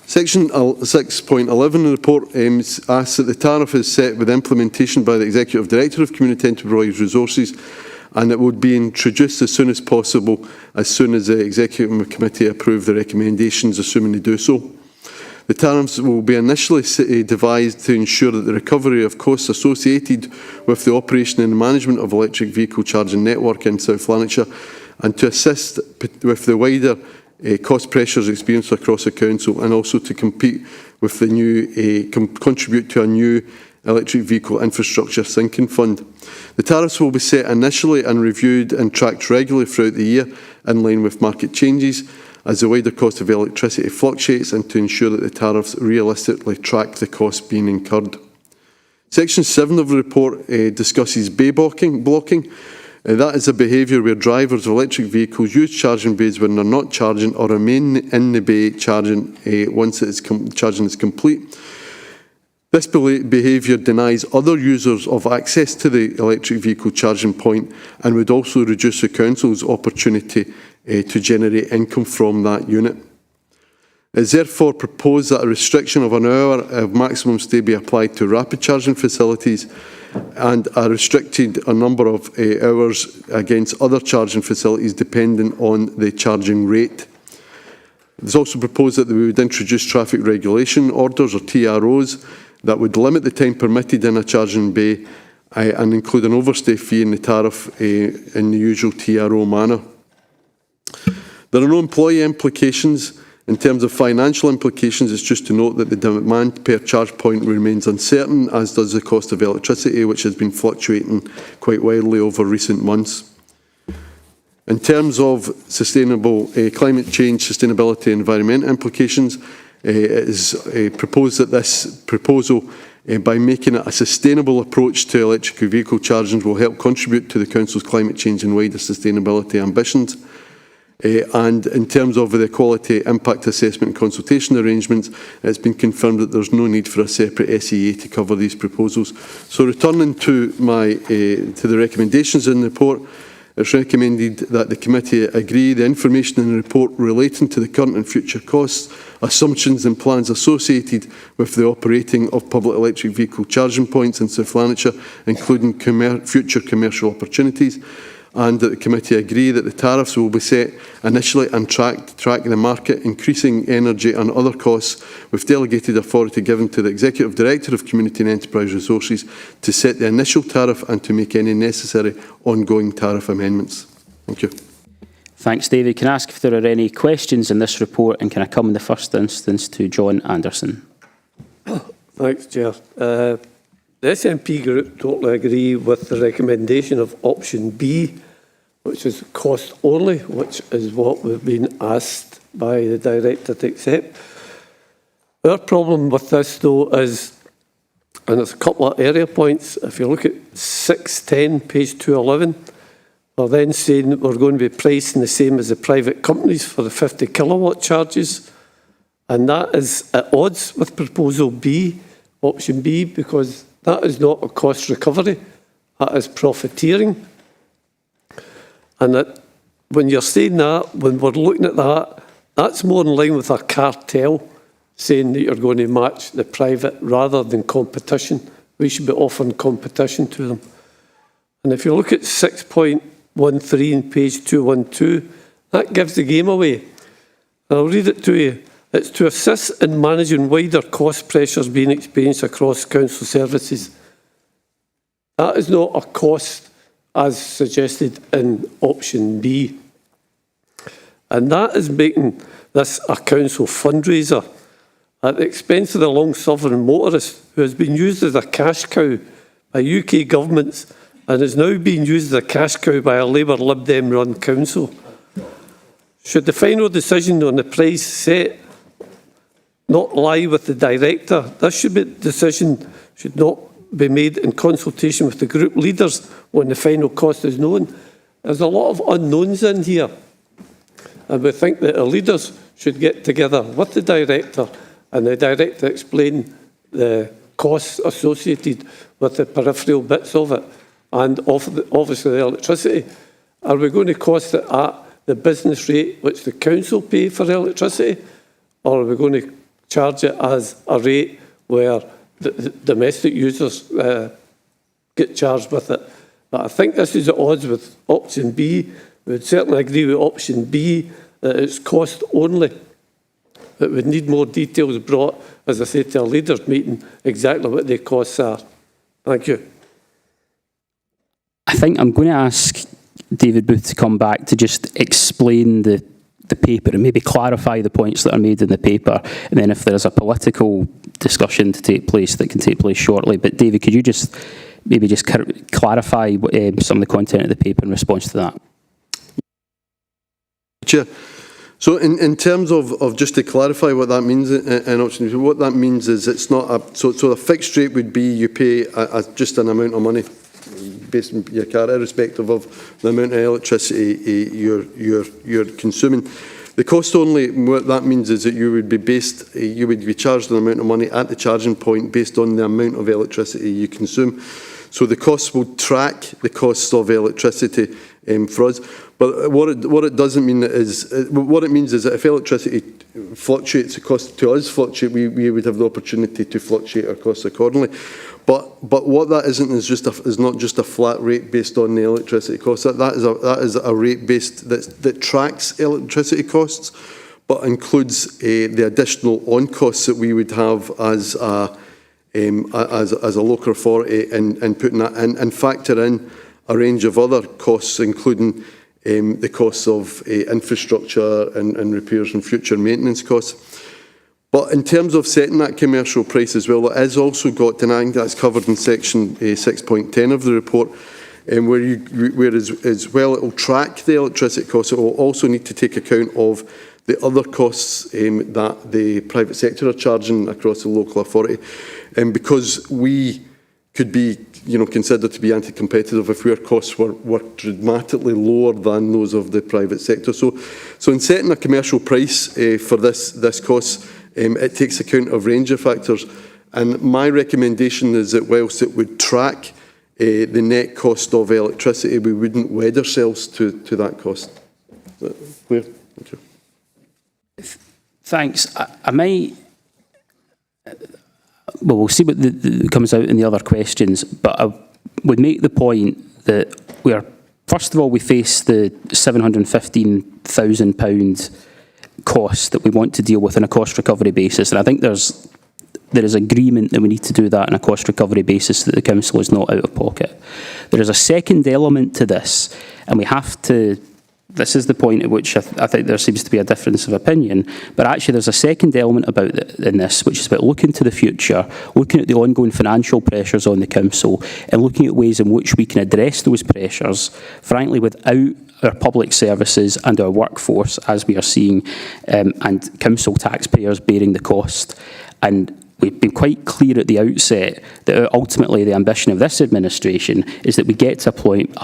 Section 6.11 of the report asks that the tariff is set with implementation by the Executive Director of Community Enterprise Resources, and it would be introduced as soon as possible, as soon as the Executive Committee approve the recommendations, assuming they do so. The tariffs will be initially devised to ensure that the recovery of costs associated with the operation and management of electric vehicle charging network in South Lanarkshire, and to assist with the wider cost pressures experienced across the Council, and also to compete with the new, contribute to a new electric vehicle infrastructure sinking fund. The tariffs will be set initially and reviewed and tracked regularly throughout the year in line with market changes, as the wider cost of electricity fluctuates, and to ensure that the tariffs realistically track the costs being incurred. Section 7 of the report discusses bay blocking. That is a behaviour where drivers of electric vehicles use charging bays when they're not charging or remain in the bay charging once charging is complete. This behaviour denies other users of access to the electric vehicle charging point and would also reduce the council's opportunity to generate income from that unit. It is therefore proposed that a restriction of an hour of maximum stay be applied to rapid charging facilities and a restricted number of hours against other charging facilities depending on the charging rate. It is also proposed that we would introduce traffic regulation orders or TROs that would limit the time permitted in a charging bay and include an overstay fee in the tariff in the usual TRO manner. There are no employee implications. In terms of financial implications, it's just to note that the demand per charge point remains uncertain, as does the cost of electricity, which has been fluctuating quite wildly over recent months. In terms of sustainable climate change, sustainability and environmental implications, it is proposed that this proposal, by making it a sustainable approach to electric vehicle charging, will help contribute to the Council's climate change and wider sustainability ambitions. And in terms of the quality impact assessment and consultation arrangements, it's been confirmed that there's no need for a separate SEA to cover these proposals. So returning to the recommendations in the report, it's recommended that the committee agree the information in the report relating to the current and future costs, assumptions and plans associated with the operating of public electric vehicle charging points in South Lanarkshire, including future commercial opportunities, and that the committee agree that the tariffs will be set initially and track the market, increasing energy and other costs, with delegated authority given to the Executive Director of Community and Enterprise Resources to set the initial tariff and to make any necessary ongoing tariff amendments. Thank you. Thanks, David. Can I ask if there are any questions in this report, and can I come in the first instance to John Anderson? Thanks, Chair. The SNP group totally agree with the recommendation of option B, which is cost only, which is what we've been asked by the Director to accept. Our problem with this, though, is, and there's a couple of area points. If you look at 610, page 211, we're then saying that we're going to be pricing the same as the private companies for the 50 kilowatt charges. And that is at odds with proposal B, option B, because that is not a cost recovery, that is profiteering. And that when you're saying that, when we're looking at that, that's more in line with a cartel, saying that you're going to match the private rather than competition. We should be offering competition to them. And if you look at 6.13 in page 212, that gives the game away. And I'll read it to you. It's to assist in managing wider cost pressures being experienced across council services. That is not a cost as suggested in option B. And that is making this a council fundraiser at the expense of the long-suffering motorist, who has been used as a cash cow by UK governments and is now being used as a cash cow by a Labour Lib Dem run council. Should the final decision on the price set not lie with the Director, this decision should not be made in consultation with the group leaders when the final cost is known. There's a lot of unknowns in here, and we think that the leaders should get together with the Director and the Director explain the costs associated with the peripheral bits of it, and obviously the electricity. Are we going to cost it at the business rate which the council pay for electricity, or are we going to charge it as a rate where the domestic users get charged with it? But I think this is at odds with option B. We would certainly agree with option B that it's cost only. But we need more details brought, as I said, to a leaders' meeting, exactly what the costs are. Thank you. I think I'm going to ask David Booth to come back to just explain the paper and maybe clarify the points that are made in the paper. And then if there's a political discussion to take place, that can take place shortly. But David, could you just maybe just clarify some of the content of the paper in response to that? Chair. So in terms of just to clarify what that means in option, what that means is it's not a, so a fixed rate would be you pay just an amount of money. based on your car, irrespective of the amount of electricity you're consuming. The cost only, what that means is that you would be charged an amount of money at the charging point based on the amount of electricity you consume. So the costs will track the costs of electricity for us. But what it doesn't mean is, what it means is that if electricity fluctuates, the cost to us fluctuate, we would have the opportunity to fluctuate our costs accordingly. But what that isn't is not just a flat rate based on the electricity costs. That is a rate based that tracks electricity costs, but includes the additional on costs that we would have as a local authority and putting that in and factor in a range of other costs, including the costs of infrastructure and repairs and future maintenance costs. But in terms of setting that commercial price as well, it is also got, and I think that's covered in section 6.10 of the report, where as well it will track the electricity costs. It will also need to take account of the other costs that the private sector are charging across the local authority, because we could be considered to be anti-competitive if our costs were dramatically lower than those of the private sector. So in setting a commercial price for this cost, it takes account of a range of factors. And my recommendation is that whilst it would track the net cost of electricity, we wouldn't wed ourselves to that cost. Is that clear? Thank you. Thanks. I might... Well, we'll see what comes out in the other questions, but I would make the point that first of all, we face the £715,000 cost that we want to deal with on a cost recovery basis, and I think there is agreement that we need to do that on a cost recovery basis, that the council is not out of pocket. There is a second element to this, and we have to... This is the point at which I think there seems to be a difference of opinion, but actually there's a second element in this, which is about looking to the future, looking at the ongoing financial pressures on the council, and looking at ways in which we can address those pressures, frankly, without our public services and our workforce, as we are seeing, and council taxpayers bearing the cost. And we've been quite clear at the outset that ultimately the ambition of this administration is that we get to a point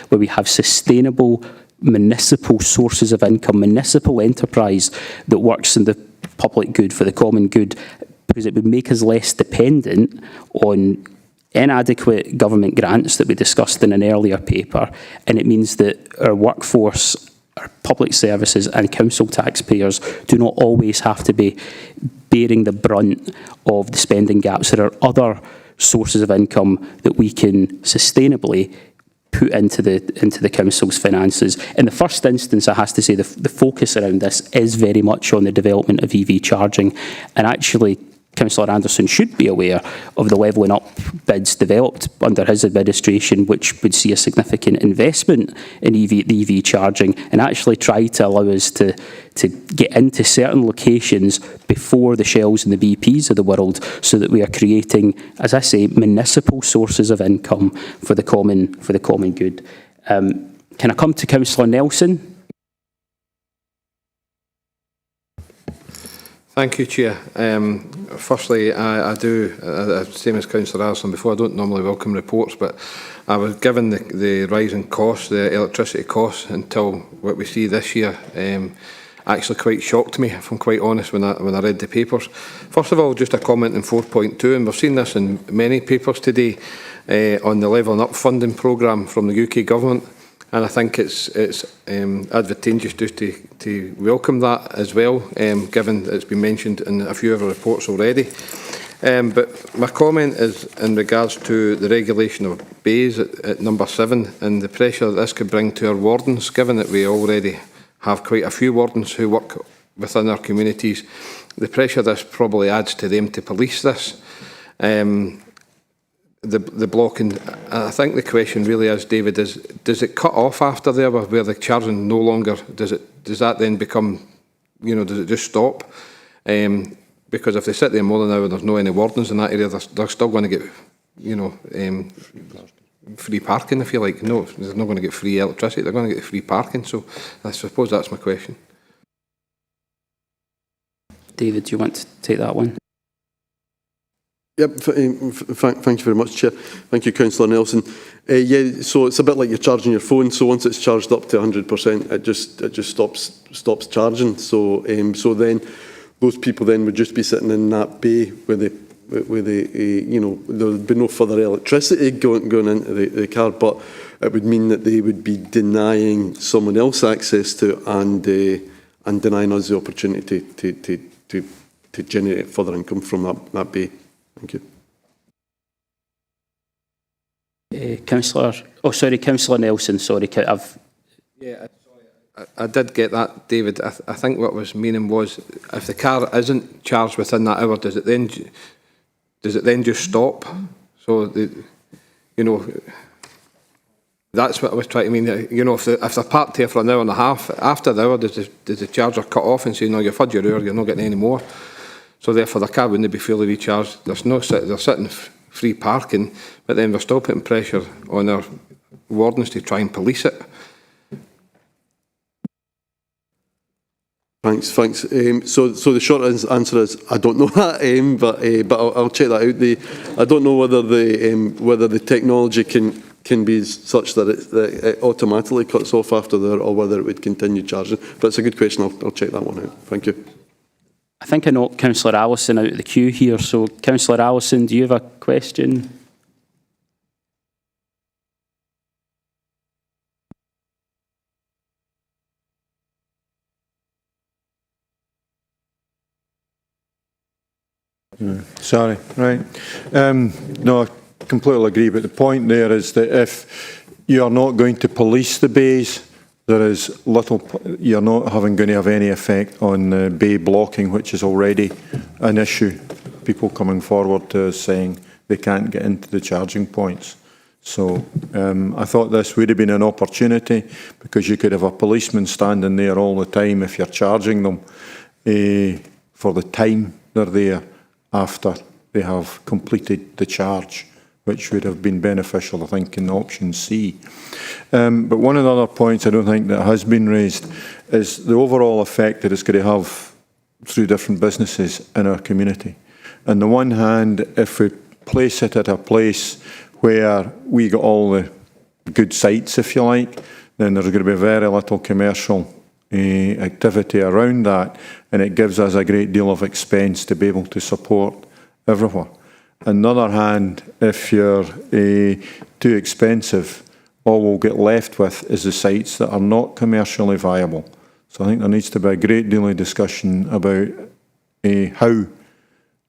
where we have sustainable municipal sources of income, municipal enterprise that works in the public good, for the common good, because it would make us less dependent on inadequate government grants that we discussed in an earlier paper, and it means that our workforce, our public services and council taxpayers do not always have to be bearing the brunt of the spending gaps. There are other sources of income that we can sustainably put into the council's finances. In the first instance, I have to say the focus around this is very much on the development of EV charging, and actually Councillor Anderson should be aware of the levelling up bids developed under his administration, which would see a significant investment in the EV charging, and actually try to allow us to get into certain locations before the Shells and the BPs of the world, so that we are creating, as I say, municipal sources of income for the common good. Can I come to Councillor Nelson? Thank you, Chair. Firstly, I do, same as Councillor Alison before, I don't normally welcome reports, but I was given the rising costs, the electricity costs, until what we see this year, actually quite shocked me, if I'm quite honest, when I read the papers. First of all, just a comment in 4.2, and we've seen this in many papers today, on the Levelling Up funding programme from the UK Government. And I think it's advantageous just to welcome that as well, given that it's been mentioned in a few of our reports already. But my comment is in regards to the regulation of bays at number 7 and the pressure that this could bring to our wardens, given that we already have quite a few wardens who work within our communities. The pressure this probably adds to them to police this. The blocking, I think the question really is, David, does it cut off after there where the charging no longer, does that then become, does it just stop? Because if they sit there more than an hour and there's no any wardens in that area, they're still going to get, free parking, if you like. No, they're not going to get free electricity, they're going to get free parking. So I suppose that's my question. David, do you want to take that one? Yep, thank you very much, Chair. Thank you, Councillor Nelson. Yeah, so it's a bit like you're charging your phone. So once it's charged up to 100%, it just stops charging. So so then those people then would just be sitting in that bay with the you know, there would be no further electricity going into the car, but it would mean that they would be denying someone else access to it and denying us the opportunity to generate further income from that bay. Thank you. Councillor, oh sorry, Councillor Nelson, sorry, Yeah, I did get that, David. I think what was meaning was, if the car isn't charged within that hour, does it then just stop? So, you know, that's what I was trying to mean. You know, if they're parked here for an hour and a half, after the hour, does the charger cut off and say, no, you've had your hour, you're not getting any more? So therefore, the car wouldn't be fully recharged. They're sitting free parking, but then we're still putting pressure on our wardens to try and police it. Thanks. So the short answer is I don't know that, but I'll check that out. I don't know whether the technology can be such that it automatically cuts off after there, or whether it would continue charging. But it's a good question. I'll check that one out. Thank you. I think I knocked Councillor Allison out of the queue here. So, Councillor Allison, do you have a question? Sorry, right. No, I completely agree, but the point there is that if you are not going to police the bays, there is little, you're not going to have any effect on bay blocking, which is already an issue. People coming forward to us saying they can't get into the charging points. So I thought this would have been an opportunity, because you could have a policeman standing there all the time if you're charging them for the time they're there after they have completed the charge, which would have been beneficial, I think, in option C. But one of the other points I don't think that has been raised is the overall effect that it's going to have through different businesses in our community. On the one hand, if we place it at a place where we got all the good sites, if you like, then there's going to be very little commercial activity around that, and it gives us a great deal of expense to be able to support everywhere. On the other hand, if you're too expensive, all we'll get left with is the sites that are not commercially viable. So I think there needs to be a great deal of discussion about how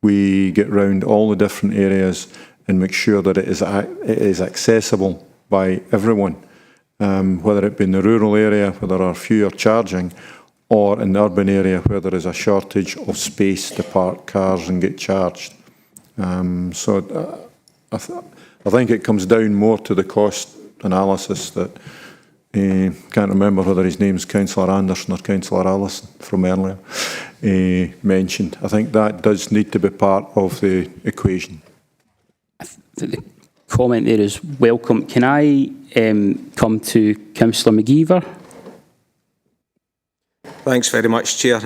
we get round all the different areas and make sure that it is accessible by everyone, whether it be in the rural area where there are fewer charging, or in the urban area where there is a shortage of space to park cars and get charged. So I think it comes down more to the cost analysis that can't remember whether his name's Councillor Anderson or Councillor Allison from earlier mentioned. I think that does need to be part of the equation. The comment there is welcome. Can I come to Councillor McGeever? Thanks very much, Chair.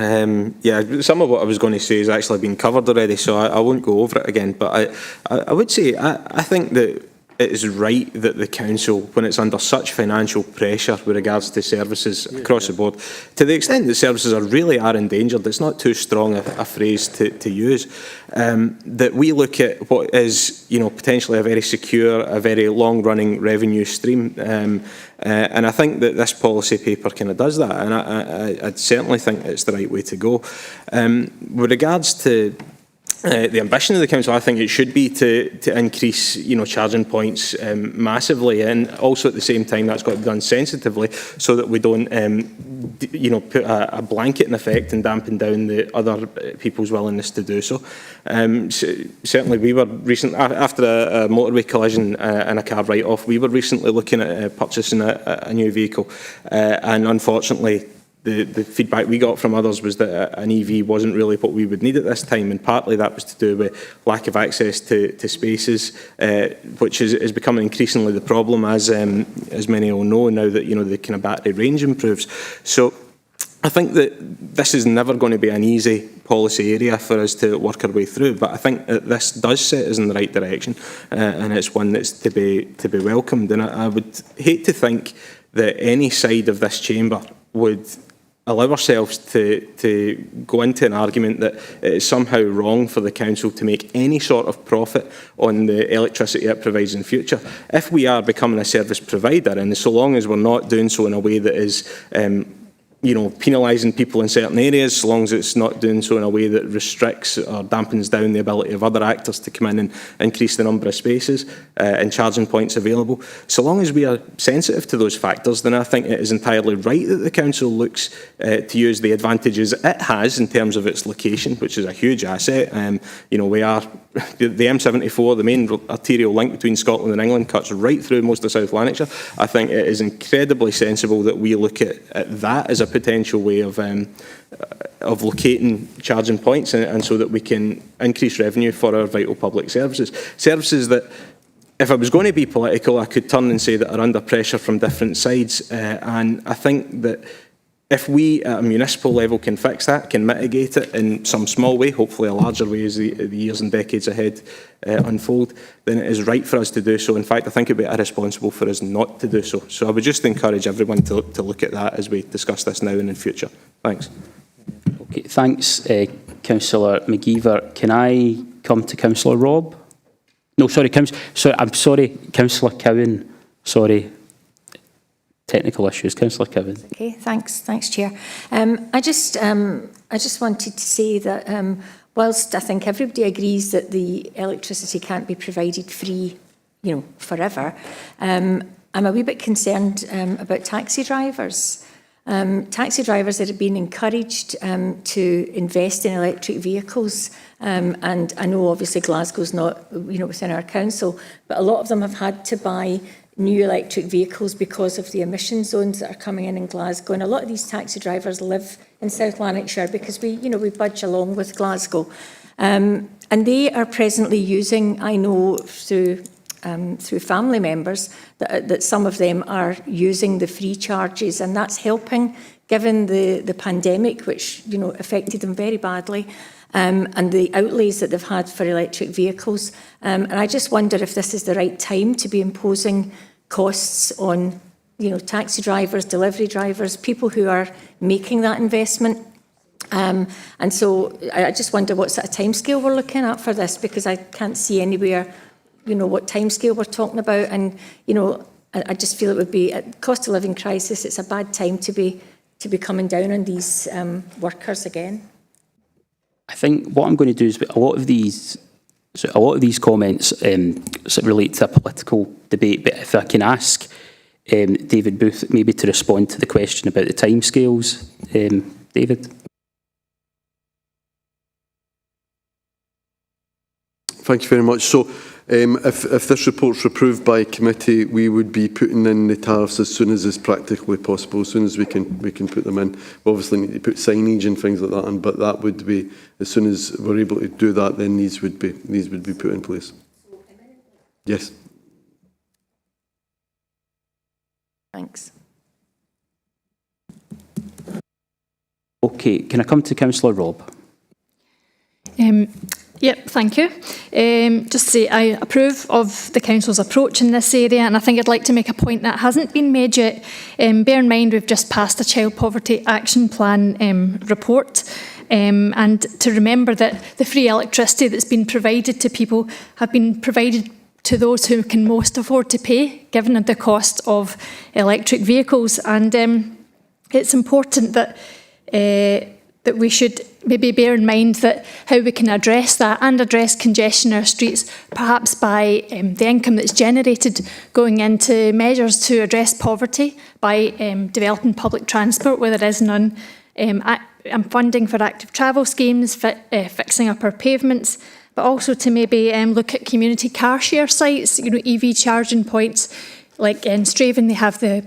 Yeah, some of what I was going to say has actually been covered already, so I won't go over it again. But I would say I think that it is right that the Council, when it's under such financial pressure with regards to services across the board, to the extent that services really are endangered, it's not too strong a phrase to use, that we look at what is, potentially a very secure, a very long-running revenue stream. And I think that this policy paper kind of does that, and I certainly think it's the right way to go. With regards to the ambition of the Council, I think it should be to increase, charging points massively, and also at the same time that's got to be done sensitively, so that we don't, put a blanket in effect and dampen down the other people's willingness to do so. Certainly, we were recently, after a motorway collision and a car write-off, we were recently looking at purchasing a new vehicle, and unfortunately, the feedback we got from others was that an EV wasn't really what we would need at this time, and partly that was to do with lack of access to spaces, which is becoming increasingly the problem, as many will know now that the kind of battery range improves. So I think that this is never going to be an easy policy area for us to work our way through, but I think that this does set us in the right direction, and it's one that's to be welcomed. And I would hate to think that any side of this chamber would allow ourselves to go into an argument that it is somehow wrong for the council to make any sort of profit on the electricity it provides in future. If we are becoming a service provider, and so long as we're not doing so in a way that is penalising people in certain areas, so long as it's not doing so in a way that restricts or dampens down the ability of other actors to come in and increase the number of spaces and charging points available. So long as we are sensitive to those factors, then I think it is entirely right that the council looks to use the advantages it has in terms of its location, which is a huge asset. We are the M74, the main arterial link between Scotland and England, cuts right through most of South Lanarkshire. I think it is incredibly sensible that we look at that as a potential way of locating charging points, and so that we can increase revenue for our vital public services. Services that, if I was going to be political, I could turn and say that are under pressure from different sides. And I think that if we at a municipal level can fix that, can mitigate it in some small way, hopefully a larger way as the years and decades ahead unfold, then it is right for us to do so. In fact, I think it would be irresponsible for us not to do so. So I would just encourage everyone to look at that as we discuss this now and in the future. Thanks. Okay, thanks, Councillor McGeever. Can I come to Councillor Robb? No, sorry, I'm sorry, Councillor Cowan. Sorry. Technical issues. Councillor Cowan. Okay, thanks, Chair. I just wanted to say that whilst I think everybody agrees that the electricity can't be provided free, forever, I'm a wee bit concerned about taxi drivers. Taxi drivers that have been encouraged to invest in electric vehicles, and I know obviously Glasgow's not within our council, but a lot of them have had to buy new electric vehicles because of the emission zones that are coming in Glasgow, and a lot of these taxi drivers live in South Lanarkshire because we budge along with Glasgow, and they are presently using, I know through family members, that some of them are using the free charges, and that's helping given the pandemic, which affected them very badly. And the outlays that they've had for electric vehicles. And I just wonder if this is the right time to be imposing costs on, taxi drivers, delivery drivers, people who are making that investment. And so I just wonder what sort of timescale we're looking at for this, because I can't see anywhere, what timescale we're talking about. And, I just feel it would be, at cost of living crisis, it's a bad time to be coming down on these workers again. I think what I'm going to do is a lot of these comments sort of relate to a political debate, but if I can ask David Booth maybe to respond to the question about the timescales. David? Thank you very much. So if this report's approved by committee, we would be putting in the tariffs as soon as is practically possible, as soon as we can put them in. We obviously need to put signage and things like that in, but that would be, as soon as we're able to do that, then these would be put in place. Yes. Thanks. Okay, can I come to Councillor Robb? Yep, thank you. Just to say, I approve of the Council's approach in this area, and I think I'd like to make a point that hasn't been made yet. Bear in mind we've just passed a Child Poverty Action Plan report, and to remember that the free electricity that's been provided to people have been provided to those who can most afford to pay, given the cost of electric vehicles. And it's important that that we should maybe bear in mind that how we can address that and address congestion in our streets, perhaps by the income that's generated going into measures to address poverty by developing public transport where there is none, and funding for active travel schemes, fixing up our pavements, but also to maybe look at community car share sites, EV charging points. Like in Straven, they have the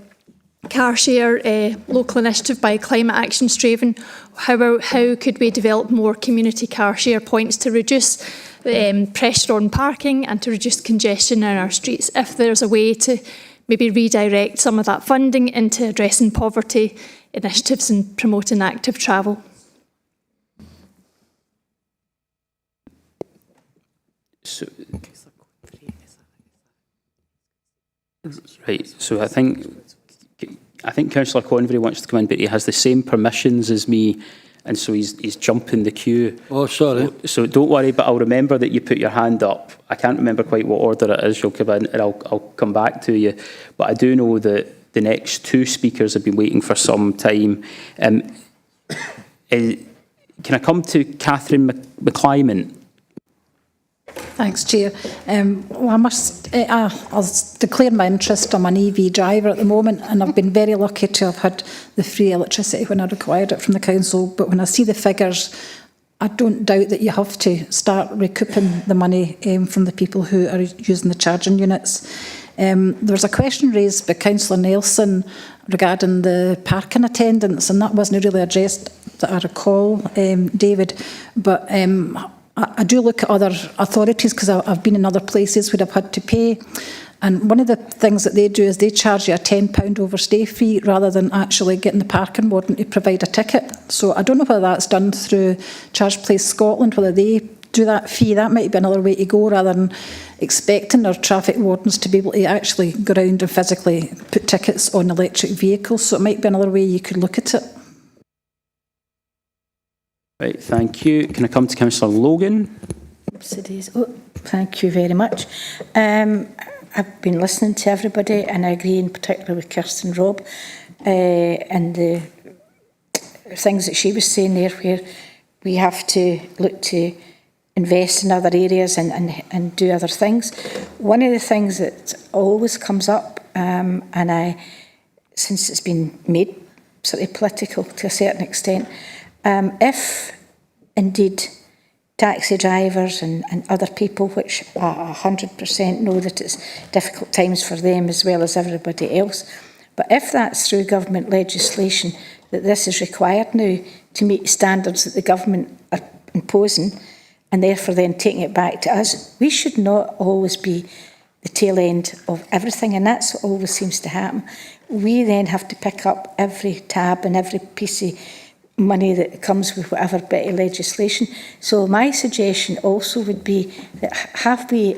car share local initiative by Climate Action Straven. How could we develop more community car share points to reduce pressure on parking and to reduce congestion in our streets? If there's a way to maybe redirect some of that funding into addressing poverty initiatives and promoting active travel. So, right, so I think Councillor Convery wants to come in, but he has the same permissions as me, and so he's jumping the queue. Oh, sorry. So don't worry, but I'll remember that you put your hand up. I can't remember quite what order it is. You'll come in, and I'll come back to you. But I do know that the next two speakers have been waiting for some time. Can I come to Catherine McClyman? Thanks, Chair. Well, I'll declare my interest. I'm an EV driver at the moment, and I've been very lucky to have had the free electricity when I required it from the council. But when I see the figures, I don't doubt that you have to start recouping the money from the people who are using the charging units. There was a question raised by Councillor Nelson regarding the parking attendance, and that wasn't really addressed that I recall, David. But I do look at other authorities because I've been in other places where I've had to pay. And one of the things that they do is they charge you a £10 overstay fee rather than actually getting the parking warden to provide a ticket. So I don't know whether that's done through Charge Place Scotland, whether they do that fee. That might be another way to go rather than expecting our traffic wardens to be able to actually go around and physically put tickets on electric vehicles. So it might be another way you could look at it. Right, thank you. Can I come to Councillor Logan? Oh, thank you very much. I've been listening to everybody, and I agree in particular with Kirsten Robb and the things that she was saying there, where we have to look to invest in other areas and do other things. One of the things that always comes up, since it's been made sort of political to a certain extent, if indeed taxi drivers and other people, which 100% know that it's difficult times for them as well as everybody else, but if that's through government legislation that this is required now to meet standards that the government are imposing, and therefore then taking it back to us, we should not always be the tail end of everything, and that's what always seems to happen. We then have to pick up every tab and every piece of money that comes with whatever bit of legislation. So my suggestion also would be that have we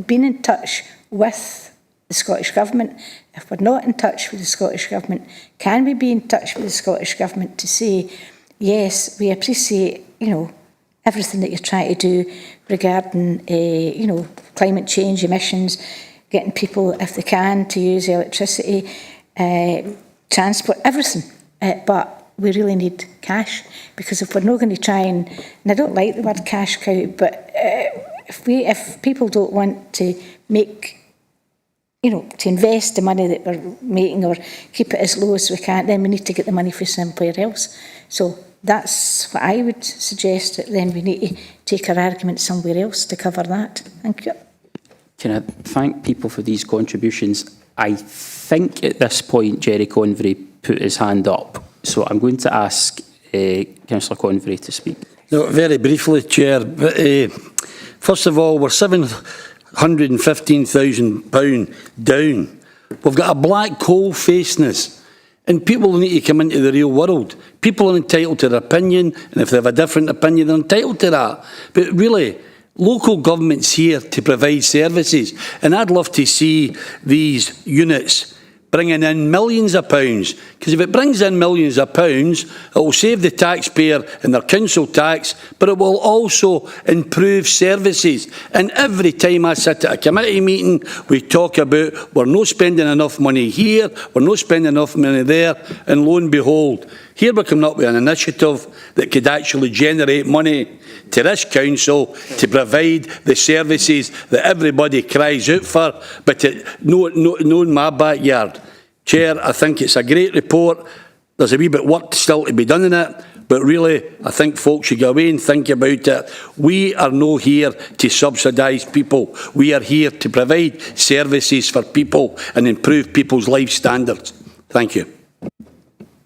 been in touch with the Scottish Government? If we're not in touch with the Scottish Government, can we be in touch with the Scottish Government to say, yes, we appreciate, everything that you're trying to do regarding, climate change, emissions, getting people, if they can, to use electricity, transport, everything. But we really need cash, because if we're not going to try and I don't like the word cash cow, but if people don't want to make, to invest the money that we're making or keep it as low as we can, then we need to get the money from somewhere else. So that's what I would suggest, that then we need to take our argument somewhere else to cover that. Thank you. Can I thank people for these contributions? I think at this point Jerry Convery put his hand up. So I'm going to ask Councillor Convery to speak. No, very briefly, Chair. But, first of all, we're £715,000 down. We've got a black hole facing us, and people need to come into the real world. People are entitled to their opinion, and if they have a different opinion, they're entitled to that. But really, local government's here to provide services, and I'd love to see these units bringing in millions of pounds, because if it brings in millions of pounds, it will save the taxpayer and their council tax, but it will also improve services. And every time I sit at a committee meeting, we talk about we're not spending enough money here, we're not spending enough money there, and lo and behold, here we're coming up with an initiative that could actually generate money to this council to provide the services that everybody cries out for, but no in my backyard. Chair, I think it's a great report. There's a wee bit of work still to be done in it, but really, I think folks should go away and think about it. We are not here to subsidise people. We are here to provide services for people and improve people's life standards. Thank you.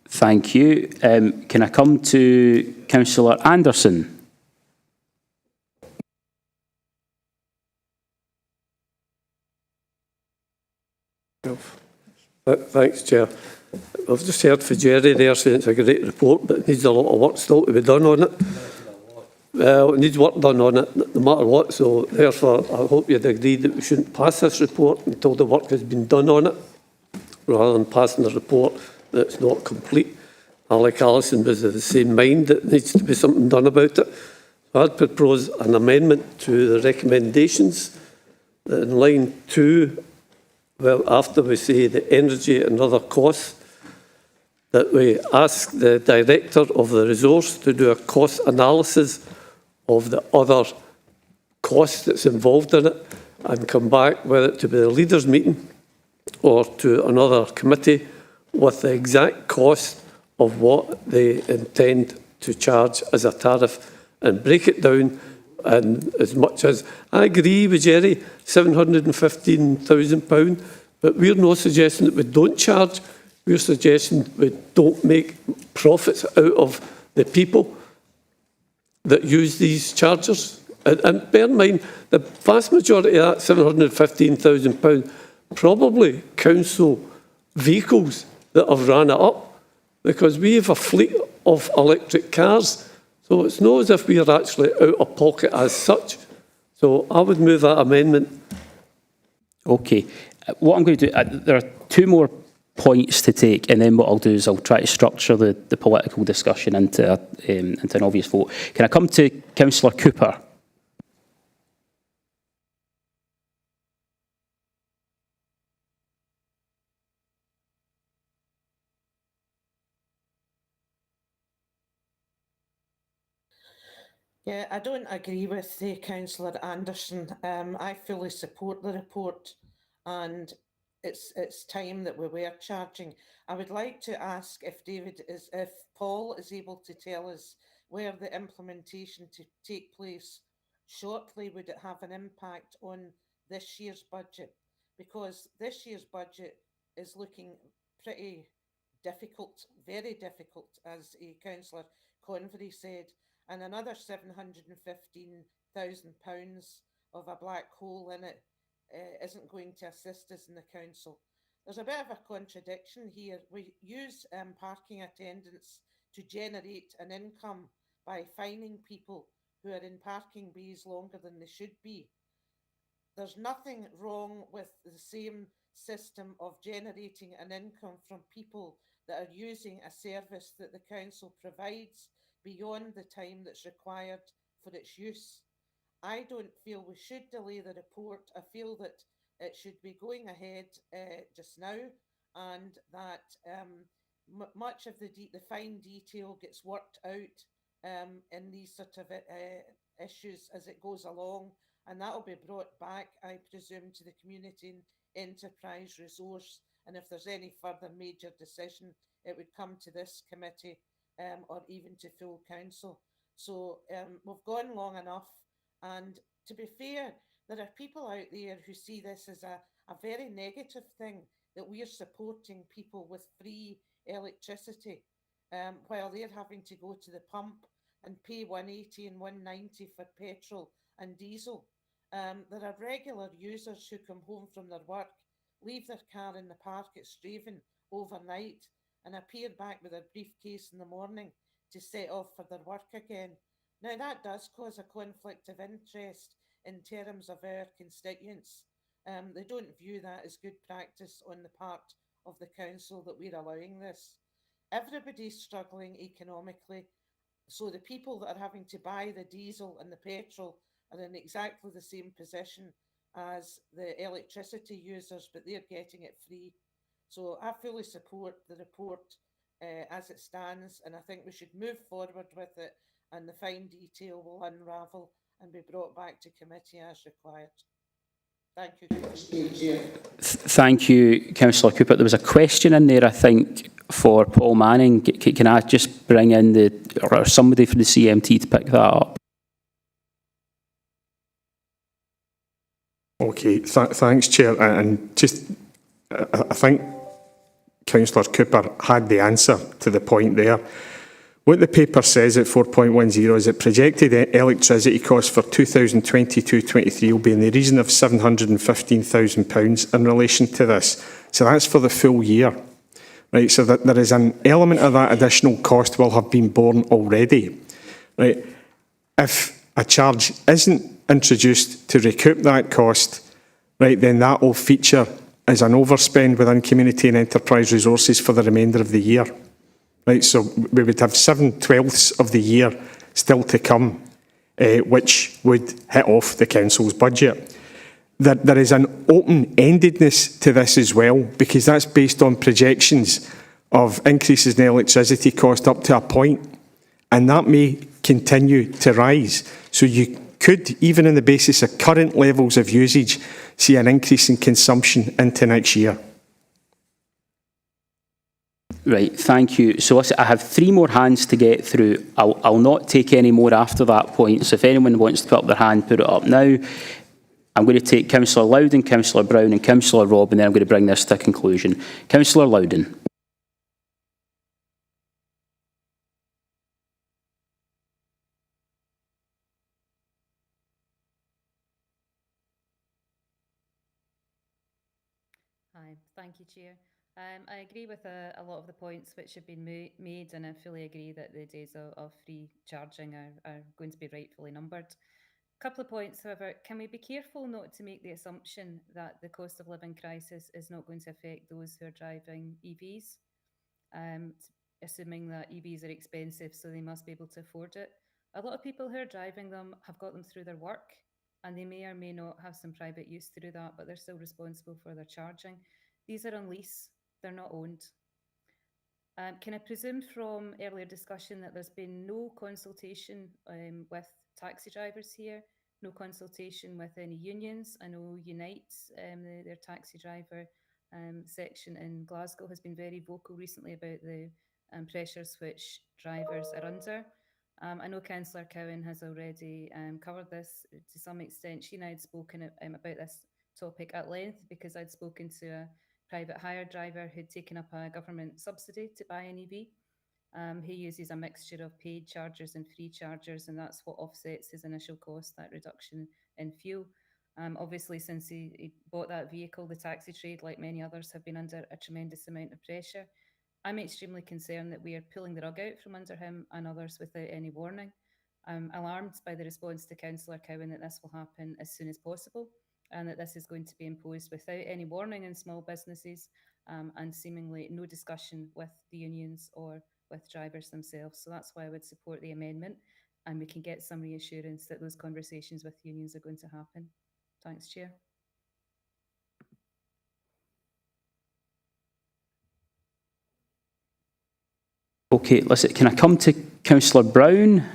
Thank you. Can I come to Councillor Anderson? Thanks, Chair. I've just heard for Jerry there saying it's a great report, but it needs a lot of work still to be done on it. Well, it needs work done on it, no matter what, so therefore I hope you'd agree that we shouldn't pass this report until the work has been done on it, rather than passing the report that's not complete. Like Alison was of the same mind that needs to be something done about it. So I'd propose an amendment to the recommendations that in line 2, well, after we say the energy and other costs, that we ask the director of the resource to do a cost analysis of the other costs that's involved in it and come back, whether it to be the leaders' meeting or to another committee, with the exact cost of what they intend to charge as a tariff and break it down. And as much as I agree with Jerry, £715,000, but we're not suggesting that we don't charge. We're suggesting we don't make profits out of the people that use these chargers. And bear in mind, the vast majority of that £715,000 probably council vehicles that have ran it up, because we have a fleet of electric cars. So it's not as if we are actually out of pocket as such. So I would move that amendment. Okay. What I'm going to do, there are 2 more points to take, and then what I'll do is I'll try to structure the political discussion into an obvious vote. Can I come to Councillor Cooper? Yeah, I don't agree with Councillor Anderson. I fully support the report, and it's time that we were charging. I would like to ask if Paul is able to tell us where the implementation to take place shortly. Would it have an impact on this year's budget? Because this year's budget is looking pretty difficult, very difficult, as Councillor Convery said, and another £715,000 of a black hole in it isn't going to assist us in the council. There's a bit of a contradiction here. We use parking attendants to generate an income by fining people who are in parking bays longer than they should be. There's nothing wrong with the same system of generating an income from people that are using a service that the council provides beyond the time that's required for its use. I don't feel we should delay the report. I feel that it should be going ahead just now, and that much of the fine detail gets worked out in these sort of issues as it goes along, and that will be brought back, I presume, to the community enterprise resource, and if there's any further major decision, it would come to this committee or even to full council. So we've gone long enough, and to be fair, there are people out there who see this as a very negative thing, that we are supporting people with free electricity while they're having to go to the pump and pay £180 and £190 for petrol and diesel. There are regular users who come home from their work, leave their car in the park at Straven overnight, and appear back with their briefcase in the morning to set off for their work again. Now, that does cause a conflict of interest in terms of our constituents. They don't view that as good practice on the part of the council that we're allowing this. Everybody's struggling economically, so the people that are having to buy the diesel and the petrol are in exactly the same position as the electricity users, but they're getting it free. So I fully support the report as it stands, and I think we should move forward with it, and the fine detail will unravel and be brought back to committee as required. Thank you. Thank you, Councillor Cooper. There was a question in there, I think, for Paul Manning. Can I just bring in or somebody from the CMT to pick that up? Okay, thanks, Chair. And just, I think Councillor Cooper had the answer to the point there. what the paper says at 4.10 is that projected electricity costs for 2022-23 will be in the region of £715,000 in relation to this. So that's for the full year. Right, so that there is an element of that additional cost will have been borne already. Right, if a charge isn't introduced to recoup that cost, right, then that will feature as an overspend within community and enterprise resources for the remainder of the year. Right, so we would have 7/12 of the year still to come, which would hit off the council's budget. There is an open-endedness to this as well, because that's based on projections of increases in electricity cost up to a point, and that may continue to rise. So you could, even on the basis of current levels of usage, see an increase in consumption into next year. Right, thank you. So listen, I have 3 more hands to get through. I'll not take any more after that point. So if anyone wants to put up their hand, put it up now. I'm going to take Councillor Loudon, Councillor Brown and Councillor Robb, and then I'm going to bring this to a conclusion. Councillor Loudon. Hi, thank you, Chair. I agree with a lot of the points which have been made, and I fully agree that the days of free charging are going to be rightfully numbered. Couple of points, however, can we be careful not to make the assumption that the cost of living crisis is not going to affect those who are driving EVs, assuming that EVs are expensive, so they must be able to afford it. A lot of people who are driving them have got them through their work, and they may or may not have some private use to do that, but they're still responsible for their charging. These are on lease, they're not owned. Can I presume from earlier discussion that there's been no consultation with taxi drivers here, no consultation with any unions? I know Unite, their taxi driver section in Glasgow, has been very vocal recently about the pressures which drivers are under. I know Councillor Cowan has already covered this to some extent. She and I had spoken about this topic at length because I'd spoken to a private hire driver who'd taken up a government subsidy to buy an EV. He uses a mixture of paid chargers and free chargers, and that's what offsets his initial cost, that reduction in fuel. Obviously, since he bought that vehicle, the taxi trade, like many others, have been under a tremendous amount of pressure. I'm extremely concerned that we are pulling the rug out from under him and others without any warning. I'm alarmed by the response to Councillor Cowan that this will happen as soon as possible, and that this is going to be imposed without any warning in small businesses and seemingly no discussion with the unions or with drivers themselves. So that's why I would support the amendment, and we can get some reassurance that those conversations with unions are going to happen. Thanks, Chair. Okay, listen, can I come to Councillor Brown?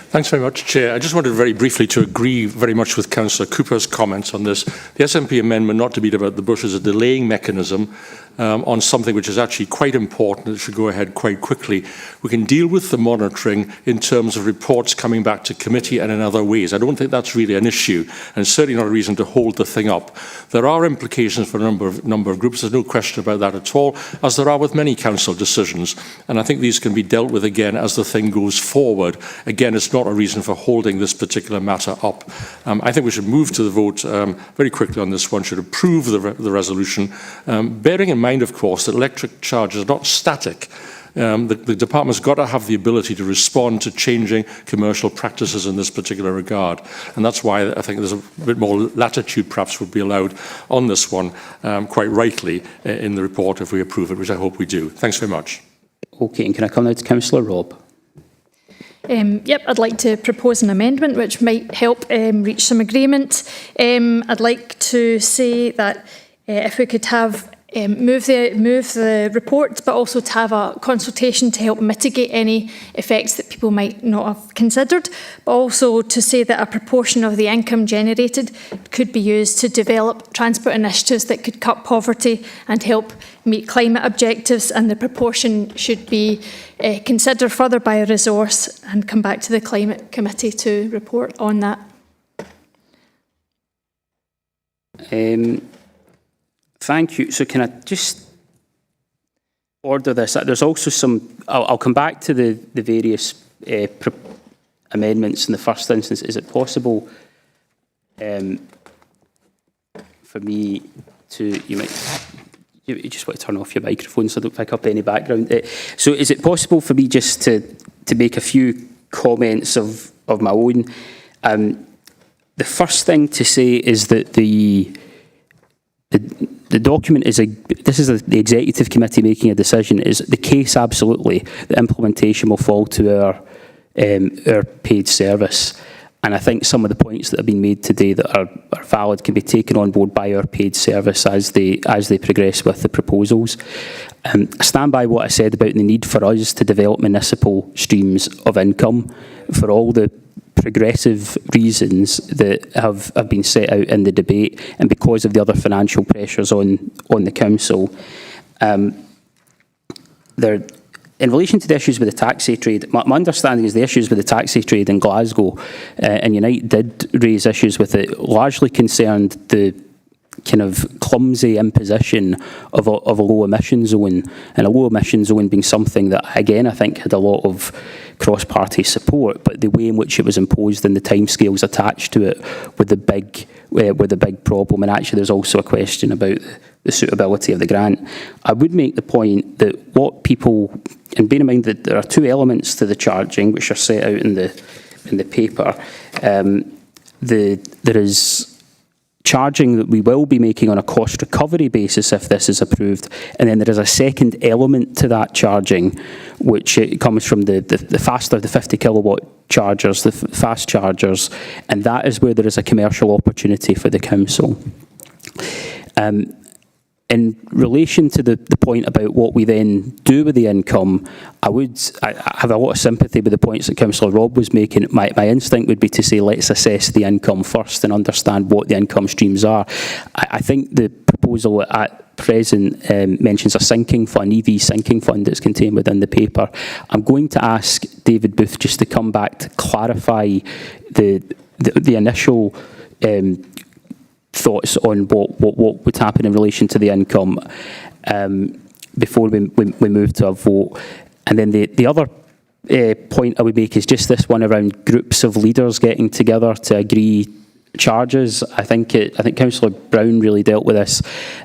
Thanks very much, Chair. I just wanted very briefly to agree very much with Councillor Cooper's comments on this. The SNP amendment, not to beat about the bush, is a delaying mechanism on something which is actually quite important. It should go ahead quite quickly. We can deal with the monitoring in terms of reports coming back to committee and in other ways. I don't think that's really an issue, and certainly not a reason to hold the thing up. There are implications for a number of groups. There's no question about that at all, as there are with many council decisions. And I think these can be dealt with again as the thing goes forward. Again, it's not a reason for holding this particular matter up. I think we should move to the vote very quickly on this one, should approve the resolution, bearing in mind, of course, that electric charges are not static. The department's got to have the ability to respond to changing commercial practices in this particular regard. And that's why I think there's a bit more latitude perhaps would be allowed on this one, quite rightly, in the report if we approve it, which I hope we do. Thanks very much. Okay, and can I come now to Councillor Robb? Yep, I'd like to propose an amendment which might help reach some agreement. I'd like to say that if we could have move the report, but also to have a consultation to help mitigate any effects that people might not have considered, but also to say that a proportion of the income generated could be used to develop transport initiatives that could cut poverty and help meet climate objectives, and the proportion should be considered further by a resource and come back to the Climate Committee to report on that. Thank you. So can I just order this? There's also some, I'll come back to the various amendments in the first instance. Is it possible for me to, you just want to turn off your microphone so I don't pick up any background. So is it possible for me just to make a few comments of my own? The first thing to say is that the document is the executive committee making a decision. Is the case absolutely the implementation will fall to our paid service, and I think some of the points that have been made today that are valid can be taken on board by our paid service as they progress with the proposals. I stand by what I said about the need for us to develop municipal streams of income for all the progressive reasons that have been set out in the debate, and because of the other financial pressures on the council. In relation to the issues with the taxi trade, my understanding is the issues with the taxi trade in Glasgow and Unite did raise issues with it, largely concerned the kind of clumsy imposition of a low emission zone, and a low emission zone being something that, again, I think had a lot of cross-party support, but the way in which it was imposed and the timescales attached to it were the big problem. And actually there's also a question about the suitability of the grant. I would make the point that what people, and bear in mind that there are two elements to the charging which are set out in the paper. There is charging that we will be making on a cost recovery basis if this is approved, and then there is a second element to that charging which it comes from the 50 kilowatt chargers, the fast chargers, and that is where there is a commercial opportunity for the council. In relation to the point about what we then do with the income, I have a lot of sympathy with the points that Councillor Robb was making. My instinct would be to say let's assess the income first and understand what the income streams are. I think the proposal at present mentions a sinking fund, EV sinking fund that's contained within the paper. I'm going to ask David Booth just to come back to clarify the initial thoughts on what would happen in relation to the income before we move to a vote. And then the other point I would make is just this one around groups of leaders getting together to agree charges. I think Councillor Brown really dealt with this.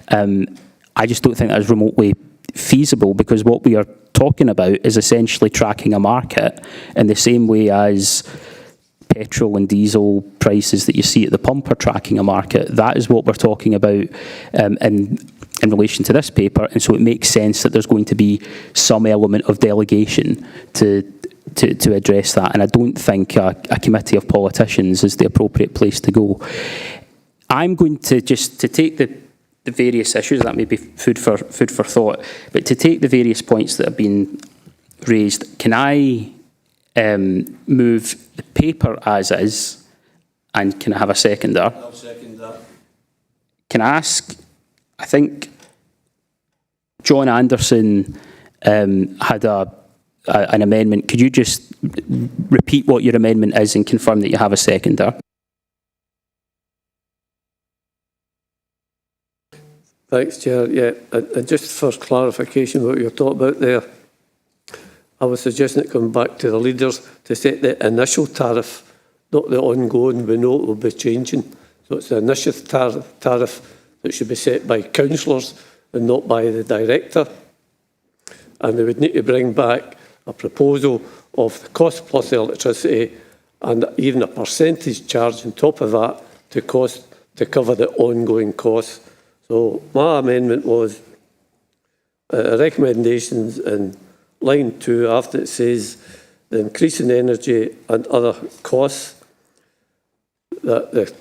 I just don't think that is remotely feasible, because what we are talking about is essentially tracking a market in the same way as petrol and diesel prices that you see at the pump are tracking a market. That is what we're talking about in relation to this paper, and so it makes sense that there's going to be some element of delegation to address that, and I don't think a committee of politicians is the appropriate place to go. I'm going to just take the various issues, that may be food for thought, but to take the various points that have been raised, can I move the paper as is, and can I have a seconder? I'll second that. Can I ask, I think John Anderson had an amendment. Could you just repeat what your amendment is and confirm that you have a seconder? Thanks, Chair. Yeah, and just for clarification, what you're talking about there, I was suggesting it come back to the leaders to set the initial tariff, not the ongoing. We know it will be changing. So it's the initial tariff that should be set by councillors and not by the director. And they would need to bring back a proposal of the cost plus electricity and even a percentage charge on top of that to cover the ongoing costs. So my amendment was recommendations in line 2 after it says the increase in energy and other costs, that the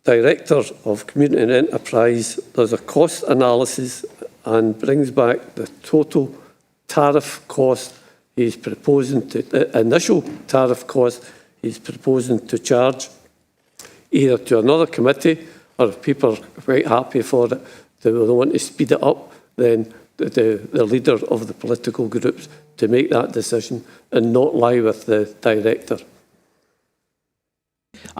Director of Community and Enterprise does a cost analysis and brings back the total tariff cost he's proposing to, the initial tariff cost he's proposing to charge, either to another committee, or if people are quite happy for it, they will want to speed it up, then the leader of the political groups to make that decision and not lie with the director.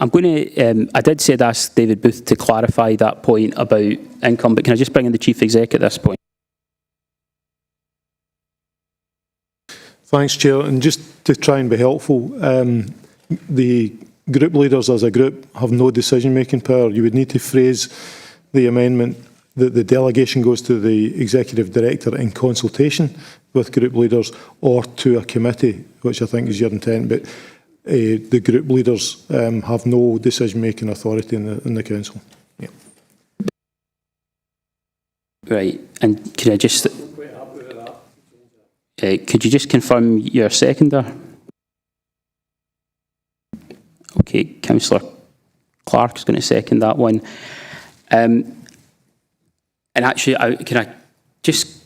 I'm going to, I did say I'd ask David Booth to clarify that point about income, but can I just bring in the Chief Exec at this point? Thanks, Chair. And just to try and be helpful, the group leaders as a group have no decision-making power. You would need to phrase the amendment that the delegation goes to the Executive Director in consultation with group leaders or to a committee, which I think is your intent. But the group leaders have no decision-making authority in the Council. Yeah. Right. And can I just... could you just confirm your seconder? Okay, Councillor Clark is going to second that one. And actually, can I just...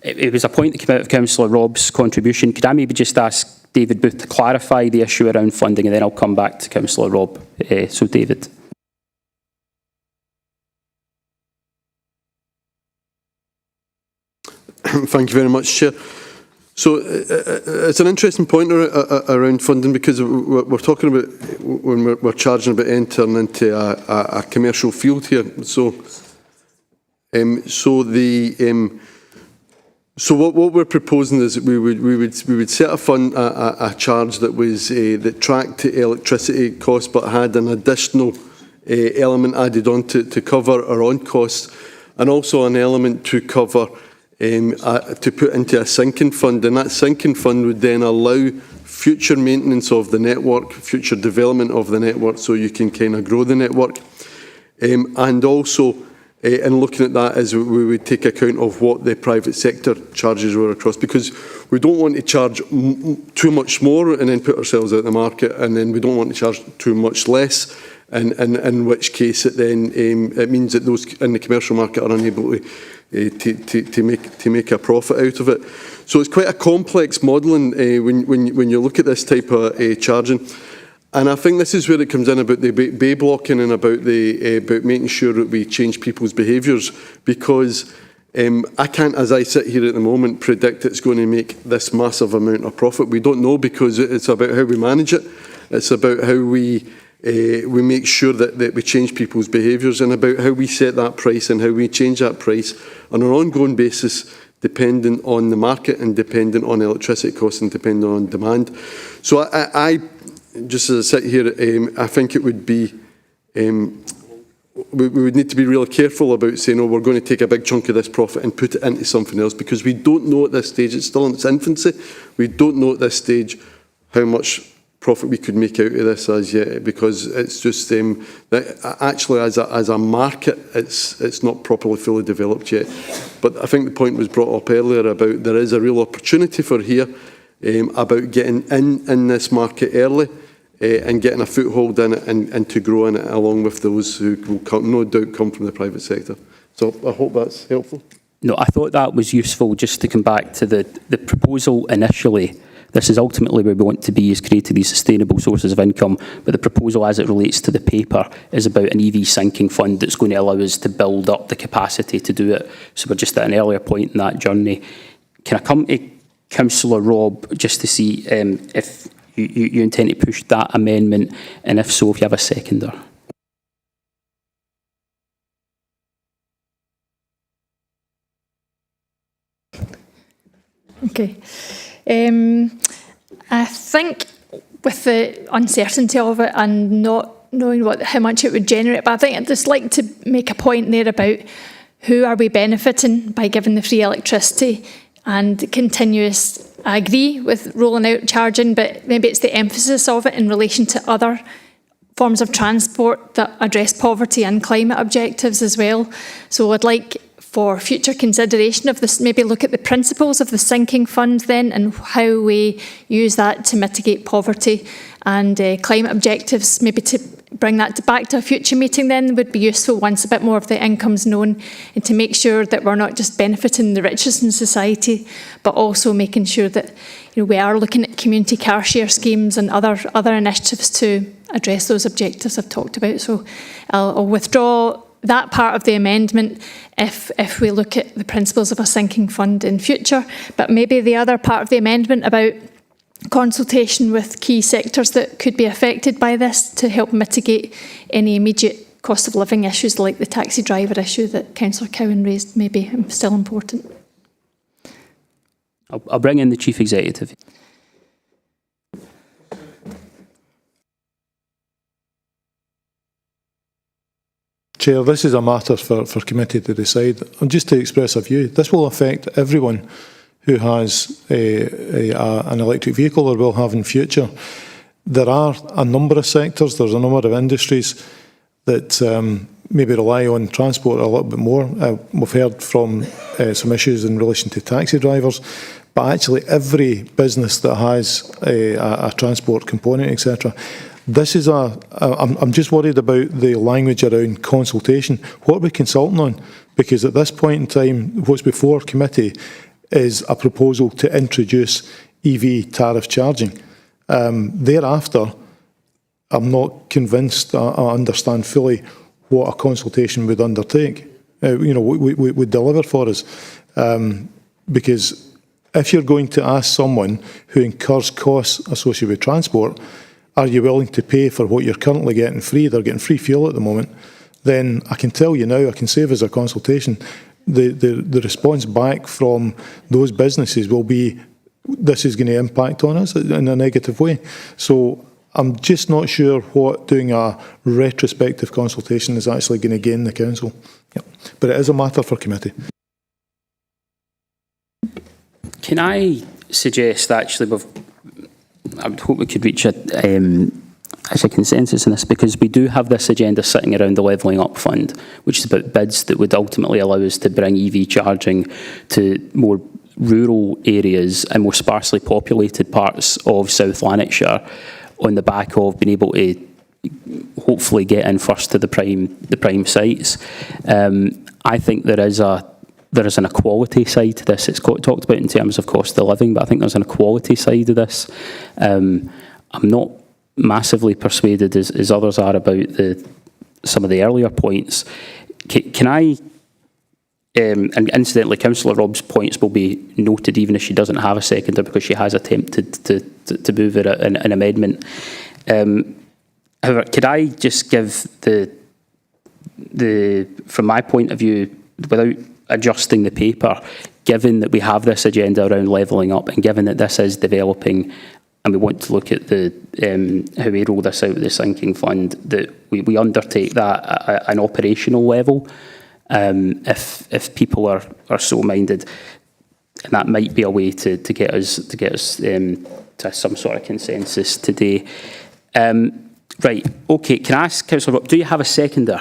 It was a point that came out of Councillor Robb's contribution. Could I maybe just ask David Booth to clarify the issue around funding, and then I'll come back to Councillor Robb. So, David. Thank you very much, Chair. So it's an interesting point around funding, because we're talking about when we're charging about entering into a commercial field here. So what we're proposing is that we would set a fund a charge that was that tracked to electricity costs, but had an additional element added on to cover our own costs, and also an element to cover to put into a sinking fund, and that sinking fund would then allow future maintenance of the network, future development of the network, so you can kind of grow the network, and also in looking at that, as we would take account of what the private sector charges were across, because we don't want to charge too much more and then put ourselves out of the market, and then we don't want to charge too much less, and in which case it then it means that those in the commercial market are unable to make a profit out of it. So it's quite a complex modelling when you look at this type of charging. And I think this is where it comes in about the bay blocking and about making sure that we change people's behaviours, because I can't, as I sit here at the moment, predict it's going to make this massive amount of profit. We don't know, because it's about how we manage it. It's about how we make sure that we change people's behaviours, and about how we set that price and how we change that price on an ongoing basis, dependent on the market and dependent on electricity costs and dependent on demand. So I just as I sit here, I think it would be, we would need to be really careful about saying, oh, we're going to take a big chunk of this profit and put it into something else, because we don't know at this stage, it's still in its infancy, we don't know at this stage how much profit we could make out of this as yet, because it's just that actually as a market it's not properly fully developed yet. But I think the point was brought up earlier about there is a real opportunity for here about getting in this market early and getting a foothold in it and to grow in it along with those who will no doubt come from the private sector. So I hope that's helpful. No, I thought that was useful, just to come back to the proposal initially. This is ultimately where we want to be, is creating these sustainable sources of income, but the proposal as it relates to the paper is about an EV sinking fund that's going to allow us to build up the capacity to do it. So we're just at an earlier point in that journey. Can I come to Councillor Robb just to see if you intend to push that amendment, and if so, if you have a seconder? Okay. I think with the uncertainty of it and not knowing how much it would generate, but I think I'd just like to make a point there about who are we benefiting by giving the free electricity and continuous. I agree with rolling out charging, but maybe it's the emphasis of it in relation to other forms of transport that address poverty and climate objectives as well. So I'd like for future consideration of this, maybe look at the principles of the sinking fund then, and how we use that to mitigate poverty and climate objectives. Maybe to bring that back to a future meeting then would be useful once a bit more of the income's known, and to make sure that we're not just benefiting the richest in society, but also making sure that we are looking at community car share schemes and other initiatives to address those objectives I've talked about. So I'll withdraw that part of the amendment if we look at the principles of a sinking fund in future. But maybe the other part of the amendment about consultation with key sectors that could be affected by this to help mitigate any immediate cost of living issues like the taxi driver issue that Councillor Cowan raised may be still important. I'll bring in the Chief Executive. Chair, this is a matter for committee to decide. And just to express a view, this will affect everyone who has an electric vehicle or will have in future. There are a number of sectors, there's a number of industries that maybe rely on transport a little bit more. We've heard from some issues in relation to taxi drivers, but actually every business that has a transport component, etc. This is I'm just worried about the language around consultation. What are we consulting on? Because at this point in time, what's before committee is a proposal to introduce EV tariff charging. Thereafter, I'm not convinced I understand fully what a consultation would undertake. Would deliver for us. Because if you're going to ask someone who incurs costs associated with transport, are you willing to pay for what you're currently getting free? They're getting free fuel at the moment. Then I can tell you now, I can save as a consultation, the response back from those businesses will be, this is going to impact on us in a negative way. So I'm just not sure what doing a retrospective consultation is actually going to gain the council. Yep. But it is a matter for committee. Can I suggest actually I would hope we could reach as a consensus in this, because we do have this agenda sitting around the Levelling Up Fund, which is about bids that would ultimately allow us to bring EV charging to more rural areas and more sparsely populated parts of South Lanarkshire on the back of being able to hopefully get in first to the prime sites. I think there is an equality side to this. It's talked about in terms of cost of living, but I think there's an equality side of this. I'm not massively persuaded as others are about some of the earlier points. Can I, and incidentally, Councillor Robb's points will be noted even if she doesn't have a seconder, because she has attempted to move an amendment. However, could I just give from my point of view, without adjusting the paper, given that we have this agenda around levelling up and given that this is developing and we want to look at how we roll this out of the sinking fund, that we undertake that at an operational level, if people are so minded, and that might be a way to get us to some sort of consensus today. Right, okay, can I ask Councillor Robb, do you have a seconder?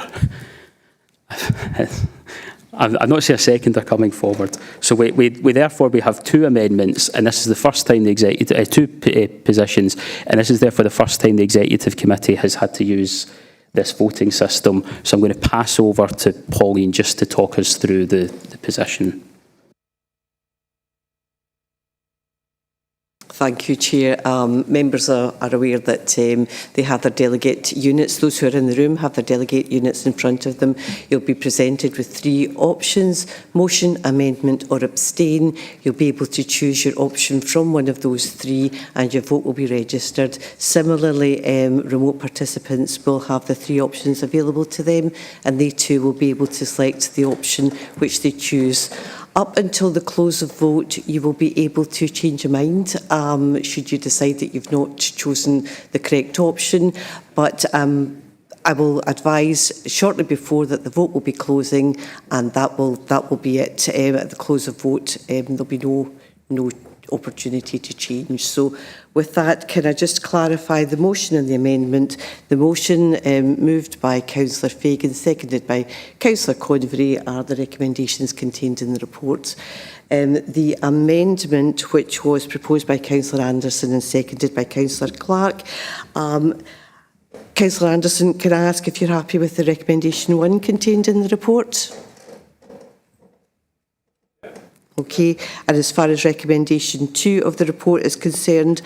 I've not seen a seconder coming forward. So we therefore have two amendments, and this is the first time the executive two positions, and this is therefore the first time the executive committee has had to use this voting system. So I'm going to pass over to Pauline just to talk us through the position. Thank you, Chair. Members are aware that they have their delegate units. Those who are in the room have their delegate units in front of them. You'll be presented with three options: motion, amendment or abstain. You'll be able to choose your option from one of those three and your vote will be registered. Similarly, remote participants will have the three options available to them and they too will be able to select the option which they choose. Up until the close of vote, you will be able to change your mind should you decide that you've not chosen the correct option. But I will advise shortly before that the vote will be closing, and that will be it. At the close of vote, there'll be no opportunity to change. So with that, can I just clarify the motion and the amendment? The motion moved by Councillor Fagan, seconded by Councillor Convery, are the recommendations contained in the report. The amendment, which was proposed by Councillor Anderson and seconded by Councillor Clark. Councillor Anderson, can I ask if you're happy with the recommendation 1 contained in the report? Okay, and as far as recommendation 2 of the report is concerned,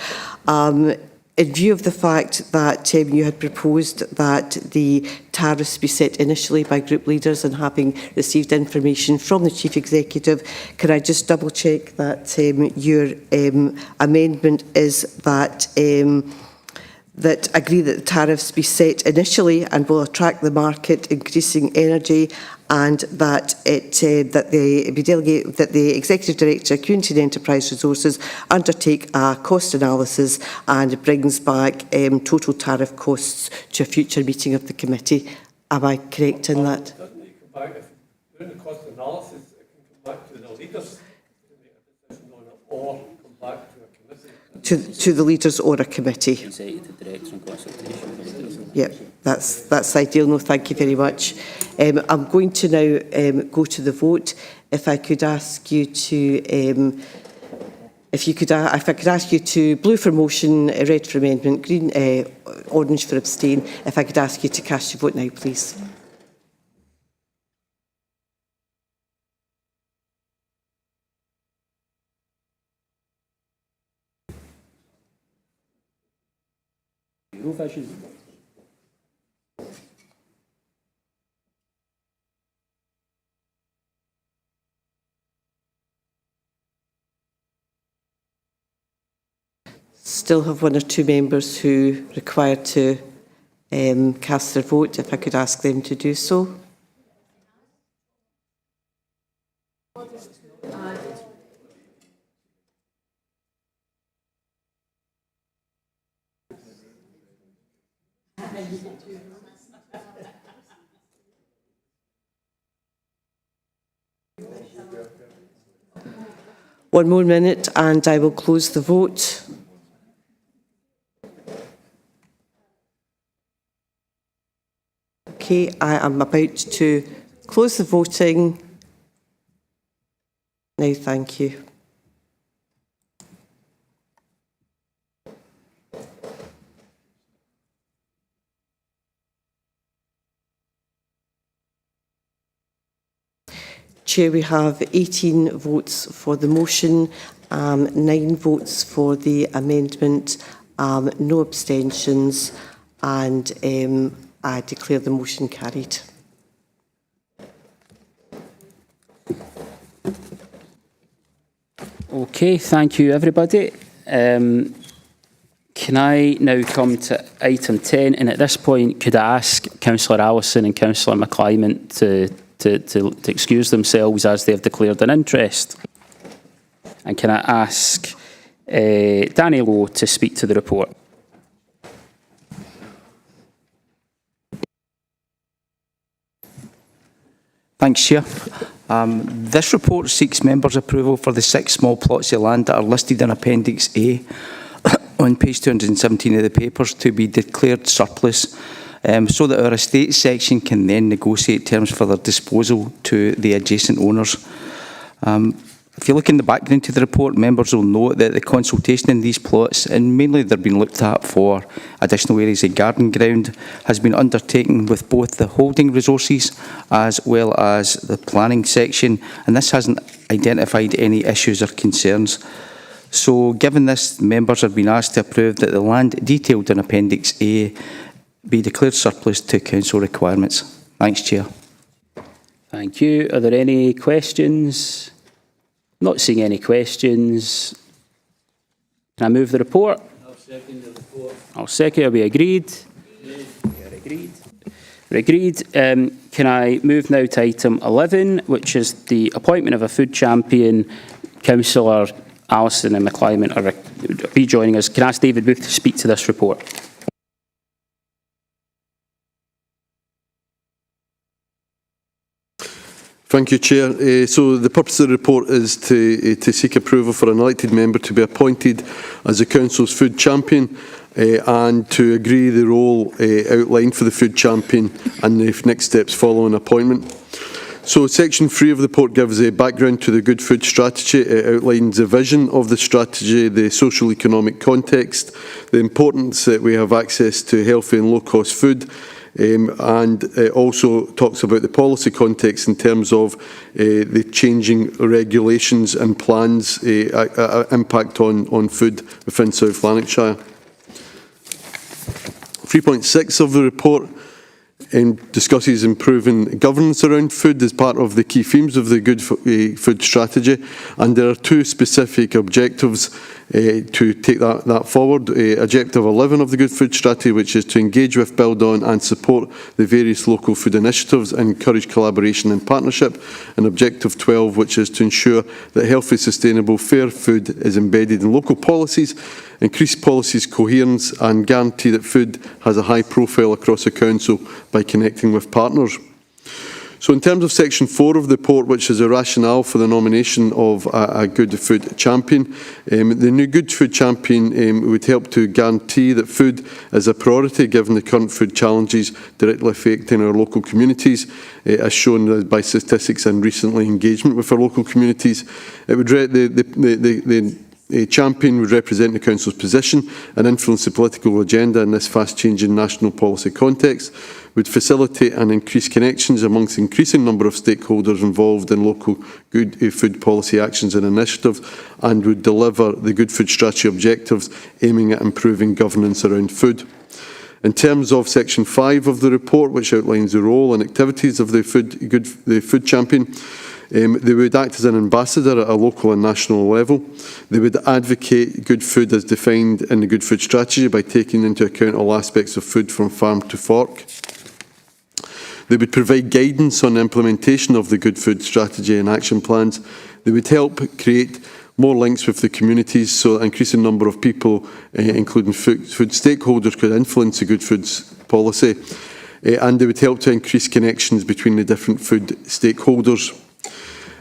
in view of the fact that you had proposed that the tariffs be set initially by group leaders and having received information from the Chief Executive, can I just double check that your amendment is that that agree that the tariffs be set initially and will attract the market, increasing energy, and that the Executive Director, Community and Enterprise Resources, undertake a cost analysis and brings back total tariff costs to a future meeting of the committee. Am I correct in that? It doesn't need to come back. If during the cost analysis, it can come back to the leaders to make a decision on it, or come back to a committee. To the leaders or a committee. Yep, that's ideal. No, thank you very much. I'm going to now go to the vote. If I could ask you to, if I could ask you to blue for motion, red for amendment, green, orange for abstain. If I could ask you to cast your vote now, please. Still have one or two members who require to cast their vote. If I could ask them to do so. One more minute and I will close the vote. Okay, I am about to close the voting. Now, thank you. Chair, we have 18 votes for the motion, 9 votes for the amendment, no abstentions, and I declare the motion carried. Okay, thank you everybody. Can I now come to item 10, and at this point could I ask Councillor Allison and Councillor McClimont to excuse themselves as they have declared an interest? And can I ask Danny Lowe to speak to the report? Thanks, Chair. This report seeks members' approval for the 6 small plots of land that are listed in Appendix A on page 217 of the papers to be declared surplus, so that our estate section can then negotiate terms for their disposal to the adjacent owners. If you look in the background to the report, members will note that the consultation in these plots, and mainly they're being looked at for additional areas of garden ground, has been undertaken with both the holding resources as well as the planning section, and this hasn't identified any issues or concerns. So given this, members have been asked to approve that the land detailed in Appendix A be declared surplus to council requirements. Thanks, Chair. Thank you. Are there any questions? Not seeing any questions. Can I move the report? I'll second the report. I'll second. Are we agreed? Yes. We are agreed. We're agreed. Can I move now to item 11, which is the appointment of a food champion? Councillor Allison and McClimont are rejoining us. Can I ask David Booth to speak to this report? Thank you, Chair. So the purpose of the report is to seek approval for an elected member to be appointed as the Council's food champion and to agree the role outlined for the food champion and the next steps following appointment. So Section 3 of the report gives a background to the Good Food Strategy. It outlines the vision of the strategy, the social economic context, the importance that we have access to healthy and low-cost food, and it also talks about the policy context in terms of the changing regulations and plans impact on food within South Lanarkshire. 3.6 of the report discusses improving governance around food as part of the key themes of the Good Food Strategy, and there are two specific objectives to take that forward. Objective 11 of the Good Food Strategy, which is to engage with, build on and support the various local food initiatives and encourage collaboration and partnership, and Objective 12, which is to ensure that healthy, sustainable, fair food is embedded in local policies, increase policies coherence and guarantee that food has a high profile across the Council by connecting with partners. So in terms of section 4 of the report, which is a rationale for the nomination of a Good Food Champion, the new Good Food Champion would help to guarantee that food is a priority given the current food challenges directly affecting our local communities, as shown by statistics and recently engagement with our local communities. It would the champion would represent the Council's position and influence the political agenda in this fast-changing national policy context, would facilitate and increase connections amongst an increasing number of stakeholders involved in local good food policy actions and initiatives, and would deliver the Good Food Strategy objectives aiming at improving governance around food. In terms of section 5 of the report, which outlines the role and activities of the food champion, they would act as an ambassador at a local and national level. They would advocate good food as defined in the Good Food Strategy by taking into account all aspects of food from farm to fork. They would provide guidance on the implementation of the Good Food Strategy and action plans. They would help create more links with the communities so that an increasing number of people, including food stakeholders, could influence the good foods policy. And they would help to increase connections between the different food stakeholders.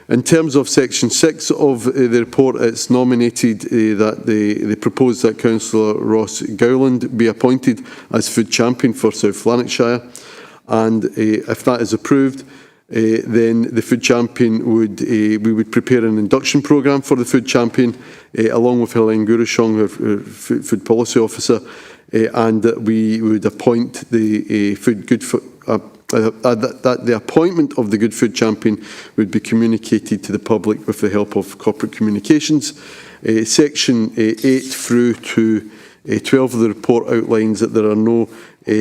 In terms of section 6 of the report, it's nominated that they propose that Councillor Ross Gowland be appointed as Food Champion for South Lanarkshire, and if that is approved, then the Food Champion we would prepare an induction programme for the Food Champion, along with Helene Gurushong, our Food Policy Officer, and we would appoint the that the appointment of the Good Food Champion would be communicated to the public with the help of corporate communications. Section 8 through to 12 of the report outlines that there are no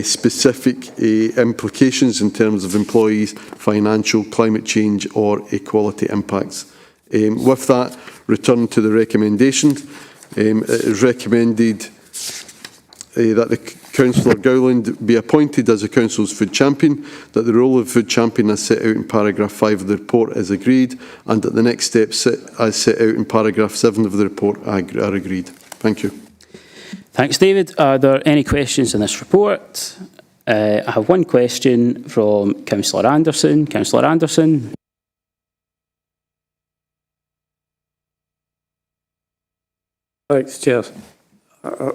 specific implications in terms of employees, financial, climate change or equality impacts. With that, return to the recommendations. It is recommended that the Councillor Gowland be appointed as the Council's Food Champion, that the role of Food Champion as set out in paragraph 5 of the report is agreed, and that the next steps as set out in paragraph 7 of the report are agreed. Thank you. Thanks, David. Are there any questions on this report? I have one question from Councillor Anderson. Councillor Anderson. Thanks, Chair.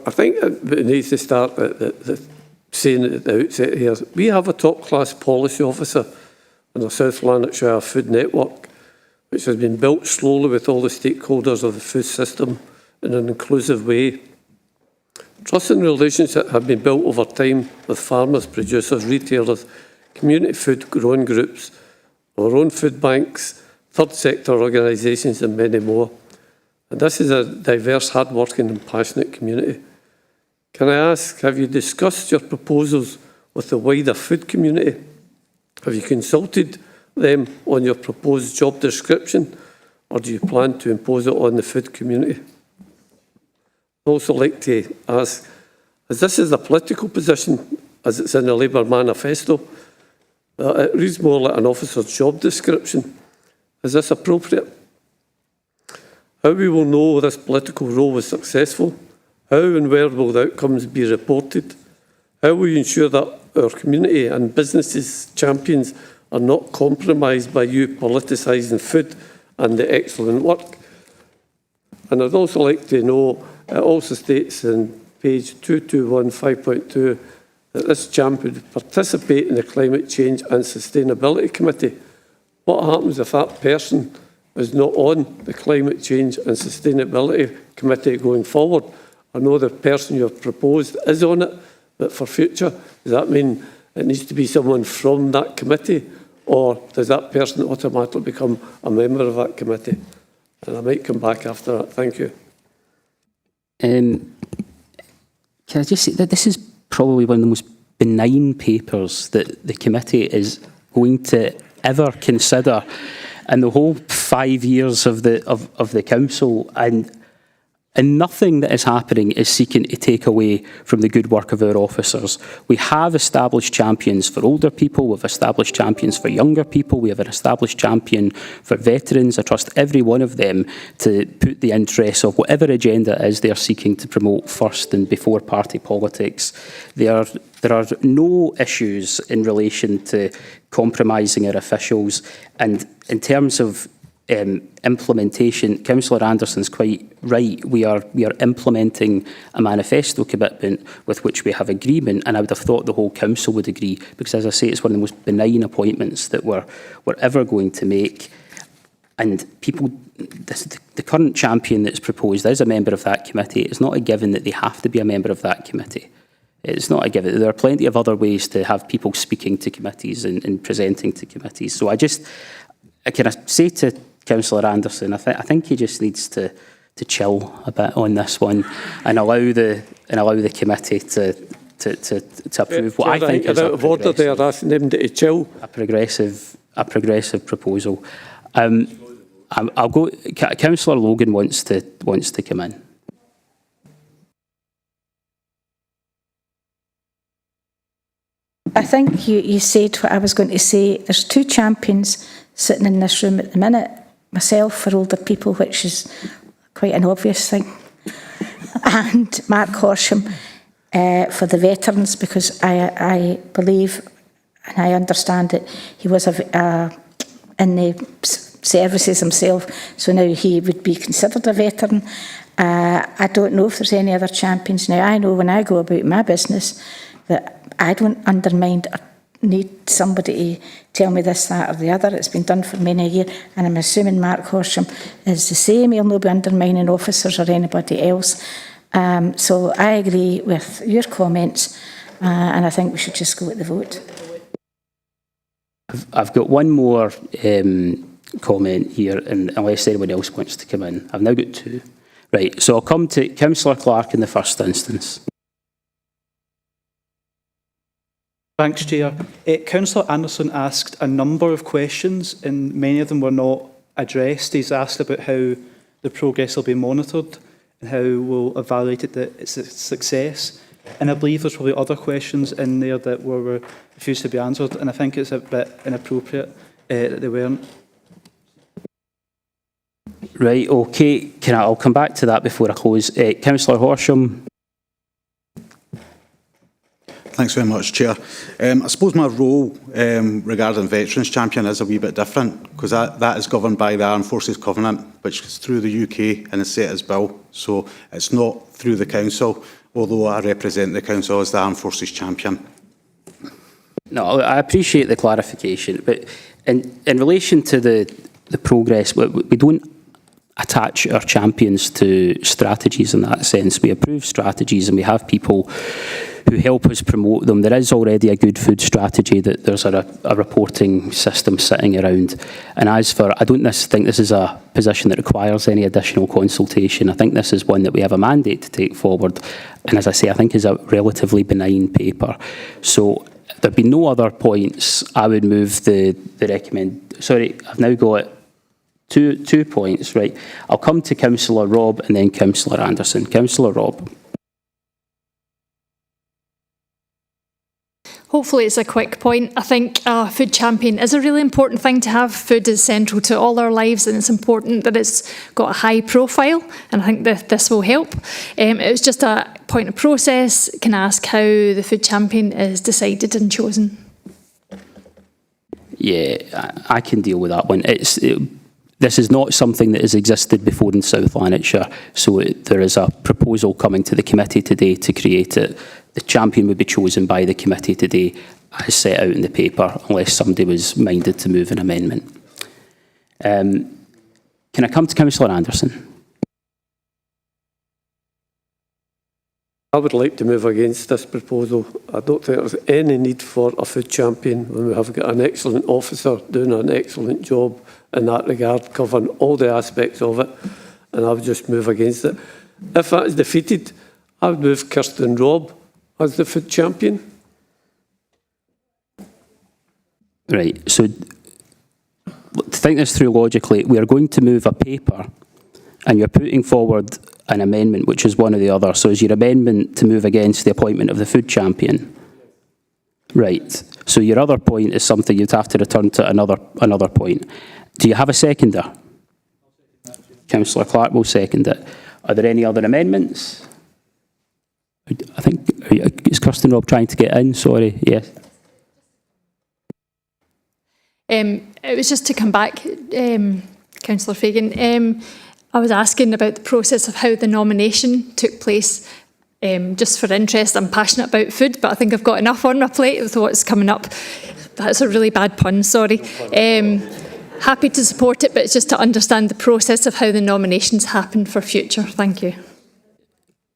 I think it needs to start at saying at the outset here, we have a top-class policy officer in the South Lanarkshire Food Network, which has been built slowly with all the stakeholders of the food system in an inclusive way. Trust and relationships have been built over time with farmers, producers, retailers, community food growing groups, our own food banks, third sector organisations and many more. And this is a diverse, hard-working and passionate community. Can I ask, have you discussed your proposals with the wider food community? Have you consulted them on your proposed job description, or do you plan to impose it on the food community? I'd also like to ask, as this is a political position, as it's in the Labour manifesto, it reads more like an officer's job description. Is this appropriate? How we will know this political role was successful? How and where will the outcomes be reported? How will you ensure that our community and businesses champions are not compromised by you politicising food and the excellent work? And I'd also like to know, it also states in page 221 5.2 that this champion would participate in the Climate Change and Sustainability Committee. What happens if that person is not on the Climate Change and Sustainability Committee going forward? I know the person you have proposed is on it, but for future, does that mean it needs to be someone from that committee, or does that person automatically become a member of that committee? And I might come back after that. Thank you. Can I just say that this is probably one of the most benign papers that the committee is going to ever consider in the whole 5 years of the council, and nothing that is happening is seeking to take away from the good work of our officers. We have established champions for older people, we've established champions for younger people, we have an established champion for veterans. I trust every one of them to put the interests of whatever agenda it is they are seeking to promote first and before party politics. There are no issues in relation to compromising our officials, and in terms of implementation, Councillor Anderson's quite right. We are implementing a manifesto commitment with which we have agreement, and I would have thought the whole council would agree, because as I say, it's one of the most benign appointments that we're ever going to make. And people, the current champion that's proposed is a member of that committee. It's not a given that they have to be a member of that committee. It's not a given. There are plenty of other ways to have people speaking to committees and presenting to committees. So I say to Councillor Anderson, I think he just needs to chill a bit on this one and allow the committee to approve what I think is out of order there, asking them to chill. A progressive proposal. I'll go. Councillor Logan wants to come in. I think you said what I was going to say. There's two champions sitting in this room at the minute. Myself for older people, which is quite an obvious thing, and Mark Horsham for the veterans, because I believe and I understand that he was in the services himself, so now he would be considered a veteran. I don't know if there's any other champions. Now, I know when I go about my business that I don't undermine or need somebody to tell me this, that or the other. It's been done for many a year, and I'm assuming Mark Horsham is the same. He'll not be undermining officers or anybody else. So I agree with your comments, and I think we should just go with the vote. I've got one more comment here, and unless anyone else wants to come in. I've now got two. Right, so I'll come to Councillor Clark in the first instance. Thanks, Chair. Councillor Anderson asked a number of questions, and many of them were not addressed. He's asked about how the progress will be monitored and how we'll evaluate its success. And I believe there's probably other questions in there that were refused to be answered, and I think it's a bit inappropriate that they weren't. Right, okay. I'll come back to that before I close. Councillor Horsham. Thanks very much, Chair. I suppose my role regarding Veterans Champion is a wee bit different, because that is governed by the Armed Forces Covenant, which is through the UK and is set as bill. So it's not through the Council, although I represent the Council as the Armed Forces Champion. No, I appreciate the clarification, but in relation to the progress, we don't attach our champions to strategies in that sense. We approve strategies and we have people who help us promote them. There is already a good food strategy that there's a reporting system sitting around. And as for, I don't think this is a position that requires any additional consultation. I think this is one that we have a mandate to take forward. And as I say, I think is a relatively benign paper. So there'd be no other points. I would move the recommend. Sorry, I've now got two points, right? I'll come to Councillor Robb and then Councillor Anderson. Councillor Robb. Hopefully it's a quick point. I think a food champion is a really important thing to have. Food is central to all our lives, and it's important that it's got a high profile, and I think that this will help. It was just a point of process. Can I ask how the food champion is decided and chosen? Yeah, I can deal with that one. This is not something that has existed before in South Lanarkshire, so there is a proposal coming to the committee today to create it. The champion would be chosen by the committee today, as set out in the paper, unless somebody was minded to move an amendment. Can I come to Councillor Anderson? I would like to move against this proposal. I don't think there's any need for a food champion when we have got an excellent officer doing an excellent job in that regard, covering all the aspects of it, and I would just move against it. If that is defeated, I would move Kirsten Robb as the food champion. Right, so to think this through logically, we are going to move a paper and you're putting forward an amendment which is one or the other. So is your amendment to move against the appointment of the food champion? Right, so your other point is something you'd have to return to another point. Do you have a seconder? Councillor Clark will second it. Are there any other amendments? I think, is Kirsten Robb trying to get in? Sorry, yes. It was just to come back, Councillor Fagan. I was asking about the process of how the nomination took place. Just for interest, I'm passionate about food, but I think I've got enough on my plate with what's coming up. That's a really bad pun, sorry. Happy to support it, but it's just to understand the process of how the nominations happen for future. Thank you.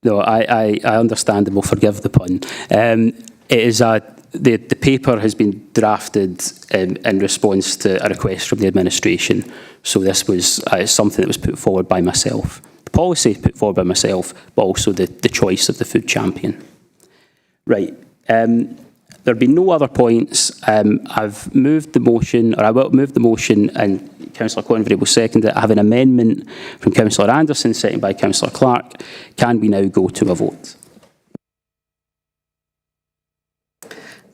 No, I understand and will forgive the pun. It is the paper has been drafted in response to a request from the administration. So this was something that was put forward by myself. The policy put forward by myself, but also the choice of the food champion. Right. There'll be no other points. I've moved the motion, or I will move the motion, and Councillor Convery will second it. I have an amendment from Councillor Anderson, seconded by Councillor Clark. Can we now go to a vote?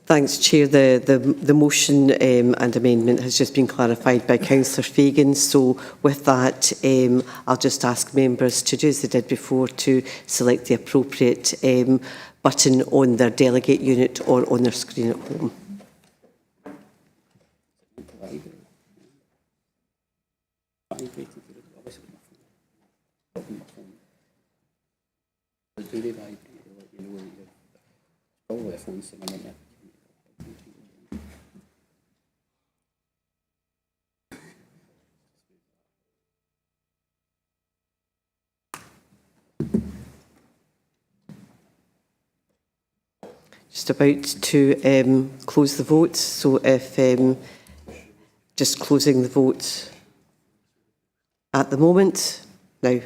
Thanks, Chair. The motion and amendment has just been clarified by Councillor Fagan. So with that, I'll just ask members to do as they did before, to select the appropriate button on their delegate unit or on their screen at home. Just about to close the vote, so if just closing the vote at the moment now.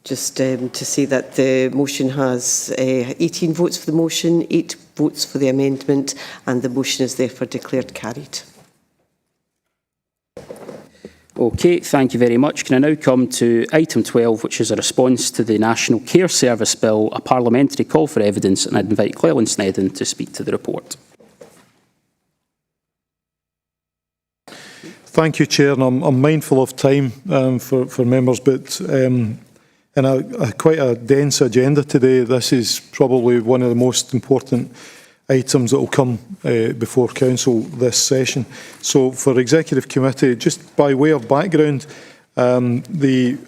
Just to say that the motion has 18 votes for the motion, 8 votes for the amendment, and the motion is therefore declared carried. Okay, thank you very much. Can I now come to item 12, which is a response to the National Care Service Bill, a parliamentary call for evidence, and I'd invite Cleland Snedden to speak to the report. Thank you, Chair. And I'm mindful of time for members, but in quite a dense agenda today, this is probably one of the most important items that will come before Council this session. So for Executive Committee, just by way of background, the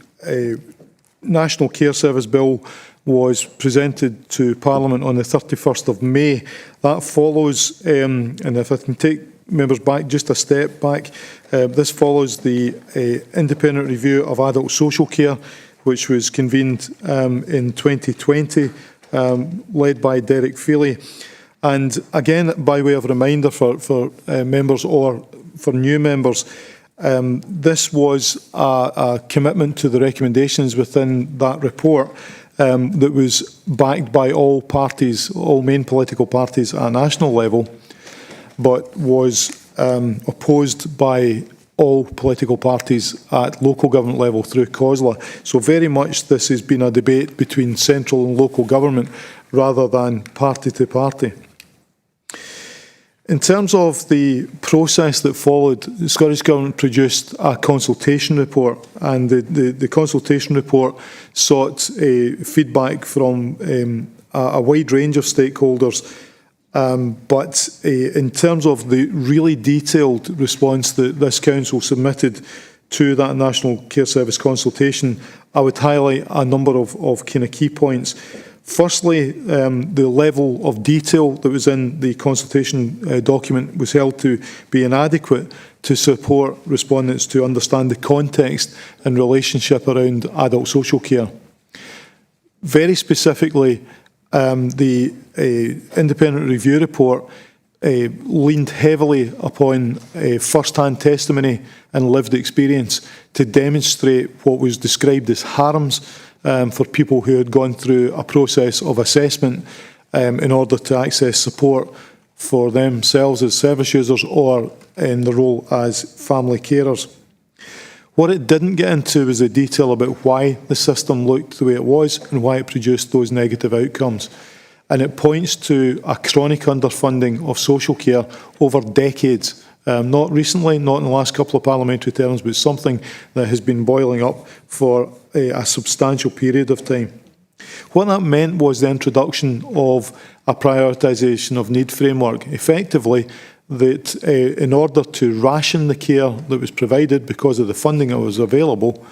National Care Service Bill was presented to Parliament on the 31st of May. That follows, and if I can take members back just a step back, this follows the independent review of adult social care, which was convened in 2020, led by Derek Feely. And again, by way of reminder for members or for new members, this was a commitment to the recommendations within that report that was backed by all parties, all main political parties at a national level, but was opposed by all political parties at local government level through COSLA. So very much this has been a debate between central and local government rather than party to party. In terms of the process that followed, the Scottish Government produced a consultation report, and the consultation report sought feedback from a wide range of stakeholders, but in terms of the really detailed response that this Council submitted to that National Care Service consultation, I would highlight a number of kind of key points. Firstly, the level of detail that was in the consultation document was held to be inadequate to support respondents to understand the context and relationship around adult social care. Very specifically, the independent review report leaned heavily upon first-hand testimony and lived experience to demonstrate what was described as harms for people who had gone through a process of assessment in order to access support for themselves as service users or in the role as family carers. What it didn't get into was the detail about why the system looked the way it was and why it produced those negative outcomes. And it points to a chronic underfunding of social care over decades. Not recently, not in the last couple of parliamentary terms, but something that has been boiling up for a substantial period of time. What that meant was the introduction of a prioritisation of need framework. Effectively, that in order to ration the care that was provided because of the funding that was available,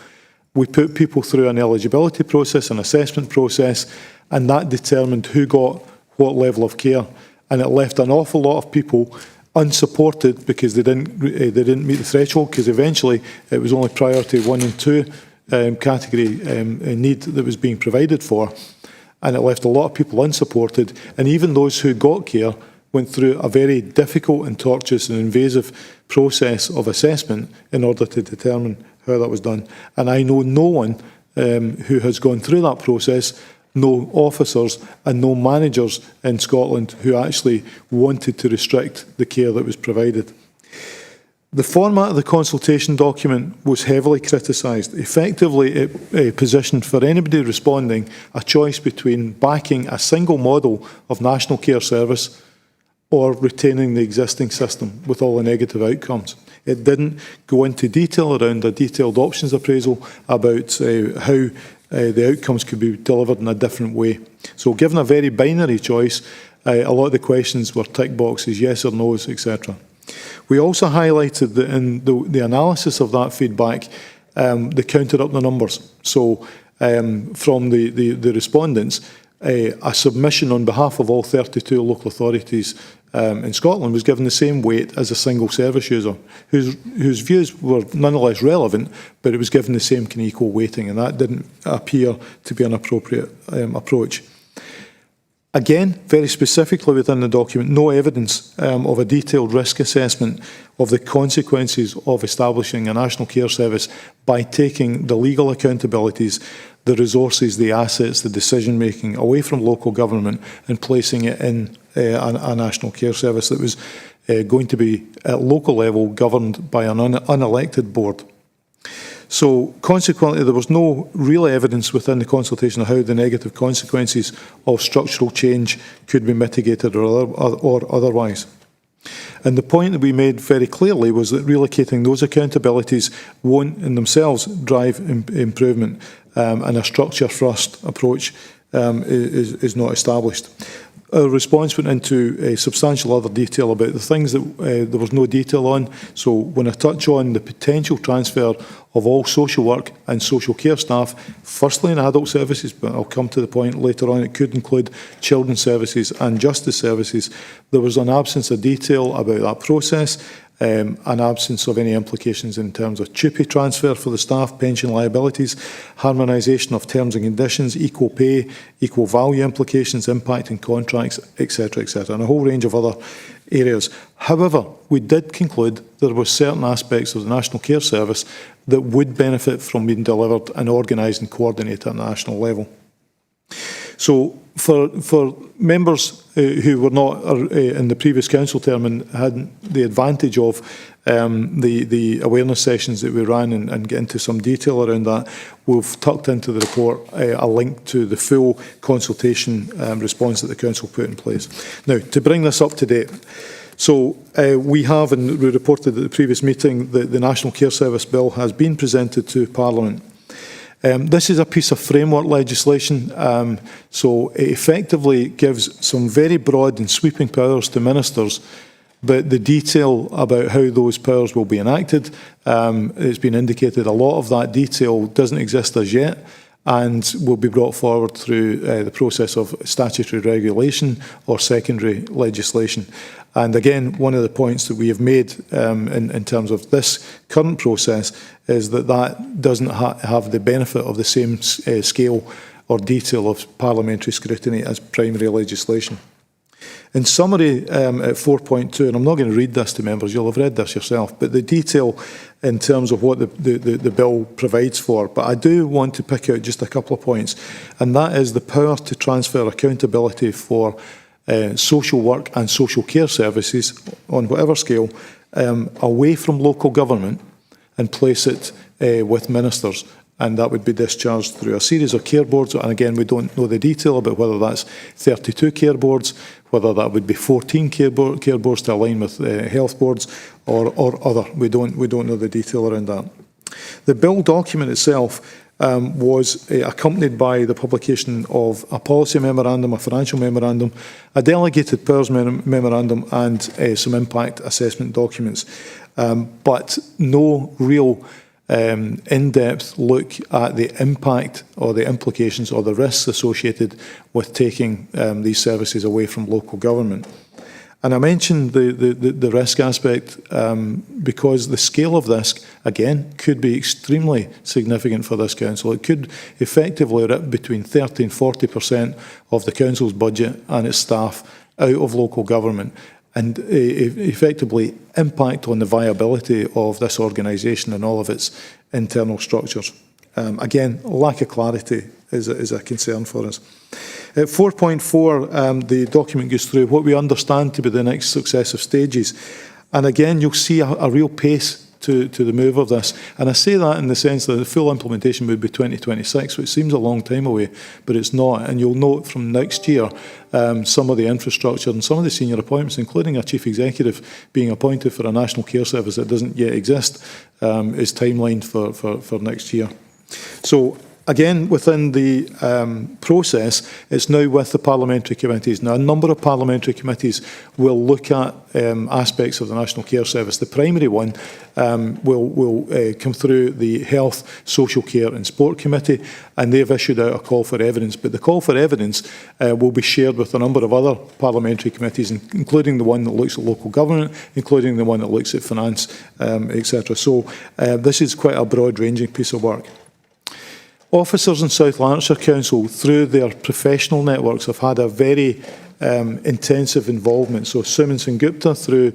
we put people through an eligibility process, an assessment process, and that determined who got what level of care. And it left an awful lot of people unsupported because they didn't meet the threshold, because eventually it was only priority 1 and 2 category need that was being provided for. And it left a lot of people unsupported. And even those who got care went through a very difficult and tortuous and invasive process of assessment in order to determine how that was done. And I know no one who has gone through that process, no officers and no managers in Scotland who actually wanted to restrict the care that was provided. The format of the consultation document was heavily criticised. Effectively, it positioned for anybody responding a choice between backing a single model of national care service or retaining the existing system with all the negative outcomes. It didn't go into detail around a detailed options appraisal about how the outcomes could be delivered in a different way. So given a very binary choice, a lot of the questions were tick boxes, yes or no's, etc. We also highlighted that in the analysis of that feedback, they counted up the numbers. So from the respondents, a submission on behalf of all 32 local authorities in Scotland was given the same weight as a single service user, whose views were nonetheless relevant, but it was given the same kind of equal weighting, and that didn't appear to be an appropriate approach. Again, very specifically within the document, no evidence of a detailed risk assessment of the consequences of establishing a national care service by taking the legal accountabilities, the resources, the assets, the decision-making away from local government and placing it in a national care service that was going to be at local level governed by an unelected board. So consequently, there was no real evidence within the consultation of how the negative consequences of structural change could be mitigated or otherwise. And the point that we made very clearly was that relocating those accountabilities won't in themselves drive improvement, and a structure-first approach is not established. Our response went into a substantial other detail about the things that there was no detail on. So when I touch on the potential transfer of all social work and social care staff, firstly in adult services, but I'll come to the point later on, it could include children's services and justice services, there was an absence of detail about that process, an absence of any implications in terms of TUPE transfer for the staff, pension liabilities, harmonisation of terms and conditions, equal pay, equal value implications, impacting contracts, etc., etc., and a whole range of other areas. However, we did conclude there were certain aspects of the National Care Service that would benefit from being delivered and organised and coordinated at a national level. So for members who were not in the previous council term and had the advantage of the awareness sessions that we ran and get into some detail around that, we've tucked into the report a link to the full consultation response that the council put in place. Now, to bring this up to date, so we have, and we reported at the previous meeting, that the National Care Service Bill has been presented to Parliament. This is a piece of framework legislation, so it effectively gives some very broad and sweeping powers to ministers, but the detail about how those powers will be enacted, it's been indicated a lot of that detail doesn't exist as yet and will be brought forward through the process of statutory regulation or secondary legislation. And again, one of the points that we have made in terms of this current process is that that doesn't have the benefit of the same scale or detail of parliamentary scrutiny as primary legislation. In summary, at 4.2, and I'm not going to read this to members, you'll have read this yourself, but the detail in terms of what the bill provides for, but I do want to pick out just a couple of points, and that is the power to transfer accountability for social work and social care services on whatever scale away from local government and place it with ministers. And that would be discharged through a series of care boards. And again, we don't know the detail about whether that's 32 care boards, whether that would be 14 care boards to align with health boards or other. We don't know the detail around that. The bill document itself was accompanied by the publication of a policy memorandum, a financial memorandum, a delegated powers memorandum, and some impact assessment documents. But no real in-depth look at the impact or the implications or the risks associated with taking these services away from local government. And I mentioned the risk aspect because the scale of this, again, could be extremely significant for this council. It could effectively rip between 30% and 40% of the council's budget and its staff out of local government, and effectively impact on the viability of this organisation and all of its internal structures. Again, lack of clarity is a concern for us. At 4.4, the document goes through what we understand to be the next successive stages. And again, you'll see a real pace to the move of this. And I say that in the sense that the full implementation would be 2026, which seems a long time away, but it's not. And you'll note from next year, some of the infrastructure and some of the senior appointments, including a chief executive being appointed for a national care service that doesn't yet exist, is timelined for next year. So again, within the process, it's now with the parliamentary committees. Now, a number of parliamentary committees will look at aspects of the National Care Service. The primary one will come through the Health, Social Care and Sport Committee, and they've issued out a call for evidence. But the call for evidence will be shared with a number of other parliamentary committees, including the one that looks at local government, including the one that looks at finance, etc. So this is quite a broad-ranging piece of work. Officers in South Lanarkshire Council, through their professional networks, have had a very intensive involvement. So Simonson Gupta, through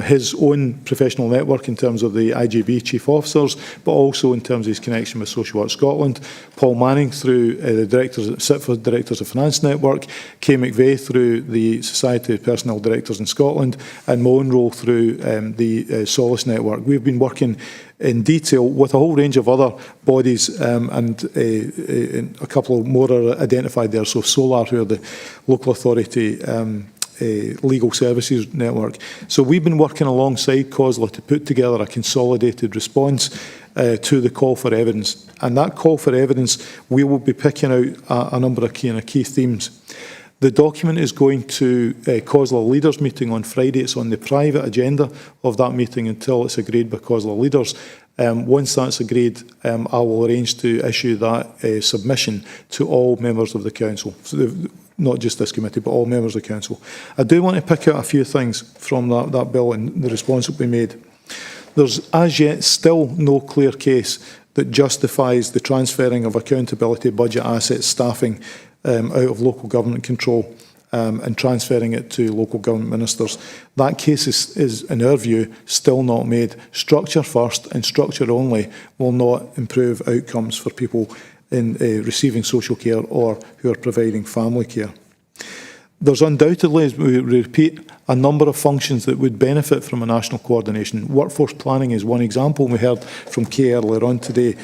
his own professional network in terms of the IGB chief officers, but also in terms of his connection with Social Work Scotland. Paul Manning, through the SITFA Directors of Finance Network. Kay McVeigh, through the Society of Personnel Directors in Scotland. And Mo Monroe, through the Solace Network. We've been working in detail with a whole range of other bodies, and a couple more are identified there. So SOLAR, who are the local authority legal services network. So we've been working alongside COSLA to put together a consolidated response to the call for evidence. And that call for evidence, we will be picking out a number of key themes. The document is going to COSLA leaders meeting on Friday. It's on the private agenda of that meeting until it's agreed by COSLA leaders. Once that's agreed, I will arrange to issue that submission to all members of the council. So not just this committee, but all members of the council. I do want to pick out a few things from that bill and the response that will be made. There's as yet still no clear case that justifies the transferring of accountability, budget assets, staffing out of local government control and transferring it to local government ministers. That case is, in our view, still not made. Structure first and structure only will not improve outcomes for people in receiving social care or who are providing family care. There's undoubtedly, as we repeat, a number of functions that would benefit from a national coordination. Workforce planning is one example. We heard from Kay earlier on today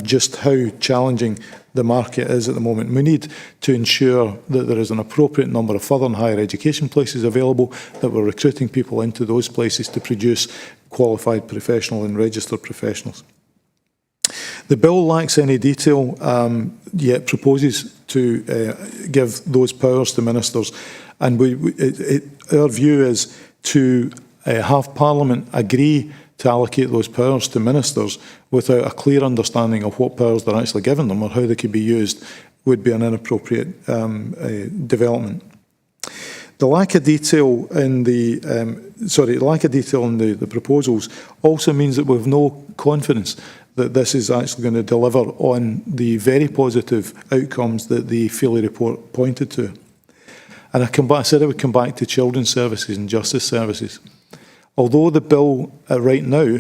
just how challenging the market is at the moment. We need to ensure that there is an appropriate number of further and higher education places available, that we're recruiting people into those places to produce qualified professional and registered professionals. The bill lacks any detail, yet proposes to give those powers to ministers. And our view is to have Parliament agree to allocate those powers to ministers without a clear understanding of what powers they're actually given them or how they could be used would be an inappropriate development. The lack of detail in the proposals also means that we have no confidence that this is actually going to deliver on the very positive outcomes that the Feely report pointed to. And I said I would come back to children's services and justice services. Although the bill right now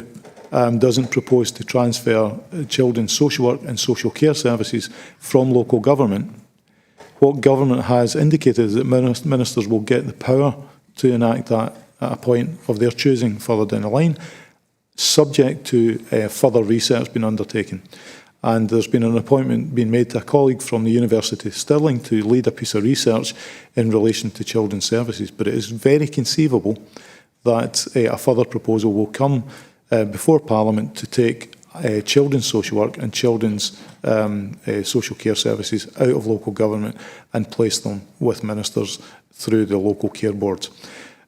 doesn't propose to transfer children's social work and social care services from local government, what government has indicated is that ministers will get the power to enact that at a point of their choosing further down the line, subject to further research being undertaken. And there's been an appointment being made to a colleague from the University of Stirling to lead a piece of research in relation to children's services. But it is very conceivable that a further proposal will come before Parliament to take children's social work and children's social care services out of local government and place them with ministers through the local care boards.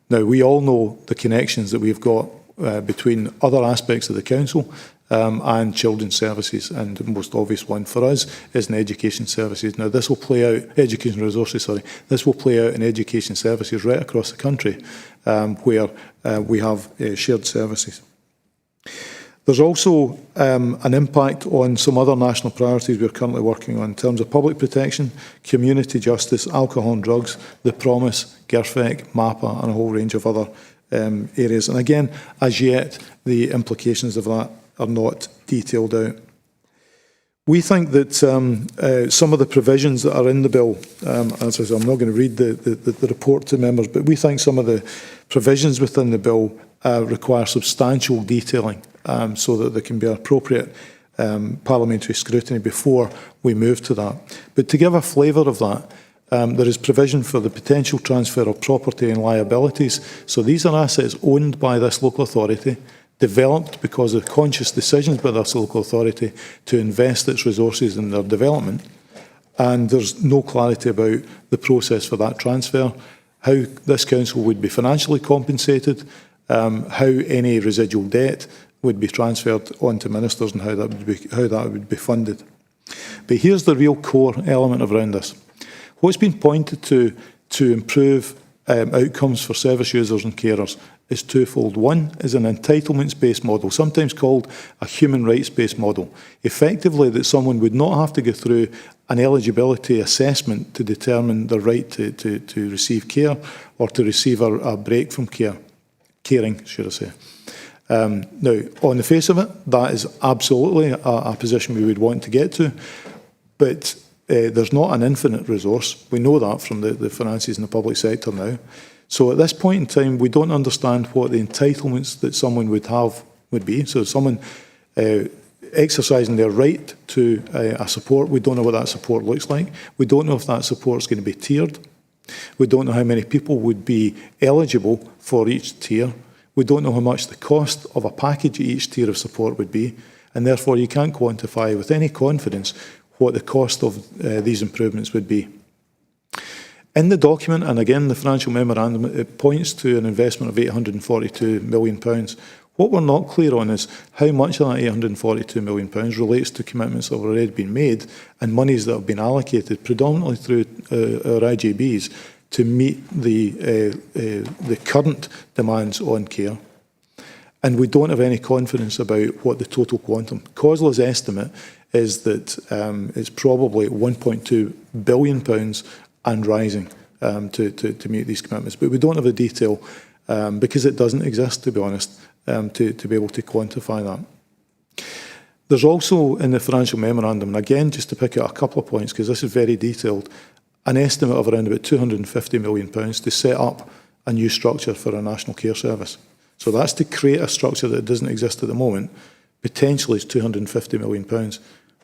Now, we all know the connections that we've got between other aspects of the council and children's services, and the most obvious one for us is in education services. Now, this will play out, education resources, sorry, this will play out in education services right across the country where we have shared services. There's also an impact on some other national priorities we're currently working on in terms of public protection, community justice, alcohol and drugs, the Promise, GIRFEC, MAPA and a whole range of other areas. And again, as yet, the implications of that are not detailed out. We think that some of the provisions that are in the bill, as I said, I'm not going to read the report to members, but we think some of the provisions within the bill require substantial detailing so that there can be appropriate parliamentary scrutiny before we move to that. But to give a flavour of that, there is provision for the potential transfer of property and liabilities. So these are assets owned by this local authority, developed because of conscious decisions by this local authority to invest its resources in their development. And there's no clarity about the process for that transfer, how this council would be financially compensated, how any residual debt would be transferred onto ministers and how that would be funded. But here's the real core element around this. What's been pointed to improve outcomes for service users and carers is twofold. One is an entitlements-based model, sometimes called a human rights-based model. Effectively, that someone would not have to go through an eligibility assessment to determine the right to receive care or to receive a break from caring, should I say. Now, on the face of it, that is absolutely a position we would want to get to, but there's not an infinite resource. We know that from the finances in the public sector now. So at this point in time, we don't understand what the entitlements that someone would have would be. So someone exercising their right to a support, we don't know what that support looks like. We don't know if that support is going to be tiered. We don't know how many people would be eligible for each tier. We don't know how much the cost of a package at each tier of support would be, and therefore you can't quantify with any confidence what the cost of these improvements would be. In the document, and again the financial memorandum, it points to an investment of £842 million. What we're not clear on is how much of that £842 million relates to commitments that have already been made and monies that have been allocated predominantly through our IJBs to meet the current demands on care. And we don't have any confidence about what the total quantum. COSLA's estimate is that it's probably £1.2 billion and rising to meet these commitments. But we don't have the detail because it doesn't exist, to be honest, to be able to quantify that. There's also in the financial memorandum, and again, just to pick out a couple of points, because this is very detailed, an estimate of around about £250 million to set up a new structure for a national care service. So that's to create a structure that doesn't exist at the moment. Potentially it's £250 million.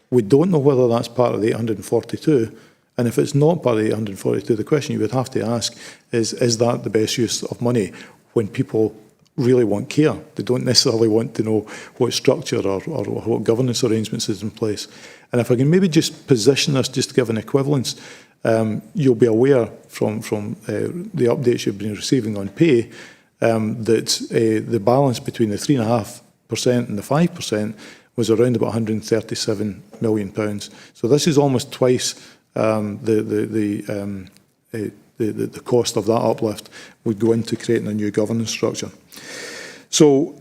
We don't know whether that's part of the 842, and if it's not part of the 842, the question you would have to ask is that the best use of money when people really want care? They don't necessarily want to know what structure or what governance arrangements is in place. And if I can maybe just position this, just to give an equivalence, you'll be aware from the updates you've been receiving on pay that the balance between the 3.5% and the 5% was around about £137 million. So this is almost twice the cost of that uplift would go into creating a new governance structure. So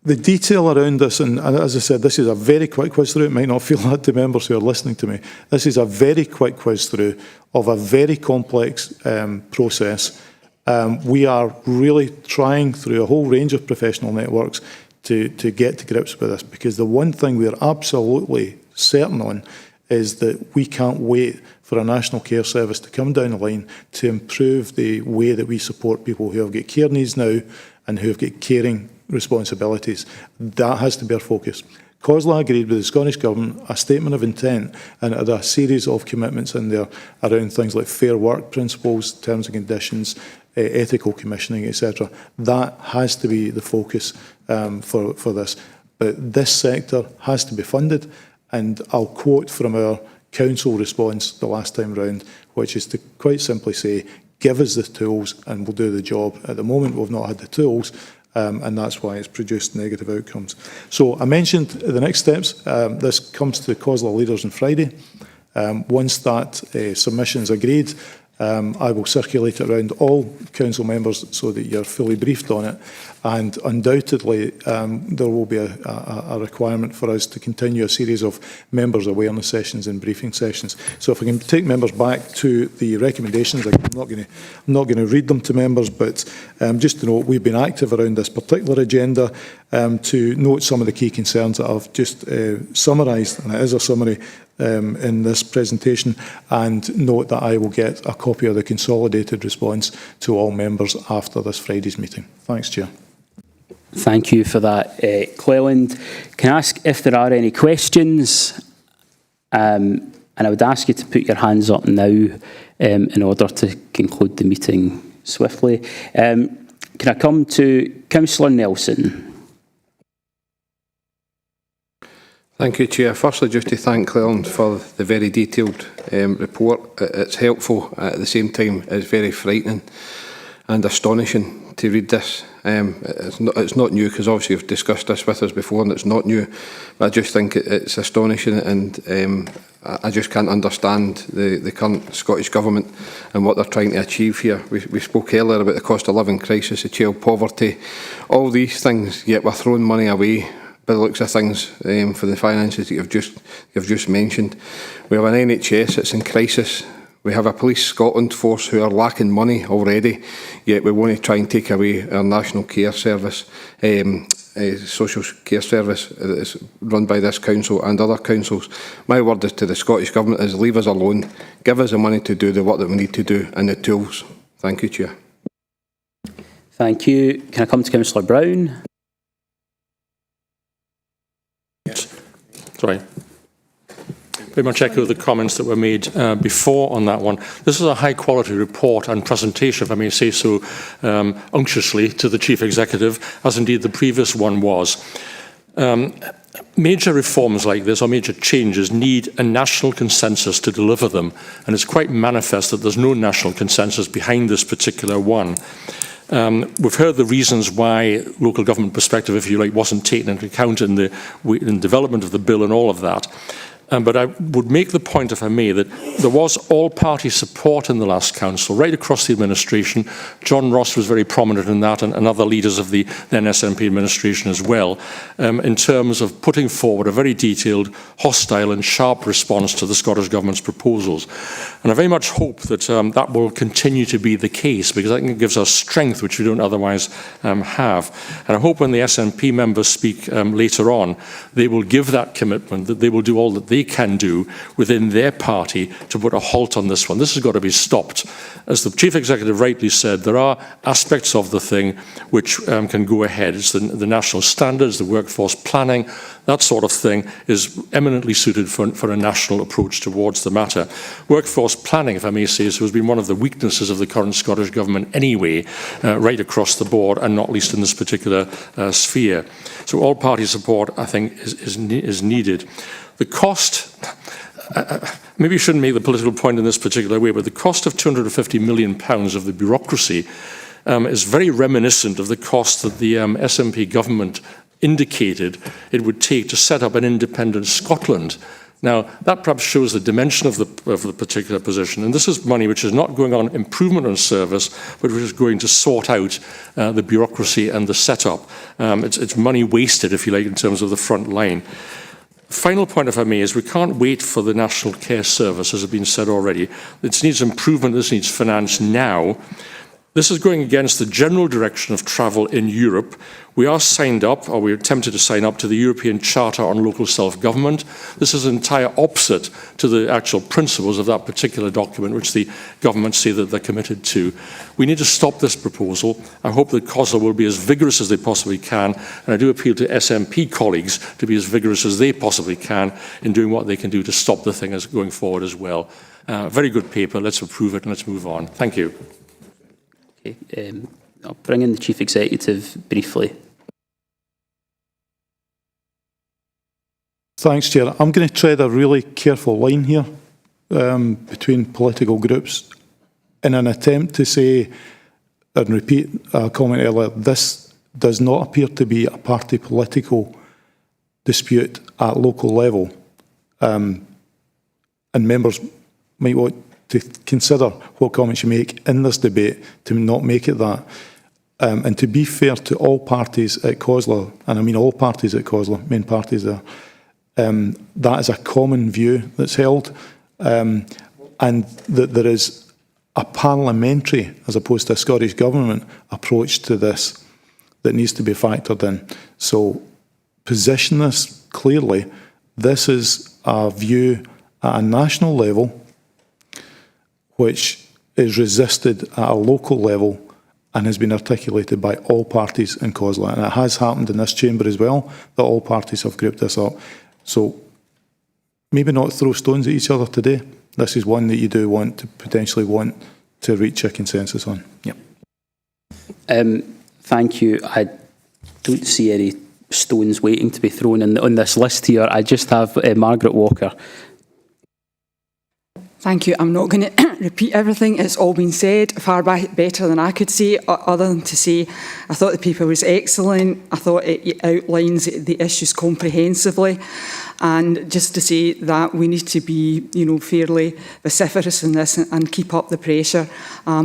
the detail around this, and as I said, this is a very quick whiz through. It might not feel that to members who are listening to me. This is a very quick whiz through of a very complex process. We are really trying through a whole range of professional networks to get to grips with this, because the one thing we are absolutely certain on is that we can't wait for a national care service to come down the line to improve the way that we support people who have got care needs now and who have got caring responsibilities. That has to be our focus. COSLA agreed with the Scottish Government a statement of intent, and it had a series of commitments in there around things like fair work principles, terms and conditions, ethical commissioning, etc. That has to be the focus for this. But this sector has to be funded, and I'll quote from our council response the last time round, which is to quite simply say, give us the tools and we'll do the job. At the moment, we've not had the tools, and that's why it's produced negative outcomes. So I mentioned the next steps. This comes to COSLA leaders on Friday. Once that submission is agreed, I will circulate it around all council members so that you're fully briefed on it. And undoubtedly, there will be a requirement for us to continue a series of members' awareness sessions and briefing sessions. So if I can take members back to the recommendations, I'm not going to read them to members, but just to note, we've been active around this particular agenda to note some of the key concerns that I've just summarised, and it is a summary in this presentation, and note that I will get a copy of the consolidated response to all members after this Friday's meeting. Thanks, Chair. Thank you for that, Cleland. Can I ask if there are any questions? And I would ask you to put your hands up now in order to conclude the meeting swiftly. Can I come to Councillor Nelson? Thank you, Chair. Firstly, just to thank Cleland for the very detailed report. It's helpful, at the same time it's very frightening and astonishing to read this. It's not new, because obviously you've discussed this with us before and it's not new, but I just think it's astonishing, and I just can't understand the current Scottish Government and what they're trying to achieve here. We spoke earlier about the cost of living crisis, the child poverty, all these things, yet we're throwing money away by the looks of things for the finances that you've just mentioned. We have an NHS that's in crisis. We have a Police Scotland force who are lacking money already, yet we want to try and take away our national care service, social care service that's run by this council and other councils. My word is to the Scottish Government is leave us alone, give us the money to do the work that we need to do and the tools. Thank you, Chair. Thank you. Can I come to Councillor Brown? Sorry. Very much echo the comments that were made before on that one. This is a high-quality report and presentation, if I may say so unctuously, to the Chief Executive, as indeed the previous one was. Major reforms like this, or major changes, need a national consensus to deliver them, and it's quite manifest that there's no national consensus behind this particular one. We've heard the reasons why local government perspective, if you like, wasn't taken into account in the development of the bill and all of that. But I would make the point, if I may, that there was all-party support in the last council, right across the administration. John Ross was very prominent in that, and other leaders of the then SNP administration as well, in terms of putting forward a very detailed, hostile and sharp response to the Scottish Government's proposals. And I very much hope that that will continue to be the case, because I think it gives us strength which we don't otherwise have. And I hope when the SNP members speak later on, they will give that commitment, that they will do all that they can do within their party to put a halt on this one. This has got to be stopped. As the Chief Executive rightly said, there are aspects of the thing which can go ahead. It's the national standards, the workforce planning, that sort of thing is eminently suited for a national approach towards the matter. Workforce planning, if I may say so, has been one of the weaknesses of the current Scottish Government anyway, right across the board, and not least in this particular sphere. So all-party support, I think, is needed. The cost, maybe you shouldn't make the political point in this particular way, but the cost of £250 million of the bureaucracy is very reminiscent of the cost that the SNP government indicated it would take to set up an independent Scotland Now, that perhaps shows the dimension of the particular position. And this is money which is not going on improvement on service, but which is going to sort out the bureaucracy and the setup. It's money wasted, if you like, in terms of the front line. Final point, if I may, is we can't wait for the National Care Service, as has been said already. This needs improvement, this needs finance now. This is going against the general direction of travel in Europe. We are signed up, or we're attempted to sign up to the European Charter on Local Self-Government. This is entire opposite to the actual principles of that particular document, which the governments say that they're committed to. We need to stop this proposal. I hope that COSLA will be as vigorous as they possibly can, and I do appeal to SNP colleagues to be as vigorous as they possibly can in doing what they can do to stop the thing as going forward as well. Very good paper. Let's approve it and let's move on. Thank you. Okay, I'll bring in the Chief Executive briefly. Thanks, Chair. I'm going to tread a really careful line here between political groups in an attempt to say and repeat a comment earlier. This does not appear to be a party political dispute at local level. And members might want to consider what comments you make in this debate to not make it that. And to be fair to all parties at COSLA, and I mean all parties at COSLA, main parties there, that is a common view that's held, and that there is a parliamentary, as opposed to a Scottish Government, approach to this that needs to be factored in. So position this clearly. This is a view at a national level which is resisted at a local level and has been articulated by all parties in COSLA. And it has happened in this chamber as well, that all parties have grouped this up. So maybe not throw stones at each other today. This is one that you do want to potentially want to reach a consensus on. Yep. Thank you. I don't see any stones waiting to be thrown on this list here. I just have Margaret Walker. Thank you. I'm not going to repeat everything. It's all been said far better than I could say, other than to say I thought the paper was excellent. I thought it outlines the issues comprehensively. And just to say that we need to be, fairly vociferous in this and keep up the pressure.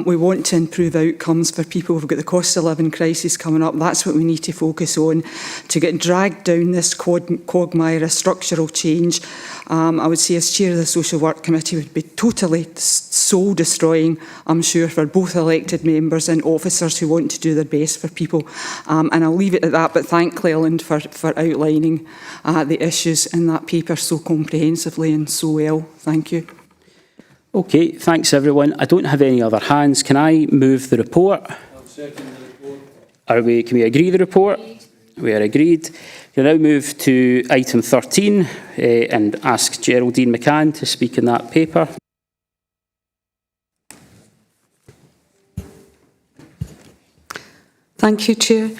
We want to improve outcomes for people. We've got the cost of living crisis coming up. That's what we need to focus on. To get dragged down this quagmire of structural change, I would say as chair of the Social Work Committee would be totally soul destroying, I'm sure, for both elected members and officers who want to do their best for people. And I'll leave it at that, but thank Cleland for outlining the issues in that paper so comprehensively and so well. Thank you. Okay, thanks everyone. I don't have any other hands. Can I move the report? I'll second the report. Can we agree the report? We are agreed. We'll now move to item 13 and ask Geraldine McCann to speak in that paper. Thank you, Chair.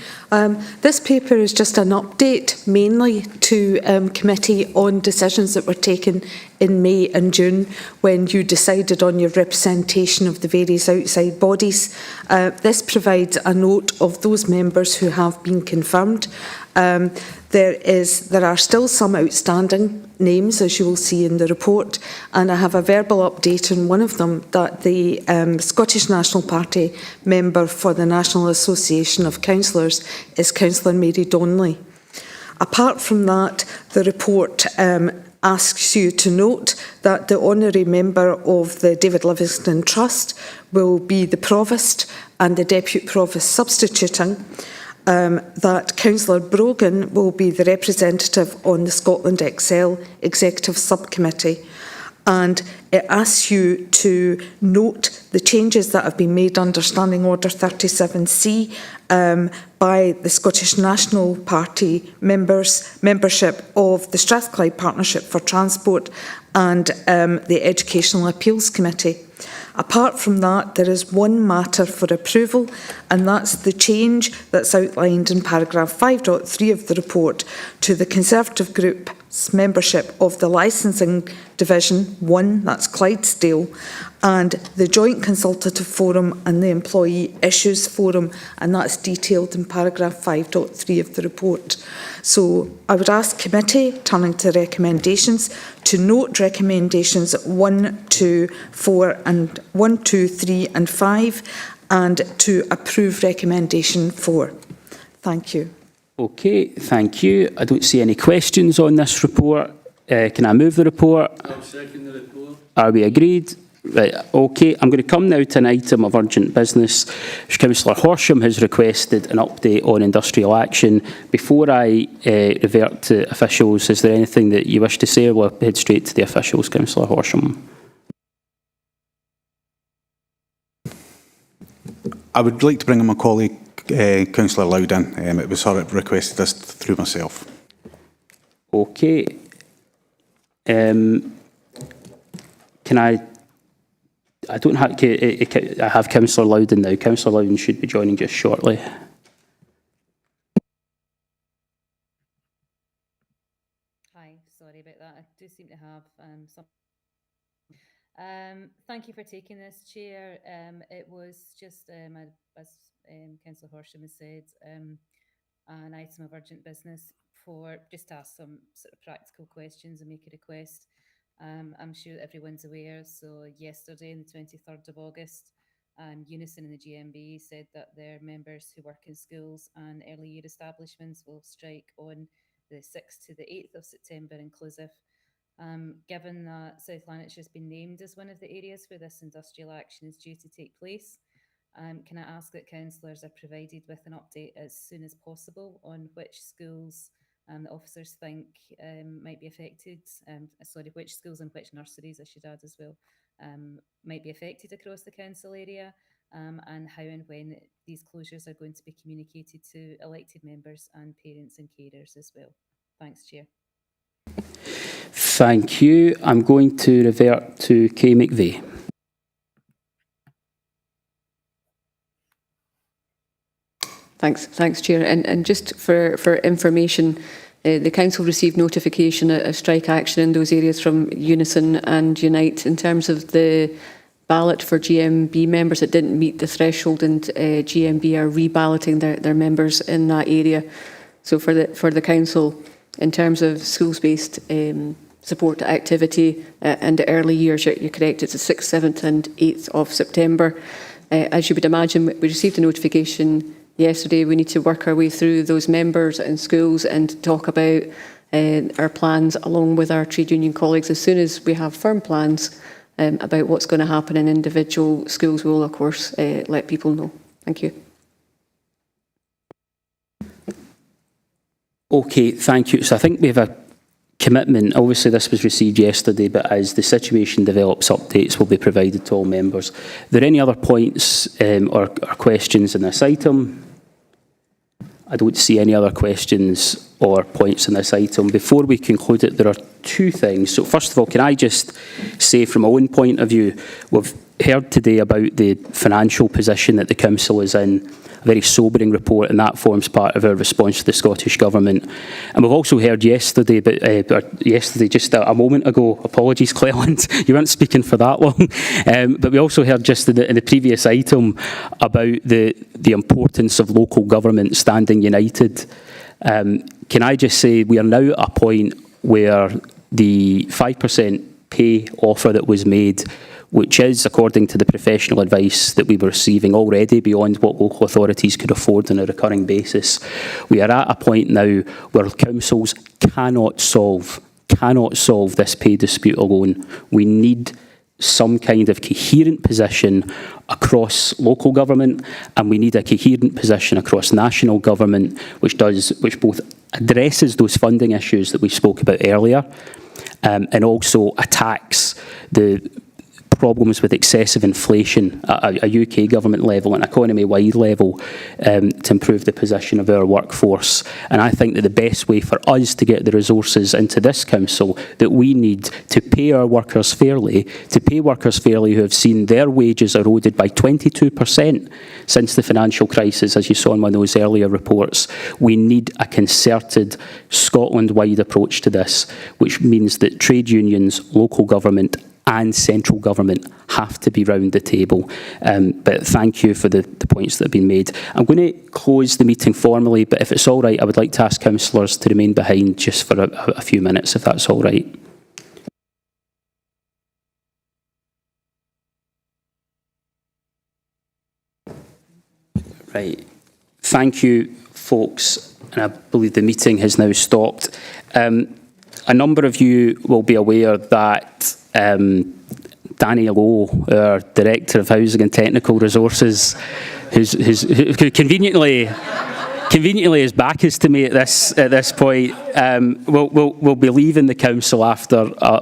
This paper is just an update mainly to committee on decisions that were taken in May and June when you decided on your representation of the various outside bodies. This provides a note of those members who have been confirmed. There are still some outstanding names, as you will see in the report, and I have a verbal update on one of them, that the Scottish National Party member for the National Association of Councillors is Councillor Mary Donnelly. Apart from that, the report asks you to note that the honorary member of the David Livingstone Trust will be the Provost and the Deputy Provost substituting. That Councillor Brogan will be the representative on the Scotland Excel Executive Subcommittee, and it asks you to note the changes that have been made under Standing Order 37C by the Scottish National Party membership of the Strathclyde Partnership for Transport and the Educational Appeals Committee. Apart from that, there is one matter for approval, and that's the change that's outlined in paragraph 5.3 of the report to the Conservative Group membership of the Licensing Division 1, that's Clydesdale, and the Joint Consultative Forum and the Employee Issues Forum, and that's detailed in paragraph 5.3 of the report. So I would ask committee, turning to recommendations, to note recommendations 1, 2, 4 and 1, 2, 3 and 5, and to approve recommendation 4. Thank you. Okay, thank you. I don't see any questions on this report. Can I move the report? I'll second the report. Are we agreed? Right, okay. I'm going to come now to an item of urgent business. Councillor Horsham has requested an update on industrial action. Before I revert to officials, is there anything that you wish to say, or we'll head straight to the officials, Councillor Horsham? I would like to bring in my colleague, Councillor Loudon. It was her that requested this through myself. Okay. Can I don't have, I have Councillor Loudon now. Councillor Loudon should be joining just shortly. Hi, sorry about that. I do seem to have some. Thank you for taking this, Chair. It was just, as Councillor Horsham has said, an item of urgent business for just to ask some sort of practical questions and make a request. I'm sure that everyone's aware. So yesterday, on the 23rd of August, Unison and the GMB said that their members who work in schools and early year establishments will strike on the 6th to the 8th of September inclusive. Given that South Lanarkshire has been named as one of the areas where this industrial action is due to take place, can I ask that councillors are provided with an update as soon as possible on which schools the officers think might be affected, which schools and which nurseries, I should add as well, might be affected across the council area, and how and when these closures are going to be communicated to elected members and parents and carers as well. Thanks, Chair. Thank you. I'm going to revert to Kay McVeigh. Thanks, Chair. And just for information, the Council received notification of strike action in those areas from Unison and Unite in terms of the ballot for GMB members that didn't meet the threshold, and GMB are reballoting their members in that area. So for the Council, in terms of schools-based support activity and the early years, you're correct, it's the 6th, 7th and 8th of September. As you would imagine, we received a notification yesterday. We need to work our way through those members and schools and talk about our plans along with our trade union colleagues. As soon as we have firm plans about what's going to happen in individual schools, we will, of course, let people know. Thank you. Okay, thank you. So I think we have a commitment. Obviously, this was received yesterday, but as the situation develops, updates will be provided to all members. Are there any other points or questions in this item? I don't see any other questions or points in this item. Before we conclude it, there are two things. So first of all, can I just say from my own point of view, we've heard today about the financial position that the Council is in, a very sobering report, and that forms part of our response to the Scottish Government. And we've also heard yesterday, just a moment ago, apologies Cleland, you weren't speaking for that long, but we also heard just in the previous item about the importance of local government standing united. Can I just say we are now at a point where the 5% pay offer that was made, which is, according to the professional advice that we were receiving, already beyond what local authorities could afford on a recurring basis. We are at a point now where councils cannot solve this pay dispute alone. We need some kind of coherent position across local government, and we need a coherent position across national government, which both addresses those funding issues that we spoke about earlier, and also attacks the problems with excessive inflation at a UK government level and economy-wide level to improve the position of our workforce. And I think that the best way for us to get the resources into this council that we need to pay our workers fairly, who have seen their wages eroded by 22% since the financial crisis, as you saw in one of those earlier reports. We need a concerted Scotland-wide approach to this, which means that trade unions, local government and central government have to be round the table. But thank you for the points that have been made. I'm going to close the meeting formally, but if it's all right, I would like to ask councillors to remain behind just for a few minutes, if that's all right. Right. Thank you, folks. And I believe the meeting has now stopped. A number of you will be aware that Danny Lowe, our Director of Housing and Technical Resources, who conveniently his back is to me at this point, will be leaving the council after